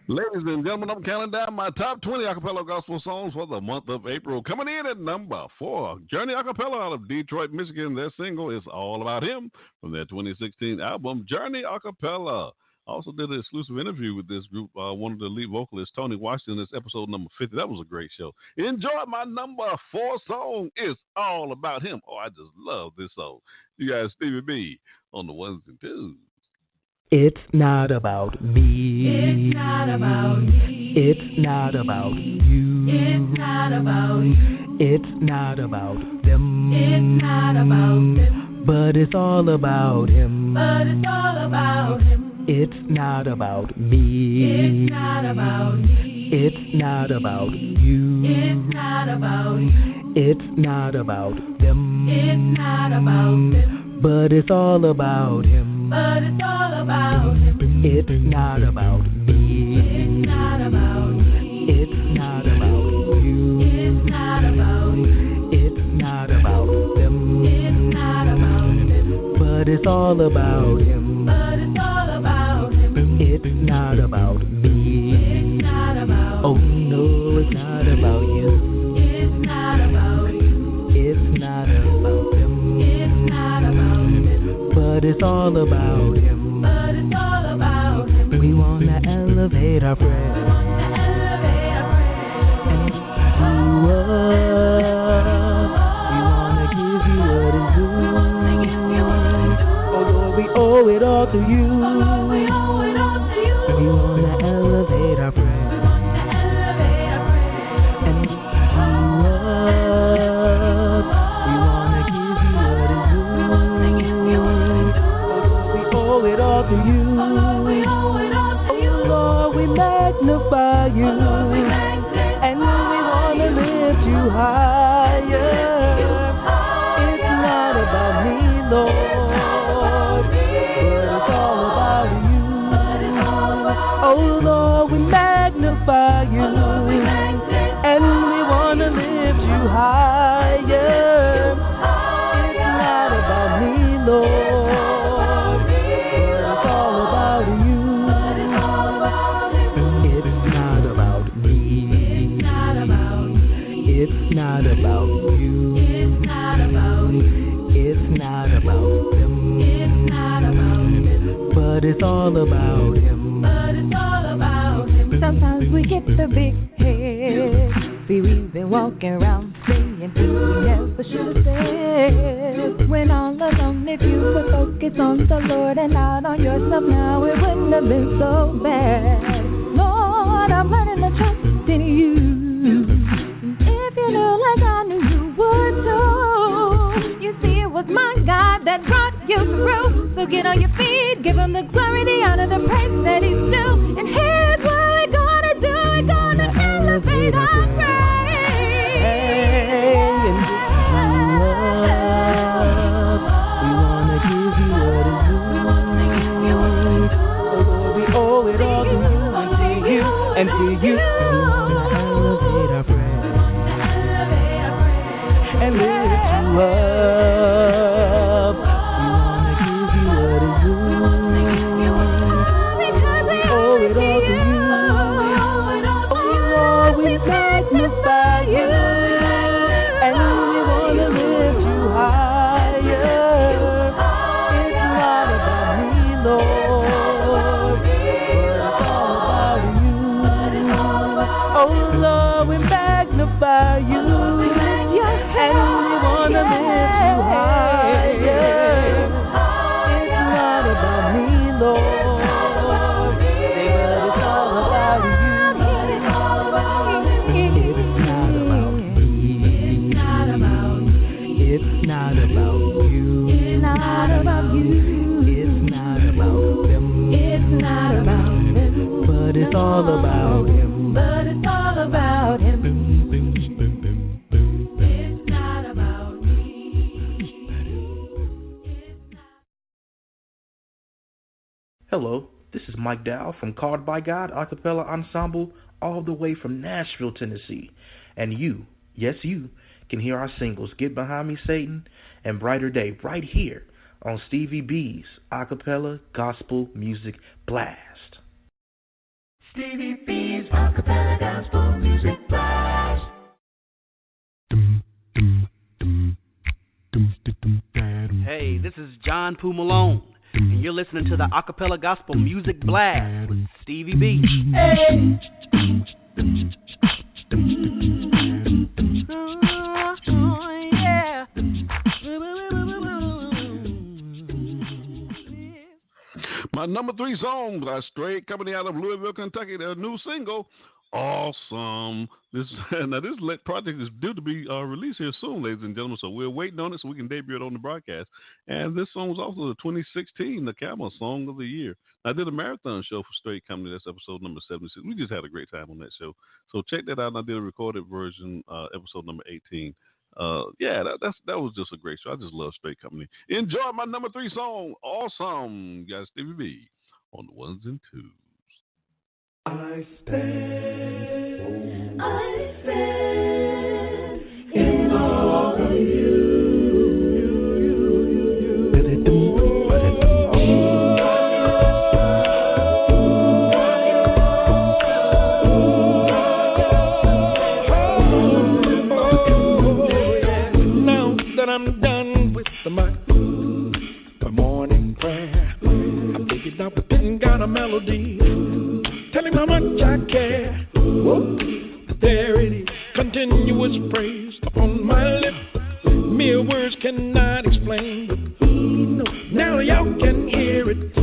Ladies and gentlemen, I'm counting down my top 20 acapella gospel songs for the month of April. Coming in at number 4, Journey Acapella out of Detroit, Michigan. Their single is All About Him from their 2016 album, Journey Acapella. I also did an exclusive interview with this group. One of the lead vocalists, Tony Washington. This episode number 50. That was a great show. Enjoy my number 4 song. It's All About Him. Oh, I just love this song. You guys, Stevie B on the ones and twos. It's not about me. It's not about me. It's not about you. It's not about you. It's not about them. It's not about them. But it's all about him. But it's all about him. It's not about me. It's not about me. It's not about you. It's not about you. It's not about them. It's not about them. But it's all about him. But it's all about him. It's not about me. It's not about me. It's not about you. It's not about you. It's not about them. It's not about them. But it's all about him. But it's all about him. It's not about me. It's not about oh no, it's not about you. It's not about you. It's not about them. It's not about them. But it's all about him. But it's all about him. We wanna elevate our prayer. We wanna elevate our prayer. And you up. We wanna give you what is due. Oh Lord, we owe it all to you. Oh Lord, we owe it all to you. We wanna elevate our prayer. We wanna elevate our prayer. And you up. We wanna give you what is due. We wanna give you what is due. We owe it all to you. Oh Lord, we owe it all to you. Oh Lord, we magnify you. Oh Lord, we magnify and we wanna lift you higher. It's not about me, Lord, but it's all about you. Oh Lord, we magnify you, and we wanna lift you higher. It's not about me, Lord, but it's all about you. It's not about me. It's not about you. It's not about you. It's not about them. It's not about them. But it's all about him. But it's all about him. Sometimes we get the big head. See, we've been walking around saying things we never should have said. When all alone, if you would focus on the Lord and not on yourself, now it wouldn't have been so bad. Lord, I'm learning to trust in you. If you knew like I knew you would too. You see, it was my God that brought you through. So get on your feet, give him the glory, the honor, the praise that he's due. And here's what we're gonna do. We're gonna elevate our praise. And we wanna give you what is due. Oh Lord, we owe it all to you and to you. We wanna elevate our praise and lift you up. We wanna give you what is due. We owe it all to you. Oh Lord, we magnify you, and we wanna lift you higher. It's not about me, Lord, but it's all about you. Oh Lord, we magnify you, and we wanna lift you higher. It's not about me, Lord, but it's all about you. It's not about me. It's not about me. It's not about you. It's not about you. It's not about them. It's not about them. But it's all about him. But it's all about him. It's not about me. Hello, this is Mike Dow from Called by God Acappella Ensemble, all the way from Nashville, Tennessee. And you, yes you, can hear our singles Get Behind Me, Satan and Brighter Day right here on Stevie B's Acappella Gospel Music Blast. Stevie B's Acappella Gospel Music Blast. Hey, this is John Poo Malone, and you're listening to the Acappella Gospel Music Blast with Stevie B. Hey. Yeah. My number 3 song, straight coming out of Louisville, Kentucky, their new single, Awesome. This project is due to be released here soon, ladies and gentlemen. So we're waiting on it so we can debut it on the broadcast. And this song was also the 2016 NACAMA Song of the Year. I did a marathon show for Straight Company. That's episode number 76. We just had a great time on that show. So check that out. And I did a recorded version, episode number 18. That was just a great show. I just love Straight Company. Enjoy my number 3 song. Awesome. You got Stevie B on the ones and twos. I stand in awe of you. Now that I'm done with my morning prayer, I'm thinking I've got a melody. Tell him how much I care. Whoa. There it is, continuous praise upon my lips. Mere words cannot explain. Now y'all can hear it.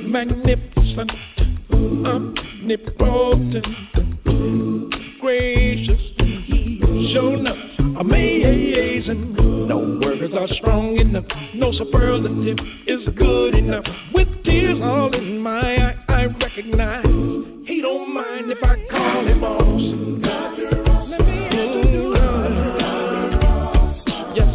Magnificent, omnipotent, gracious. He shown up, amazing. No words are strong enough. No superlative is good enough. With tears all in my eye, I recognize he don't mind if I call him awesome. Let me introduce yes,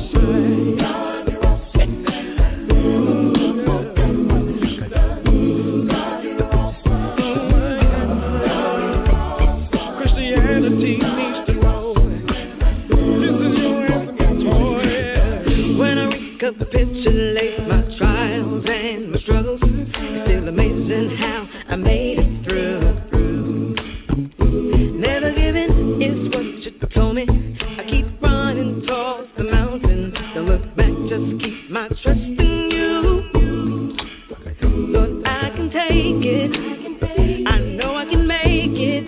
Christianity needs to know. This is your anthem, oh yeah. When I recapitulate my trials and my struggles, it's still amazing how I made it through. Never giving is what you told me. I keep running towards the mountain. Don't look back, just keep my trust in you. Lord, I can take it. I know I can make it.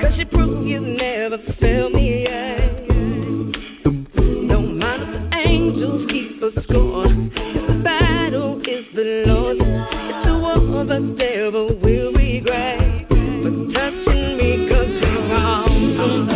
'Cause you prove you never failed me yet. No matter the angels keep us score. The battle is the Lord's. It's a war the devil will regret. But touching me 'cause you're awesome.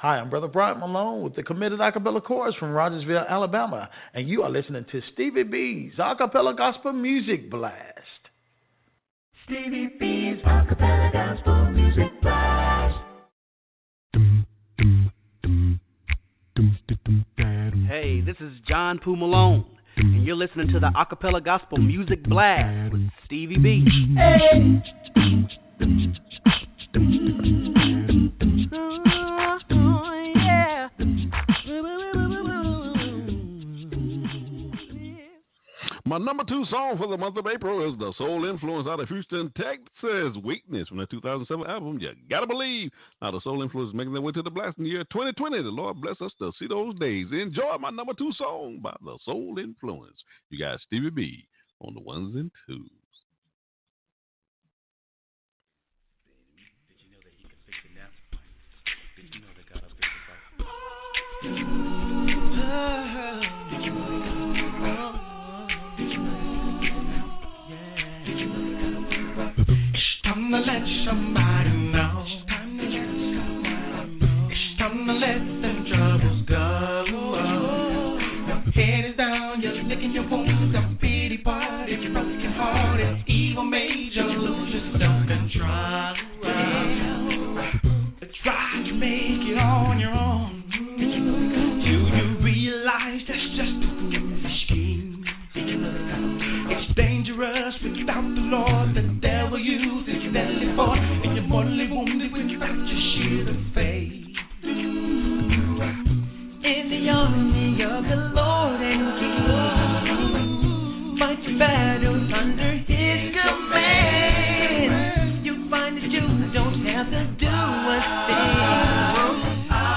Hi, I'm Brother Brian Malone with the Committed Acappella Chorus from Rogersville, Alabama, and you are listening to Stevie B's Acappella Gospel Music Blast. Stevie B's Acappella Gospel Music Blast. Hey, this is John Poo Malone, and you're listening to the Acappella Gospel Music Blast with Stevie B. My number 2 song for the month of April is the soul influence out of Houston, Texas, Weakness, from the 2007 album, You Gotta Believe. Now, the soul influence is making their way to the blast in the year 2020. The Lord bless us to see those days. Enjoy my number 2 song by the soul influence. You got Stevie B on the ones and twos. Did you know that he can fix it now? Did you know that God will fix it right? Did you know that God will fix it right? It's time to let somebody know. It's time to let them troubles go. Your head is down, you're licking your wounds, a pity party, broken hearted, evil made you lose your self-control. Try to make it on your own. Do you realize that's just a foolish scheme? It's dangerous without the Lord. The devil uses his deadly force, and you're mortally wounded without your shield of faith. In the army of the Lord and King, fight your battles under his command. You'll find that you don't have to do a thing.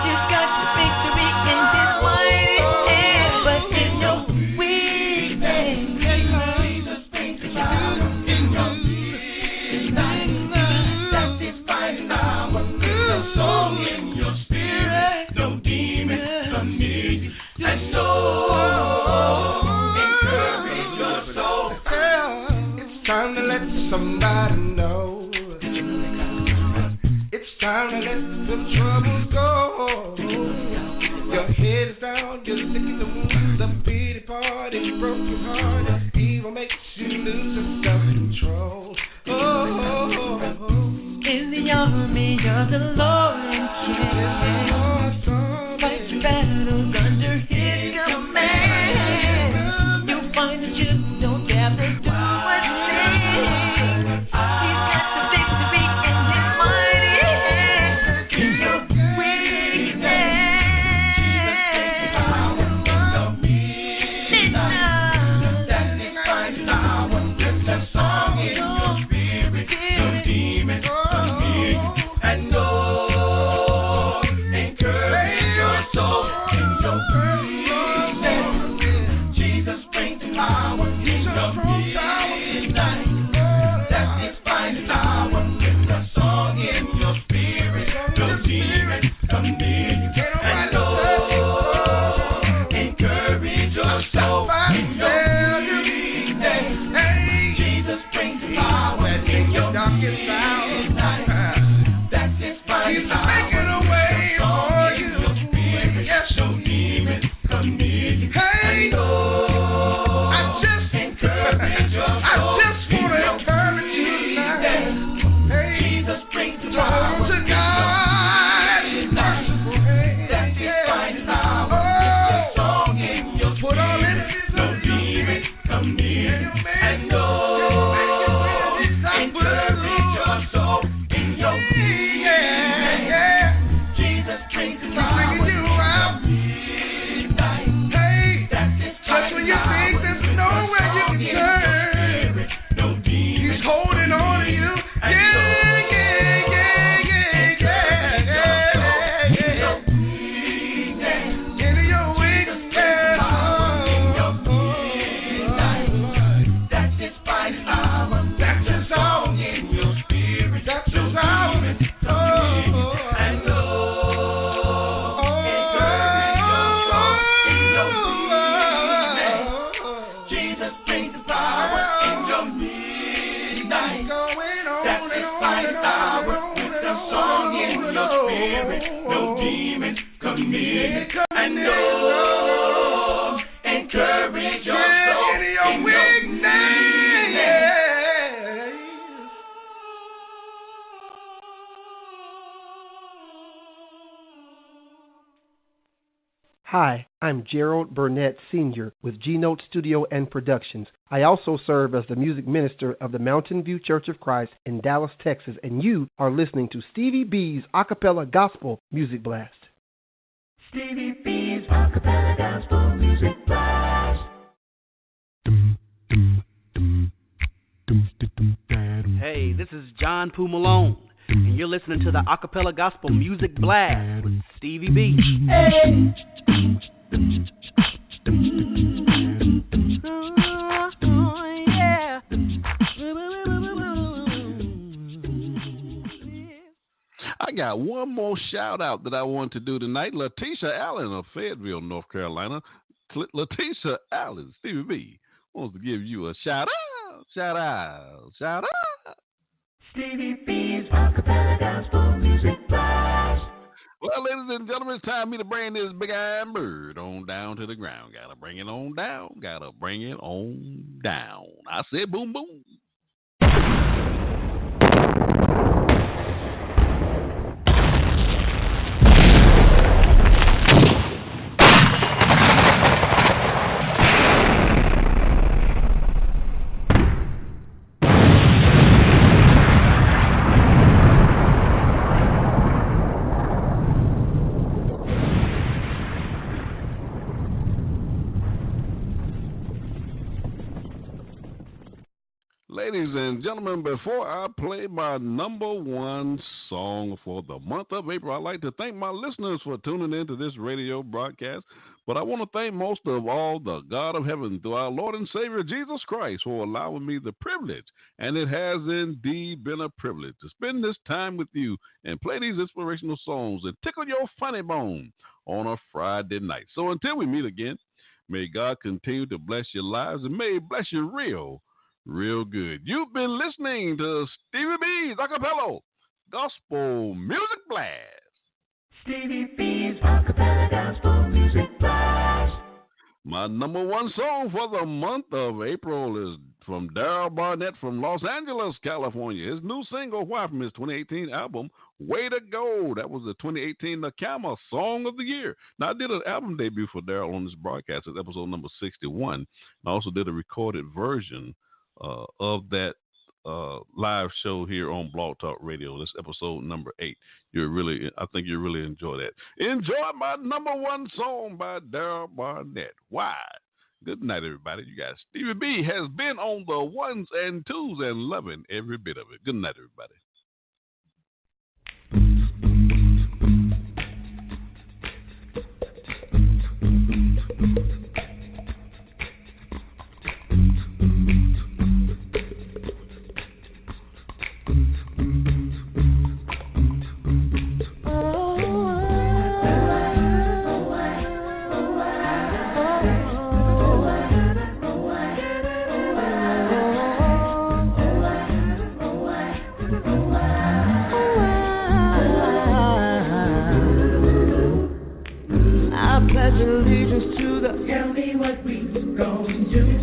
You've got the victory in his mighty hand, but in your weakness, Jesus brings the power in your midnight. That's his fighting power. It's a song in your spirit. No demon come near you. And so encourage your soul. It's time to let somebody know. It's time to let the troubles go. Your head is down, you're licking the wounds, the pity party, broken heart, evil makes you lose your self-control. In the army of the Lord and King, fight your battles under his command. You'll find that you don't have to do a thing. He's got the victory in his mighty hand. In your weakness, Jesus takes power in the midnight. That's his mighty power. It's a song in your spirit. No demon come near you. And no, encourage your soul in your weakness. Jesus brings power in your midnight. That's his mighty power. It's a song in your spirit. No demon come near you. And no, encourage your soul in your weakness. Jesus brings power in your midnight. That's his mighty power. He's making a way for you. Yes, no demon come near you. Hey, no, I just encourage your soul. I just want to encourage you tonight. Hey, Jesus brings power to God. That's his mighty power. It's a song in your spirit. No demon come near you. And no, encourage your soul in your weakness. Jesus brings power in your midnight. Hey, that's his just when you think there's nowhere you can turn, no demon, he's holding on to you. Into your weakness. That's his mighty power. That's his song in your spirit. That's his power. And no, encourage your soul in your weakness. Jesus brings the power in your midnight. That's his mighty power. It's a song in your spirit. No demons need, and oh, encourage your soul in your weakness. Hi, I'm Gerald Burnett Sr. with G-Note Studio and Productions. I also serve as the music minister of the Mountain View Church of Christ in Dallas, Texas, and you are listening to Stevie B's Acappella Gospel Music Blast. Stevie B's Acappella Gospel Music Blast. Hey, this is John Poo Malone, and you're listening to the Acappella Gospel Music Blast with Stevie B. Hey. I got one more shout out that I want to do tonight. Letitia Allen of Fayetteville, North Carolina. Letitia Allen, Stevie B wants to give you a shout out. Shout out. Shout out. Stevie B's Acappella Gospel Music Blast. Well, ladies and gentlemen, it's time for me to bring this big iron bird on down to the ground. Gotta bring it on down. Gotta bring it on down. I said boom, boom. Ladies and gentlemen, before I play my number one song for the month of April, I'd like to thank my listeners for tuning into this radio broadcast. But I want to thank most of all the God of heaven through our Lord and Savior Jesus Christ for allowing me the privilege, and it has indeed been a privilege to spend this time with you and play these inspirational songs and tickle your funny bone on a Friday night. So until we meet again, may God continue to bless your lives and may He bless you real good. You've been listening to Stevie B's Acappella Gospel Music Blast. Stevie B's Acappella Gospel Music Blast. My number one song for the month of April is from Daryl Barnett from Los Angeles, California. His new single, Why, from his 2018 album, Way to Go. That was the 2018 NACAMA Song of the Year. Now, I did an album debut for Daryl on this broadcast. It's episode number 61. I also did a recorded version of that live show here on Blog Talk Radio. This episode number 8. I think you'll really enjoy that. Enjoy my number one song by Daryl Barnett. Why? Good night, everybody. You guys, Stevie B has been on the ones and twos and loving every bit of it. Good night, everybody.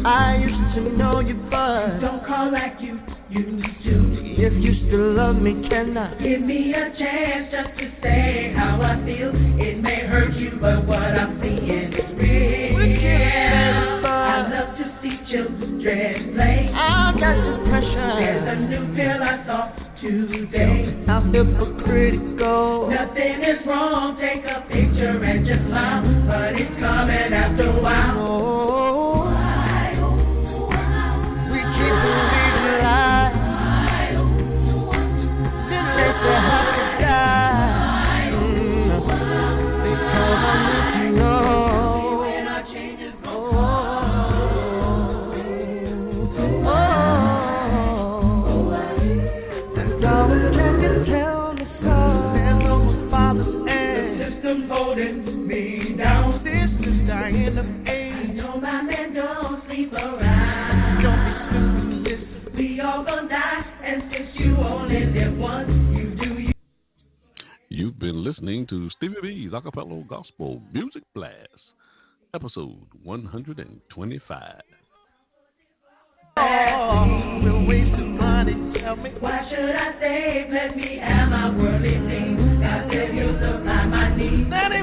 I used to know you, but don't call like you used to. If you still love me, can I give me a chance just to say how I feel? It may hurt you, but what I'm seeing is real. I love to see children play. I got some pressure. There's a new pill I saw today. I'm hypocritical. Nothing is wrong. Take a picture and just smile, but it's coming after a while. Holding me down. listening to Stevie B's Acappella Gospel Music Blast, episode 125. We're wasting money, tell me. Why should I save? Let me have my worldly things. God said you'll supply my needs.